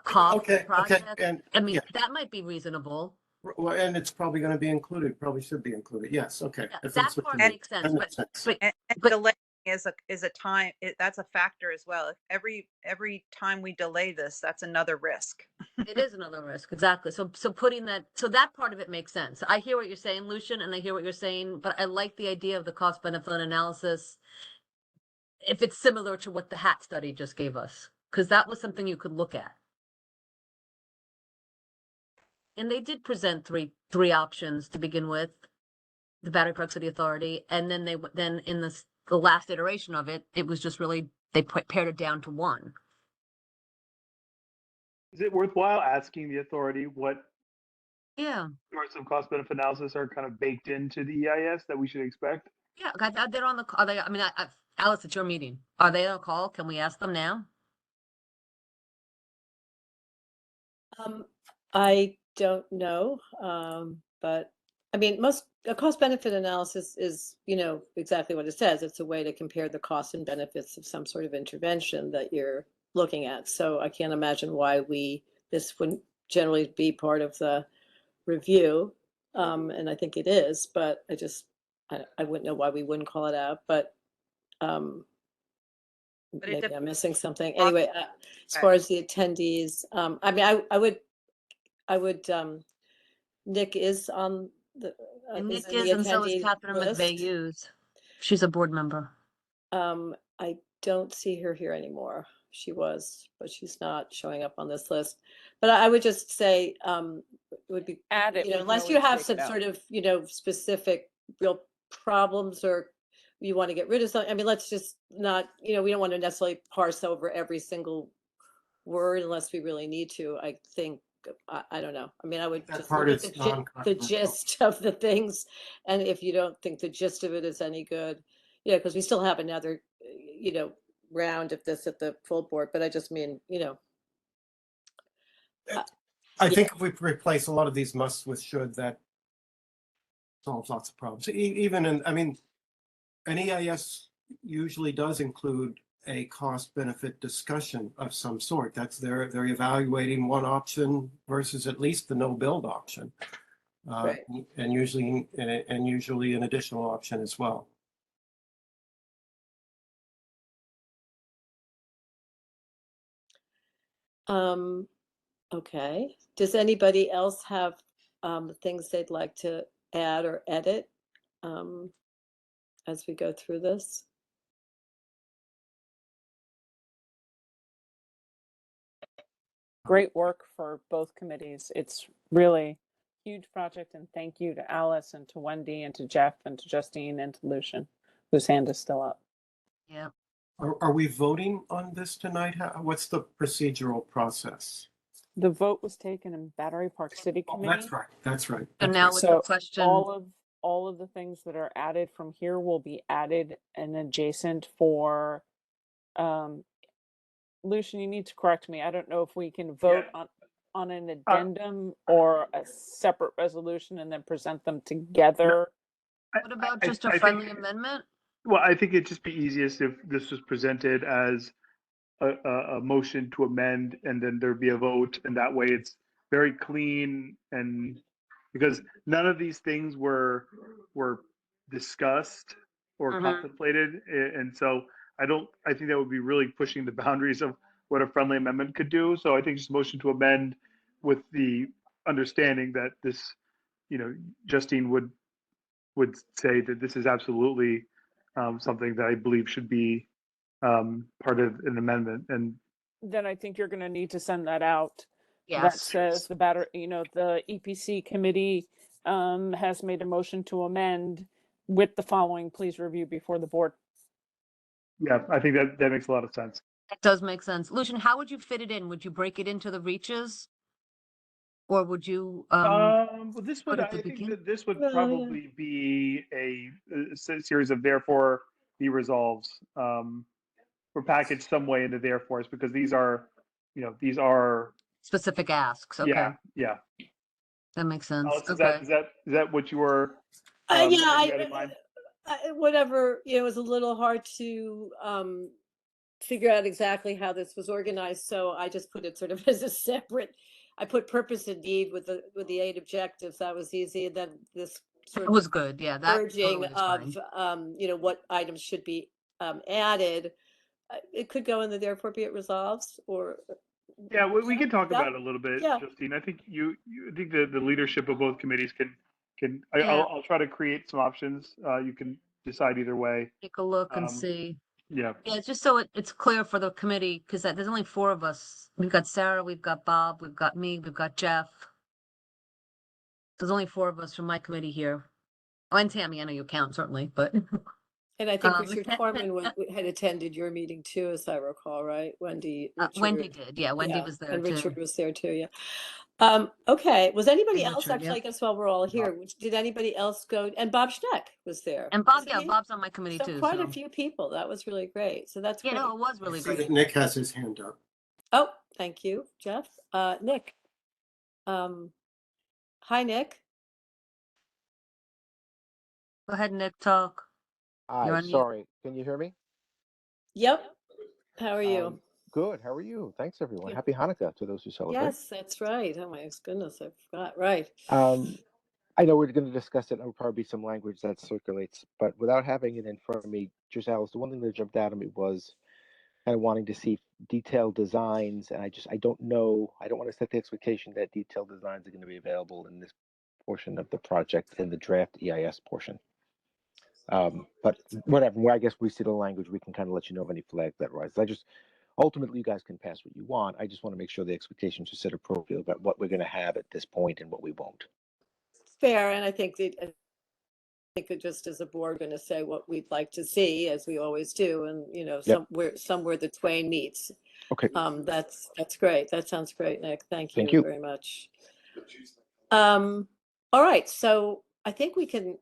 cost of the project. And I mean, that might be reasonable. well, and it's probably going to be included, probably should be included. Yes, okay. Yeah, If that that's what part you mean. makes sense, That makes sense. and but- delay is a time, that's a factor as well. If every time we delay this, that's another risk. It is another risk, exactly. So putting that, so that part of it makes sense. I hear what you're saying, Lucian, and I hear what you're saying, but I like the idea of the cost benefit analysis if it's similar to what the HAT study just gave us, because that was something you could look at. And they did present three options to begin with, the Battery Park City Authority, and then then in the last iteration of it, it was just really, they pared it down to one. Is it worthwhile asking the authority what Yeah, sorts of cost benefit analysis are kind of baked into the EIS that we should expect? yeah, they're on the, are they, I mean, Alice, it's your meeting. Are they on a call? Can we ask them now? I don't know, but I mean, a cost benefit analysis is, exactly what it says. It's a way to compare the costs and benefits of some sort of intervention that you're looking at. So I can't imagine why this wouldn't generally be part of the review. And I think it is, but I wouldn't know why we wouldn't call it out, but But it maybe I'm missing something. Talk- Anyway, as far as the attendees, I mean, I would, Nick is on the, And is Nick in is, the and so is attendee Catherine list. McVeigh. She's a board member. I don't see her here anymore. She was, but she's not showing up on this list. But I would just say, it would be, Add it. we can unless you always have take some it out. sort of, specific real problems or you want to get rid of something. I mean, let's just not, we don't want to necessarily parse over every single word unless we really need to. I think, I don't know. I mean, I would That just part look at is the non-controversial. gist of the things. And if you don't think the gist of it is any good, because we still have another, round of this at the full board, but I just mean, I think if we replace a lot of these musts with should, that solves lots of problems. Even I mean, an EIS usually does include a cost benefit discussion of some sort. That's they're evaluating one option versus at least the no build option. Right. And usually an additional option as well. Okay. Does anybody else have things they'd like to add or edit as we go through this? Great work for both committees. It's really huge project, and thank you to Alice and to Wendy and to Jeff and to Justine and to Lucian, whose hand is still up. Yeah. Are we voting on this tonight? What's the procedural process? The vote was taken in Battery Park City Committee. That's right. That's right. And now with the So question, all of the things that are added from here will be added and adjacent for Lucian, you need to correct me. I don't know if we can vote on an addendum or a separate resolution and then present them together. what about I- just I a think- friendly amendment? Well, I think it'd just be easiest if this was presented as a motion to amend and then there'd be a vote, and that way it's very clean, and because none of these things were discussed or Mhm. contemplated, and so I think that would be really pushing the boundaries of what a friendly amendment could do. So I think just motion to amend with the understanding that this, Justine would say that this is absolutely something that I believe should be part of an amendment. And Then I think you're going to need to send that out. That Yes. says the EPC committee has made a motion to amend with the following, please review before the board. yeah, I think that makes a lot of sense. That does make sense. Lucian, how would you fit it in? Would you break it into the reaches? Or would you, Well, this would, put I at the think beginning? that this would Well, yeah. probably be a series of therefore be resolves, or packaged some way into therefores, because these are, these are, specific asks? Okay, yeah. that makes sense. Alice, Okay. is that what you were? Yeah, you had in mind? whatever, it was a little hard to figure out exactly how this was organized, so I just put it sort of as a separate, I put purpose and need with the 8 objectives. That was easy. And then this sort That of was good. Yeah, that urging totally is fine. of what items should be added. It could go in the therefore be it resolves, or Yeah, we can talk Yeah, about it a little bit, yeah. Justine. I think I think the leadership of both committees Yeah. I'll try to create some options. You can decide either way. Take a look and Um, see. yeah. Yeah, just so it's clear for the committee, because there's only four of us. We've got Sarah, we've got Bob, we've got me, we've got Jeff. There's only four of us from my committee here. Oh, and Tammy, I know you count certainly, but And I think Um, Richard Corman had attended your meeting too, as I recall, right? Wendy, Wendy Richard. did. Yeah, Wendy Yeah, was there and too. Richard was there too, yeah. Okay, was anybody And else, Richard, actually, yeah. I guess while we're all here, did anybody else go? And Bob Schneck was there. And Bob, wasn't yeah, he? Bob's on my committee So too. quite a So few people. That was really great. So that's yeah, great. no, it was I really see that great. Nick has his hand up. Oh, thank you, Jeff. Nick. Hi, Nick. Go ahead, Nick, talk. You're Hi, on mute. sorry. Can you hear me? Yep. How are you? Good. How are you? Thanks, everyone. Good. Happy Hanukkah to those who celebrate. Yes, that's right. Oh my goodness, I forgot. Right. I know we're going to discuss it, and there'll probably be some language that circulates, but without having it in front of me, just Alice, the one thing that jumped out at me was kind of wanting to see detailed designs, and I don't know, I don't want to set the expectation that detailed designs are going to be available in this portion of the project in the draft EIS portion. But whatever, I guess we see the language, we can kind of let you know of any flags that rise. Ultimately, you guys can pass what you want. I just want to make sure the expectations are set appropriately about what we're going to have at this point and what we won't. Fair, and I think that just as a board going to say what we'd like to see, as we always do, and Yep. somewhere the twain meets. Okay. That's great. That sounds great, Nick. Thank Thank you. very much. All right, so I think we can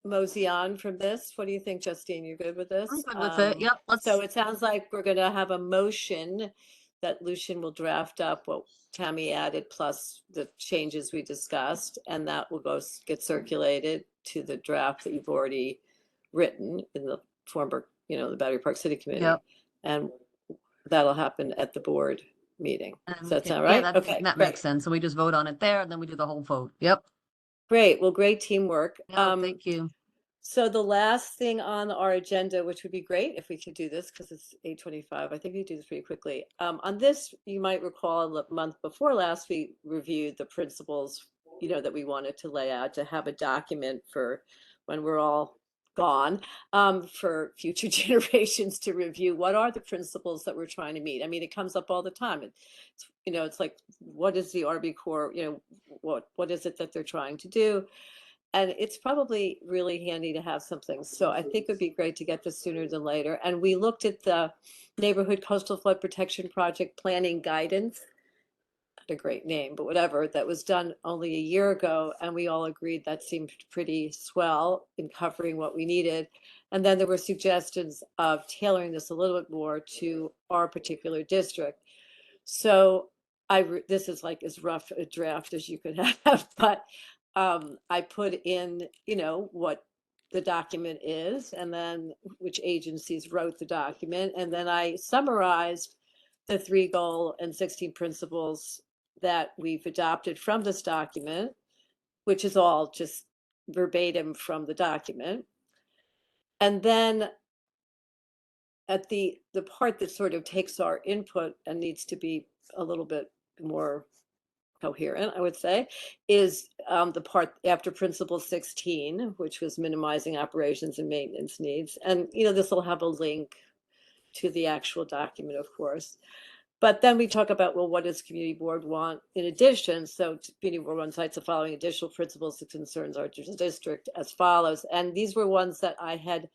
mosey on from this. What do you think, Justine? You're good with this? I'm good with it. Yep. So it sounds like we're going to have a motion that Lucian will draft up what Tammy added plus the changes we discussed, and that will get circulated to the draft that you've already written in the former, the Battery Park City Committee. Yep. And that'll happen at the board meeting. Does that sound Yeah, right? Okay, that great. makes sense. So we just vote on it there, and then we do the whole vote. Yep. Great. Well, great teamwork. No, thank you. So the last thing on our agenda, which would be great if we could do this because it's 8:25. I think we do this pretty quickly. On this, you might recall a month before last, we reviewed the principles, that we wanted to lay out to have a document for when we're all gone, for future generations to review. What are the principles that we're trying to meet? I mean, it comes up all the time. It's like, what is the Army Corps? What is it that they're trying to do? And it's probably really handy to have something. So I think it'd be great to get this sooner than later. And we looked at the Neighborhood Coastal Flood Protection Project Planning Guidance. Not a great name, but whatever. That was done only a year ago. And we all agreed that seemed pretty swell in covering what we needed. And then there were suggestions of tailoring this a little bit more to our particular district. So this is like as rough a draft as you could have, but I put in, what the document is, and then which agencies wrote the document, and then I summarized the 3 goal and 16 principles that we've adopted from this document, which is all just verbatim from the document. And then at the part that sort of takes our input and needs to be a little bit more coherent, I would say, is the part after Principle 16, which was minimizing operations and maintenance needs. And, this will have a link to the actual document, of course. But then we talk about, well, what does community board want in addition? So community board one cites the following additional principles that concerns our district as follows. And these were ones that I had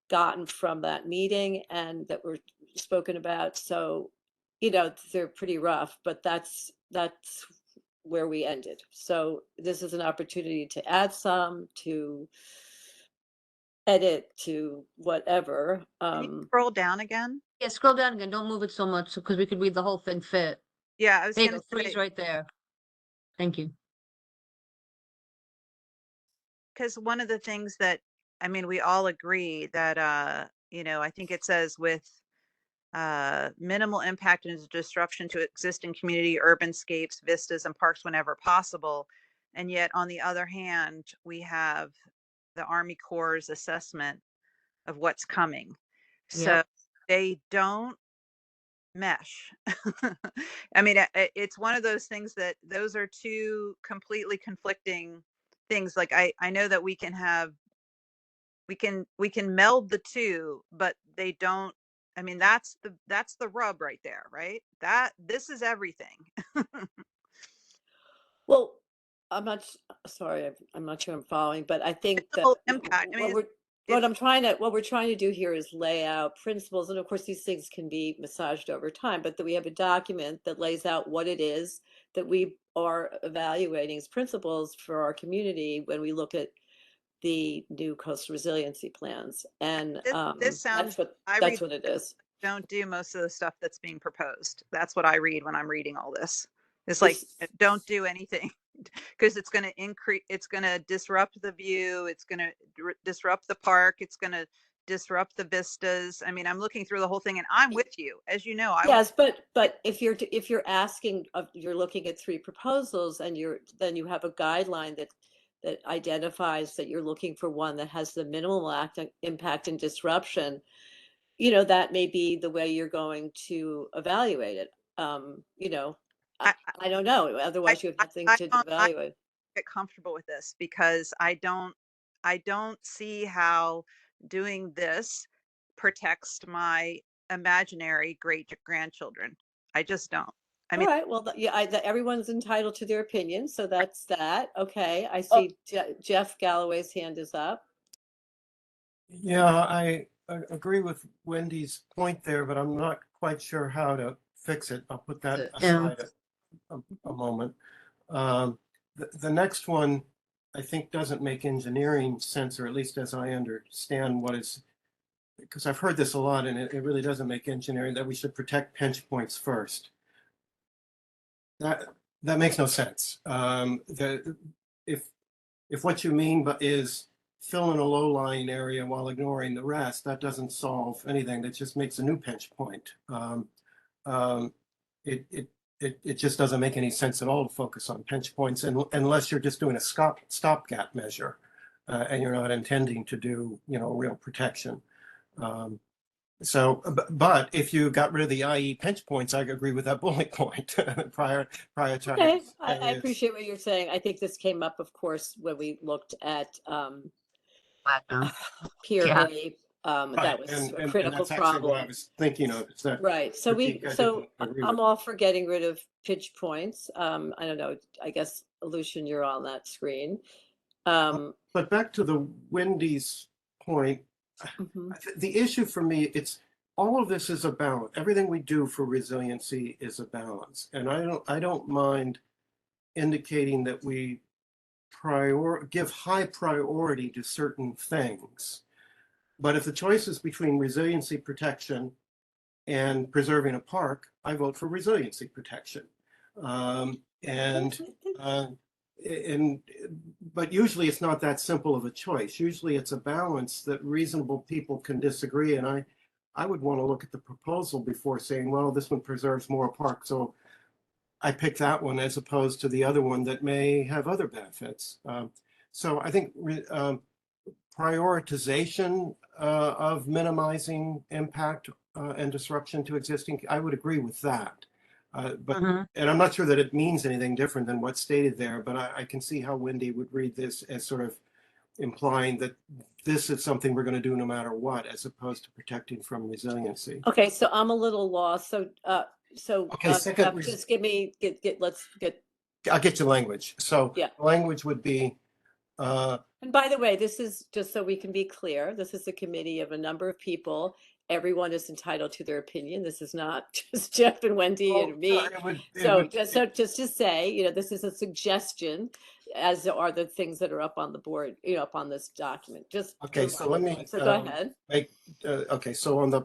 gotten from that meeting and that were spoken about. So, they're pretty rough, but that's where we ended. So this is an opportunity to add some, to edit, to whatever. Can you scroll down again? Yeah, scroll down again. Don't move it so much because we could read the whole thing fit. Yeah, I was There you gonna go. Three's say, right there. Thank you. because one of the things that, I mean, we all agree that, I think it says with minimal impact and disruption to existing community urbanscapes, vistas, and parks whenever possible. And yet, on the other hand, we have the Army Corps' assessment of what's coming. So Yep. they don't mesh. I mean, it's one of those things that those are two completely conflicting things. Like I know that we can meld the two, but they don't. I mean, that's the rub right there, right? That this is everything. Well, sorry, I'm not sure I'm following, but I think that Minimal impact. I mean, what we're trying to do here is lay out principles. And of course, these things can be massaged over time, but that we have a document that lays out what it is that we are evaluating as principles for our community when we look at the new coastal resiliency plans. And this sounds. I that's read what it is. don't do most of the stuff that's being proposed. That's what I read when I'm reading all this. It's like, don't do anything because it's going to increase, it's going to disrupt the view. It's going to disrupt the park. It's going to disrupt the vistas. I mean, I'm looking through the whole thing and I'm with you. As you know, Yes, but if you're asking, you're looking at 3 proposals and then you have a guideline that identifies that you're looking for one that has the minimal impact and disruption, you know, that may be the way you're going to evaluate it. You know, I don't know. Otherwise, you have nothing to evaluate. Get comfortable with this because I don't see how doing this protects my imaginary great grandchildren. I just don't. I mean, all right. Well, everyone's entitled to their opinion, so that's that. Okay, I see Jeff Galloway's hand is up. Yeah, I agree with Wendy's point there, but I'm not quite sure how to fix it. I'll put that aside a moment. The next one, I think, doesn't make engineering sense, or at least as I understand what is, because I've heard this a lot, and it really doesn't make engineering, that we should protect pinch points first. That makes no sense. If what you mean is fill in a low-lying area while ignoring the rest, that doesn't solve anything. That just makes a new pinch point. It just doesn't make any sense at all to focus on pinch points unless you're just doing a stopgap measure and you're not intending to do, you know, real protection. But if you got rid of the IE pinch points, I agree with that bullet point prior to. Okay, I appreciate what you're saying. I think this came up, of course, when we looked at Pier A. That was a critical that's problem. what I was thinking of. Is that right. So I'm all for getting rid of pinch points. I don't know. I guess Lucian, you're on that screen. But back to the Wendy's point, the issue for me, it's all of this is a balance. Everything we do for resiliency is a balance, and I don't mind indicating that we give high priority to certain things. But if the choice is between resiliency protection and preserving a park, I vote for resiliency protection. But usually it's not that simple of a choice. Usually it's a balance that reasonable people can disagree. And I would want to look at the proposal before saying, well, this one preserves more park, so I pick that one as opposed to the other one that may have other benefits. So I think prioritization of minimizing impact and disruption to existing, I would agree with that. And I'm not sure that it means anything different than what's stated there, but I can see how Wendy would read this as sort of implying that this is something we're going to do no matter what, as opposed to protecting from resiliency. Okay, so I'm a little lost. So okay, second, just give me let's get. I'll get you language. So yeah, language would be. And by the way, this is just so we can be clear. This is a committee of a number of people. Everyone is entitled to their opinion. This is not just Jeff and Wendy and me. Just to say, you know, this is a suggestion, as are the things that are up on the board, you know, up on this document. Just okay. So let me. So go ahead. Okay. So on the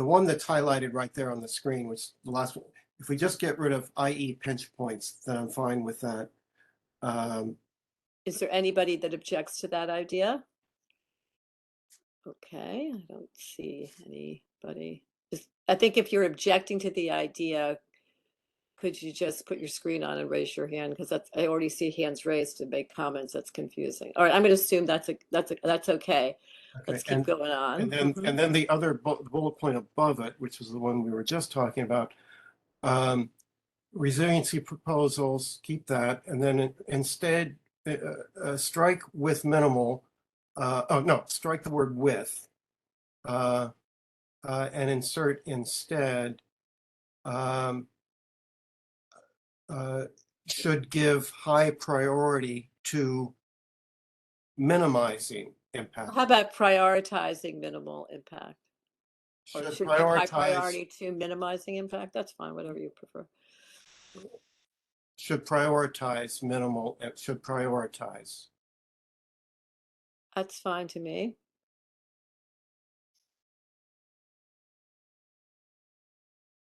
one that's highlighted right there on the screen, which the last one, if we just get rid of IE pinch points, then I'm fine with that. Is there anybody that objects to that idea? Okay, I don't see anybody. I think if you're objecting to the idea, could you just put your screen on and raise your hand? Because I already see hands raised to make comments. That's confusing. All right, I'm going to assume that's okay. Let's Okay, keep going on. and then the other bullet point above it, which was the one we were just talking about, resiliency proposals, keep that, and then instead strike with minimal. Oh no, strike the word with, and insert instead. Should give high priority to minimizing impact. How about prioritizing minimal impact? Or Should should give high prioritize, priority to minimizing impact? That's fine, whatever you prefer. should prioritize minimal, should prioritize. That's fine to me.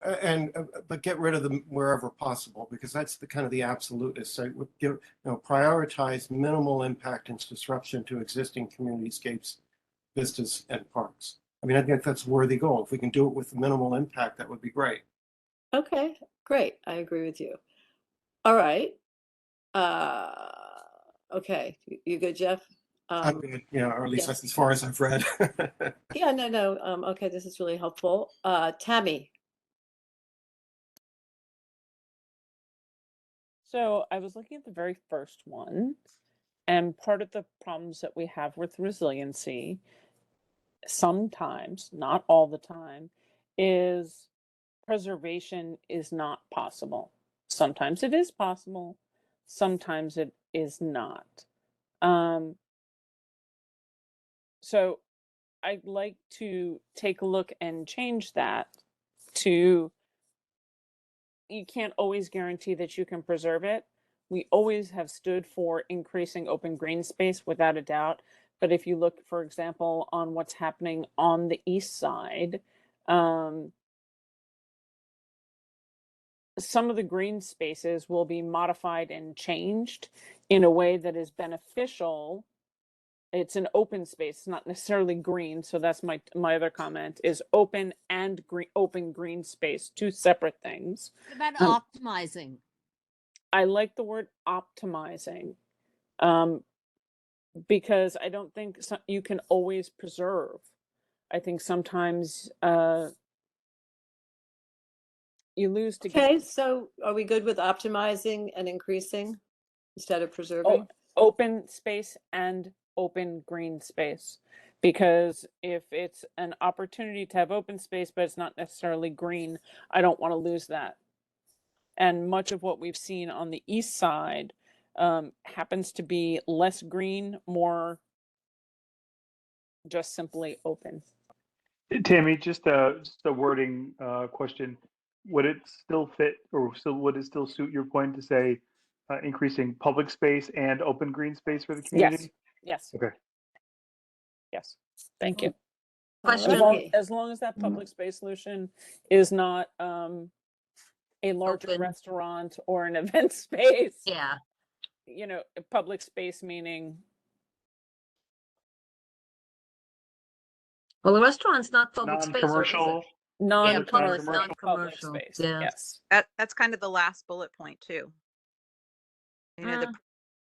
But get rid of them wherever possible, because that's the kind of the absolutist. So prioritize minimal impact and disruption to existing communityscapes, vistas, and parks. I mean, I think that's a worthy goal. If we can do it with minimal impact, that would be great. Okay, great. I agree with you. All right. Okay, you good, Jeff? I'm good, or at least yeah. that's as far as I've read. Yeah, no. Okay, this is really helpful. Tammy. So I was looking at the very first one, and part of the problems that we have with resiliency, sometimes, not all the time, is preservation is not possible. Sometimes it is possible, sometimes it is not. So I'd like to take a look and change that to, you can't always guarantee that you can preserve it. We always have stood for increasing open green space without a doubt. But if you look, for example, on what's happening on the east side, some of the green spaces will be modified and changed in a way that is beneficial. It's an open space, not necessarily green. So that's my other comment is open and green, open green space, two separate things. What about optimizing? I like the word optimizing, because I don't think you can always preserve. I think sometimes you lose to Okay, so are we good with optimizing and increasing instead of preserving? Open space and open green space, because if it's an opportunity to have open space but it's not necessarily green, I don't want to lose that. And much of what we've seen on the east side happens to be less green, more just simply open. Tammy, just a wording question. Would it still fit, or would it still suit your point to say increasing public space and open green space for the community? Yes. Okay. Yes. Thank you. Question. As long as that public space solution is not a larger Open. restaurant or an event space. Yeah. Public space meaning. Well, the restaurant's not public space. Non-commercial. Non-commercial public non-commercial, space. yeah. Yes. That's kind of the last bullet point too. The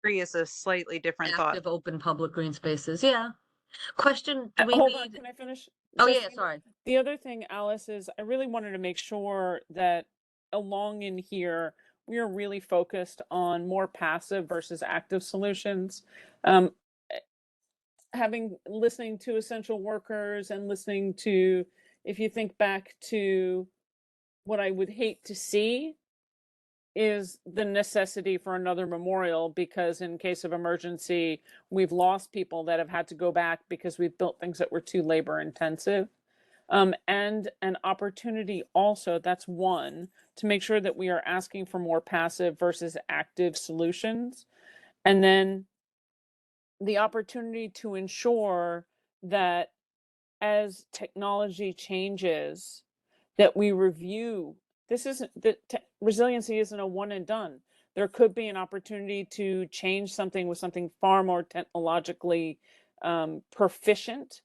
pre is a slightly different thought. Active open public green spaces. Yeah. Question. Do we Hold need... on, can I finish? Oh Just yeah, sorry. The other thing, Alice, is I really wanted to make sure that along in here, we are really focused on more passive versus active solutions. Listening to essential workers and listening to, if you think back to what I would hate to see is the necessity for another memorial, because in case of emergency, we've lost people that have had to go back because we've built things that were too labor intensive. And an opportunity also, that's one, to make sure that we are asking for more passive versus active solutions. And then the opportunity to ensure that as technology changes, that we review. Resiliency isn't a one and done. There could be an opportunity to change something with something far more technologically proficient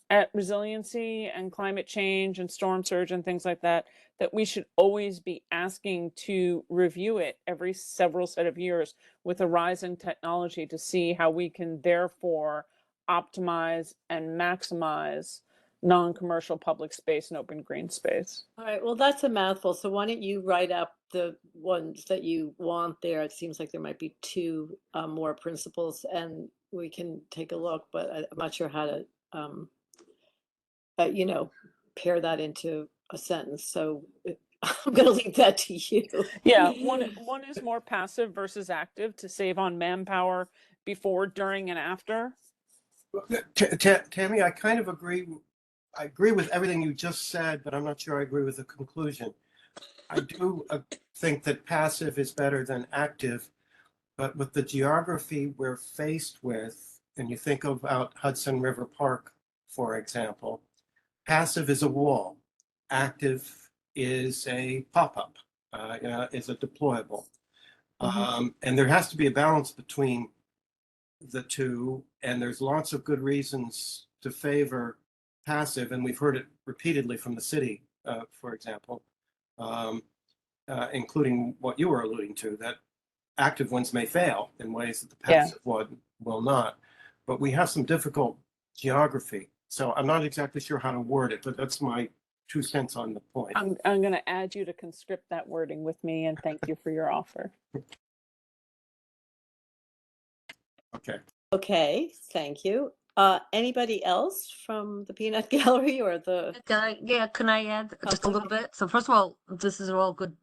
at resiliency and climate change and storm surge and things like that, that we should always be asking to review it every several set of years with a rise in technology to see how we can therefore optimize and maximize non-commercial public space and open green space. All right, well, that's a mouthful. So why don't you write up the ones that you want there? It seems like there might be two more principles, and we can take a look, but I'm not sure how to, pair that into a sentence. So I'm going to leave that to you. Yeah, one is more passive versus active to save on manpower before, during, and after. Tammy, I kind of agree. I agree with everything you just said, but I'm not sure I agree with the conclusion. I do think that passive is better than active, but with the geography we're faced with, and you think about Hudson River Park, for example, passive is a wall, active is a pop-up, is a deployable. And there has to be a balance between the two, and there's lots of good reasons to favor passive, and we've heard it repeatedly from the city, for example, including what you were alluding to, that active ones may fail in ways that the passive one will not. But we have some difficult geography, so I'm not exactly sure how to word it, but that's my 2 cents on the point. I'm going to add you to conscript that wording with me, and thank you for your offer. Okay. Okay, thank you. Anybody else from the Peanut Gallery or the? Can I add just a little bit? So first of all, this is all good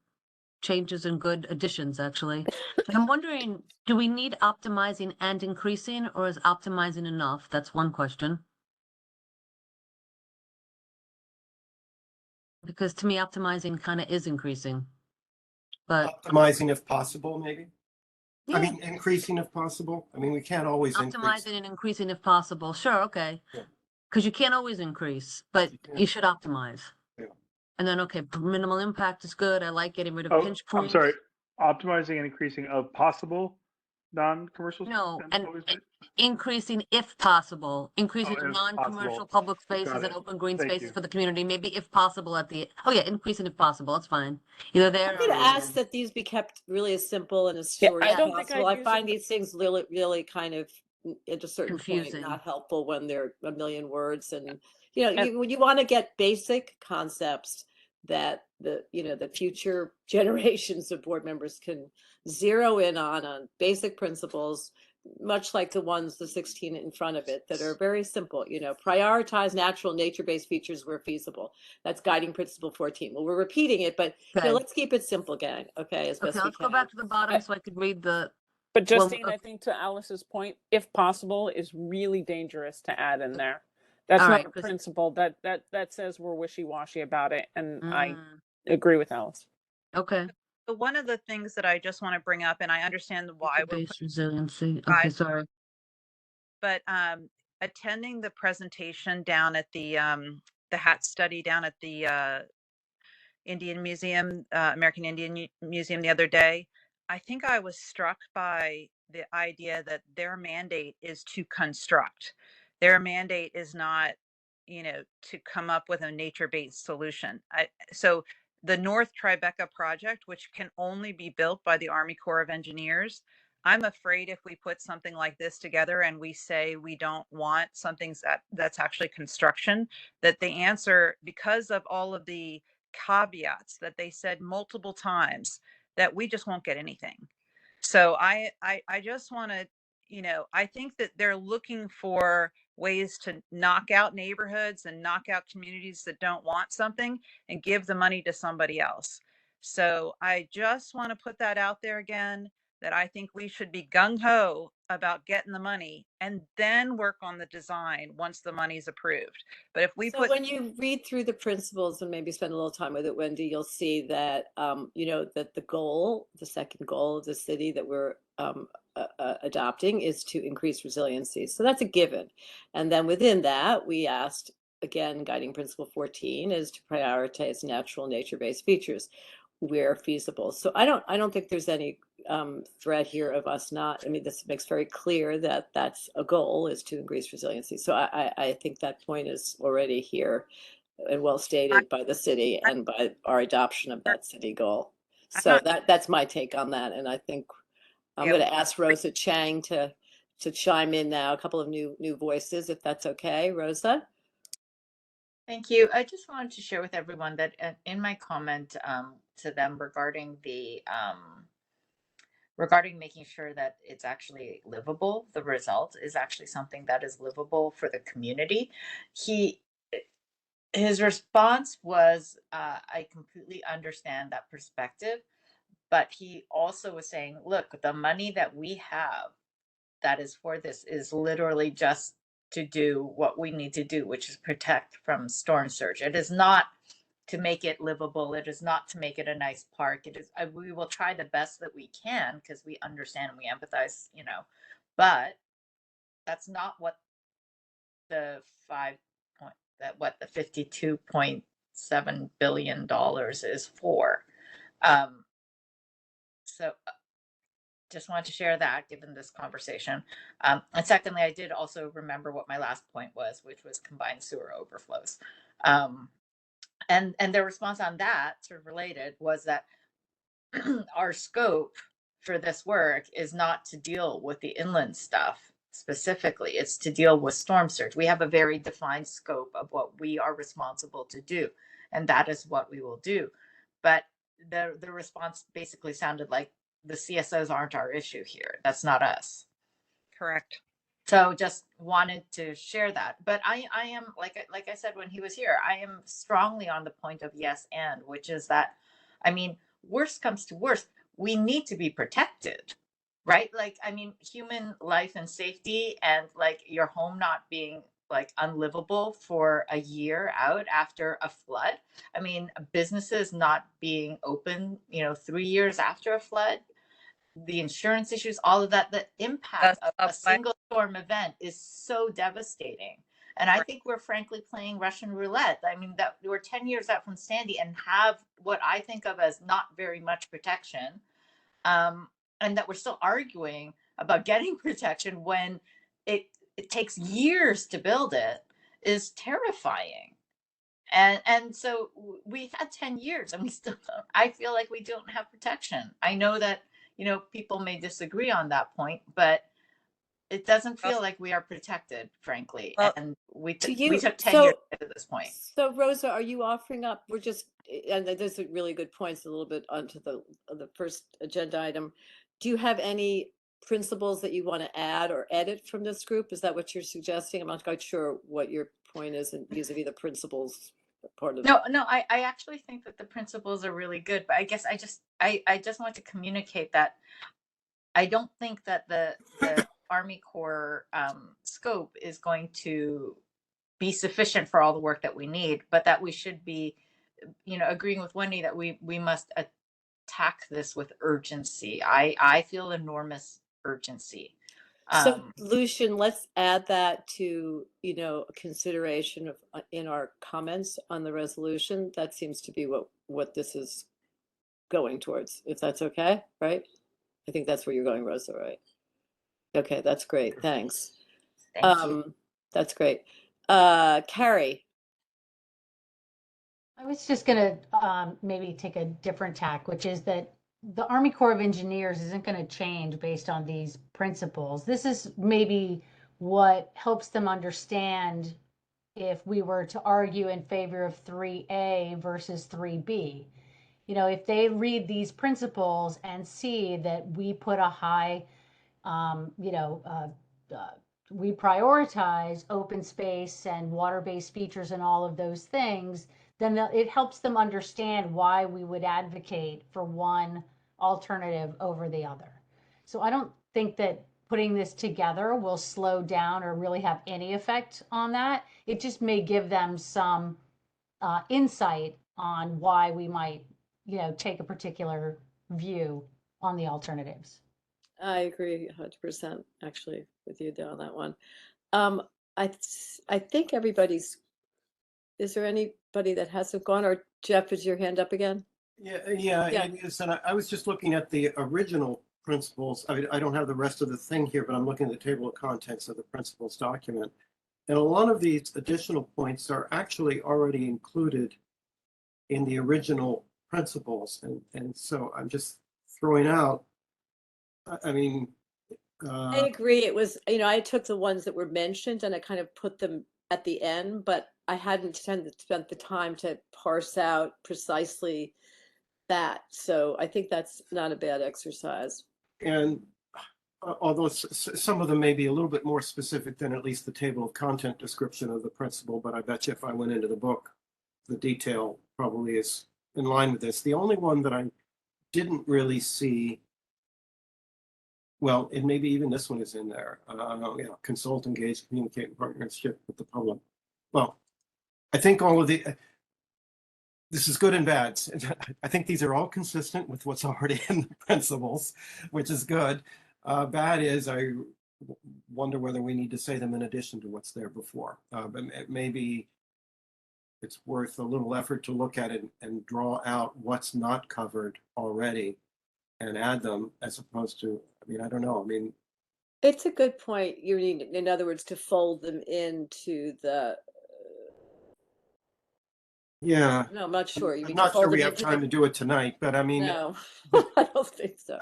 changes and good additions, actually. But I'm wondering, do we need optimizing and increasing, or is optimizing enough? That's one question. Because to me, optimizing kind of is increasing. But optimizing if possible, maybe? yeah. I mean, increasing if possible. I mean, we can't always increase. Optimizing and increasing if possible. Sure, okay. Because you can't always increase, but you should optimize. Yeah. And then, okay, minimal impact is good. I like getting rid of pinch I'm points. sorry, optimizing and increasing of possible non-commercial. No, space? and What was it? increasing if possible, increasing if non-commercial possible. public spaces Got and it. open green Thank spaces you. for the community, maybe if possible increasing if possible, that's fine. Either there I'm going to ask that these be kept really as simple and as short I as don't think possible. I'd I use find these things really, really kind of at a certain Confusing. point not helpful when they're a million words. And And- when you want to get basic concepts that the future generations of board members can zero in on basic principles, much like the 16 in front of it, that are very simple. Prioritize natural nature-based features where feasible. That's guiding principle 14. Well, we're repeating it, but Okay. let's keep it simple, gang. Okay, as best we let's can. go back to the bottom so I could read the. But Justine, I think to Alice's point, if possible, is really dangerous to add in there. That's All not right, a principle that says we're wishy-washy about it, and I agree with Alice. Okay. But one of the things that I just want to bring up, and I understand why we're Base resiliency. Okay, sorry. but attending the presentation down at the HAT study down at the Indian Museum, American Indian Museum the other day, I think I was struck by the idea that their mandate is to construct. Their mandate is not, to come up with a nature-based solution. So the North Tribeca project, which can only be built by the Army Corps of Engineers, I'm afraid if we put something like this together and we say we don't want something that's actually construction, that the answer, because of all of the caveats that they said multiple times, that we just won't get anything. So I just want to, I think that they're looking for ways to knock out neighborhoods and knock out communities that don't want something and give the money to somebody else. So I just want to put that out there again, that I think we should be gung-ho about getting the money and then work on the design once the money's approved. But if we when you read through the principles and maybe spend a little time with it, Wendy, you'll see that that the second goal of the city that we're adopting is to increase resiliency. So that's a given. And then within that, we asked, again, guiding principle 14 is to prioritize natural nature-based features where feasible. So I don't think there's any threat here of us not. I mean, this makes very clear that that's a goal, is to increase resiliency. So I think that point is already here and well stated by the city and by our adoption of that city goal. So that's my take on that. And I think I'm going to ask Rosa Chang to to chime in now, a couple of new voices, if that's okay. Rosa? Thank you. I just wanted to share with everyone that in my comment to them regarding regarding making sure that it's actually livable, the result is actually something that is livable for the community. His response was, I completely understand that perspective, but he also was saying, look, the money that we have that is for this is literally just to do what we need to do, which is protect from storm surge. It is not to make it livable. It is not to make it a nice park. It is, we will try the best that we can because we understand and we empathize, but that's not what the the $52.7 billion is for. So just wanted to share that given this conversation. And secondly, I did also remember what my last point was, which was combined sewer overflows. And their response on that, sort of related, was that our scope for this work is not to deal with the inland stuff specifically. It's to deal with storm surge. We have a very defined scope of what we are responsible to do, and that is what we will do. But the response basically sounded like the CSOs aren't our issue here. That's not us. Correct. So just wanted to share that. But I am, like I said when he was here, I am strongly on the point of yes and, which is that, I mean, worst comes to worst, we need to be protected, right? Like, I mean, human life and safety, and like your home not being like unlivable for a year out after a flood. I mean, businesses not being open, 3 years after a flood, the insurance issues, all of that, the impact of a single storm event is so devastating. And I think we're frankly playing Russian roulette. I mean, that we're 10 years out from Sandy and have what I think of as not very much protection. And that we're still arguing about getting protection when it takes years to build it is terrifying. And so we've had 10 years and we still don't, I feel like we don't have protection. I know that, people may disagree on that point, but it doesn't feel like we are protected, frankly. And we took 10 years to this point. So Rosa, are you offering up, and those are really good points, a little bit onto the first agenda item. Do you have any principles that you want to add or edit from this group? Is that what you're suggesting? I'm not quite sure what your point is vis-a-vis the principles part of No, I actually think that the principles are really good, but I guess I just want to communicate that I don't think that the Army Corps scope is going to be sufficient for all the work that we need, but that we should be, agreeing with Wendy that we must attack this with urgency. I feel enormous urgency. So Lucian, let's add that to, consideration of in our comments on the resolution. That seems to be what this is going towards, if that's okay, right? I think that's where you're going, Rosa, right? Okay, that's great. Thanks. Thank you. That's great. Carrie. I was just going to maybe take a different tack, which is that the Army Corps of Engineers isn't going to change based on these principles. This is maybe what helps them understand if we were to argue in favor of 3A versus 3B. If they read these principles and see that we put a high, we prioritize open space and water-based features and all of those things, then it helps them understand why we would advocate for one alternative over the other. So I don't think that putting this together will slow down or really have any effect on that. It just may give them some insight on why we might, take a particular view on the alternatives. I agree 100% actually with you on that one. I think everybody's, is there anybody that hasn't gone, or Jeff, is your hand up again? Yeah, it is. And I was just looking at the original principles. I don't have the rest of the thing here, but I'm looking at the table of contents of the principles document. And a lot of these additional points are actually already included in the original principles. And so I'm just throwing out, I mean, I agree. It was, I took the ones that were mentioned and I kind of put them at the end, but I hadn't spent the time to parse out precisely that. So I think that's not a bad exercise. And although some of them may be a little bit more specific than at least the table of content description of the principle, but I bet you if I went into the book, the detail probably is in line with this. The only one that I didn't really see, well, and maybe even this one is in there. Consult, engage, communicate, and partnership with the public. Well, I think all of this is good and bad. I think these are all consistent with what's already in the principles, which is good. Bad is I wonder whether we need to say them in addition to what's there before. But maybe it's worth a little effort to look at it and draw out what's not covered already and add them as opposed to, I don't know. It's a good point. You need, in other words, to fold them into the, yeah. no, I'm not sure. You I'm mean not sure fold we them have into time to do it tonight, but No, I don't think so.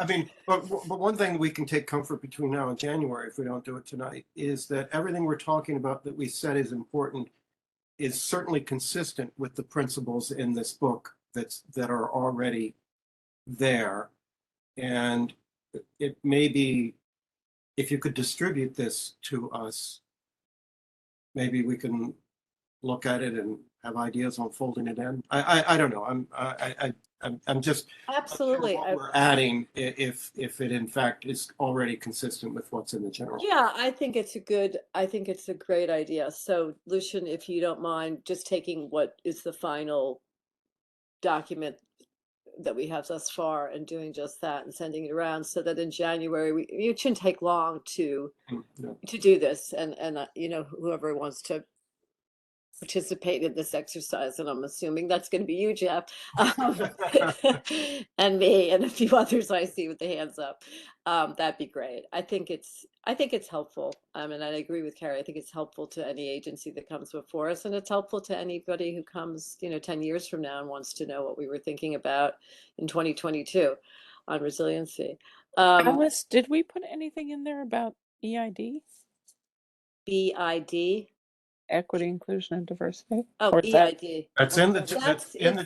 but one thing we can take comfort between now and January, if we don't do it tonight, is that everything we're talking about that we said is important is certainly consistent with the principles in this book that are already there. And it may be, if you could distribute this to us, maybe we can look at it and have ideas on folding it in. I don't know. I'm just Absolutely. what we're adding if it in fact is already consistent with what's in the general. Yeah, I think it's a great idea. So Lucian, if you don't mind just taking what is the final document that we have thus far and doing just that and sending it around so that in January, it shouldn't take long to do this. And whoever wants to participate in this exercise, and I'm assuming that's going to be you, Jeff, and me, and a few others I see with the hands up. That'd be great. I think it's helpful. And I agree with Carrie. I think it's helpful to any agency that comes before us, and it's helpful to anybody who comes, 10 years from now and wants to know what we were thinking about in 2022 on resiliency. Alice, did we put anything in there about EID? BID. Equity, inclusion, and diversity. Oh, Or is that- EID. That's in the general That's the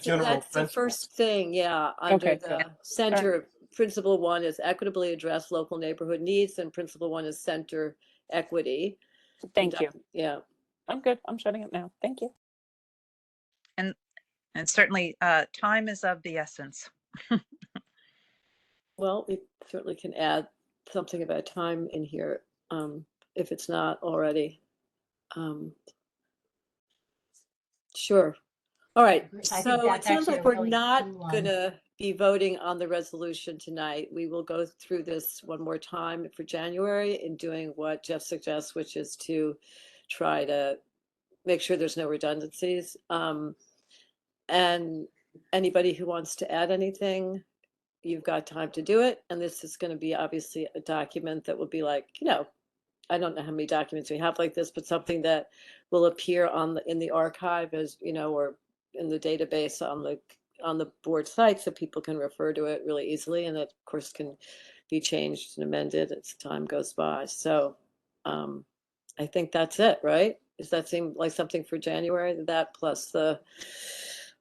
principles. first thing, yeah, under Okay, the good. center. Principle 1 is equitably address local neighborhood needs, and principle 1 is center equity. Thank you. Yeah. I'm good. I'm shutting it now. Thank you. And certainly time is of the essence. Well, we certainly can add something about time in here, if it's not already. Sure. All right. I think So it that's sounds actually like a we're really not key one. gonna be voting on the resolution tonight. We will go through this one more time for January in doing what Jeff suggests, which is to try to make sure there's no redundancies. And anybody who wants to add anything, you've got time to do it. And this is going to be obviously a document that will be like, I don't know how many documents we have like this, but something that will appear in the archive as, or in the database on the board site, so people can refer to it really easily. And that, of course, can be changed and amended as time goes by. So I think that's it, right? Does that seem like something for January? That plus the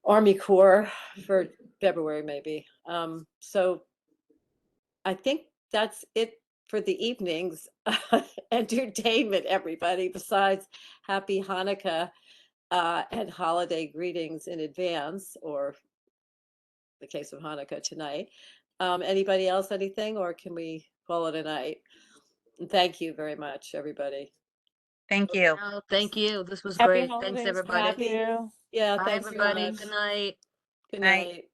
Army Corps for February, maybe. So I think that's it for the evening's entertainment, everybody, besides happy Hanukkah and holiday greetings in advance, or the case of Hanukkah tonight. Anybody else, anything, or can we call it a night? And thank you very much, everybody. Thank you. Oh, thank you. This was Happy great. holidays. Thanks, everybody. Thank you. Yeah, Bye, thanks very everybody. much. Good night. Good Night. night.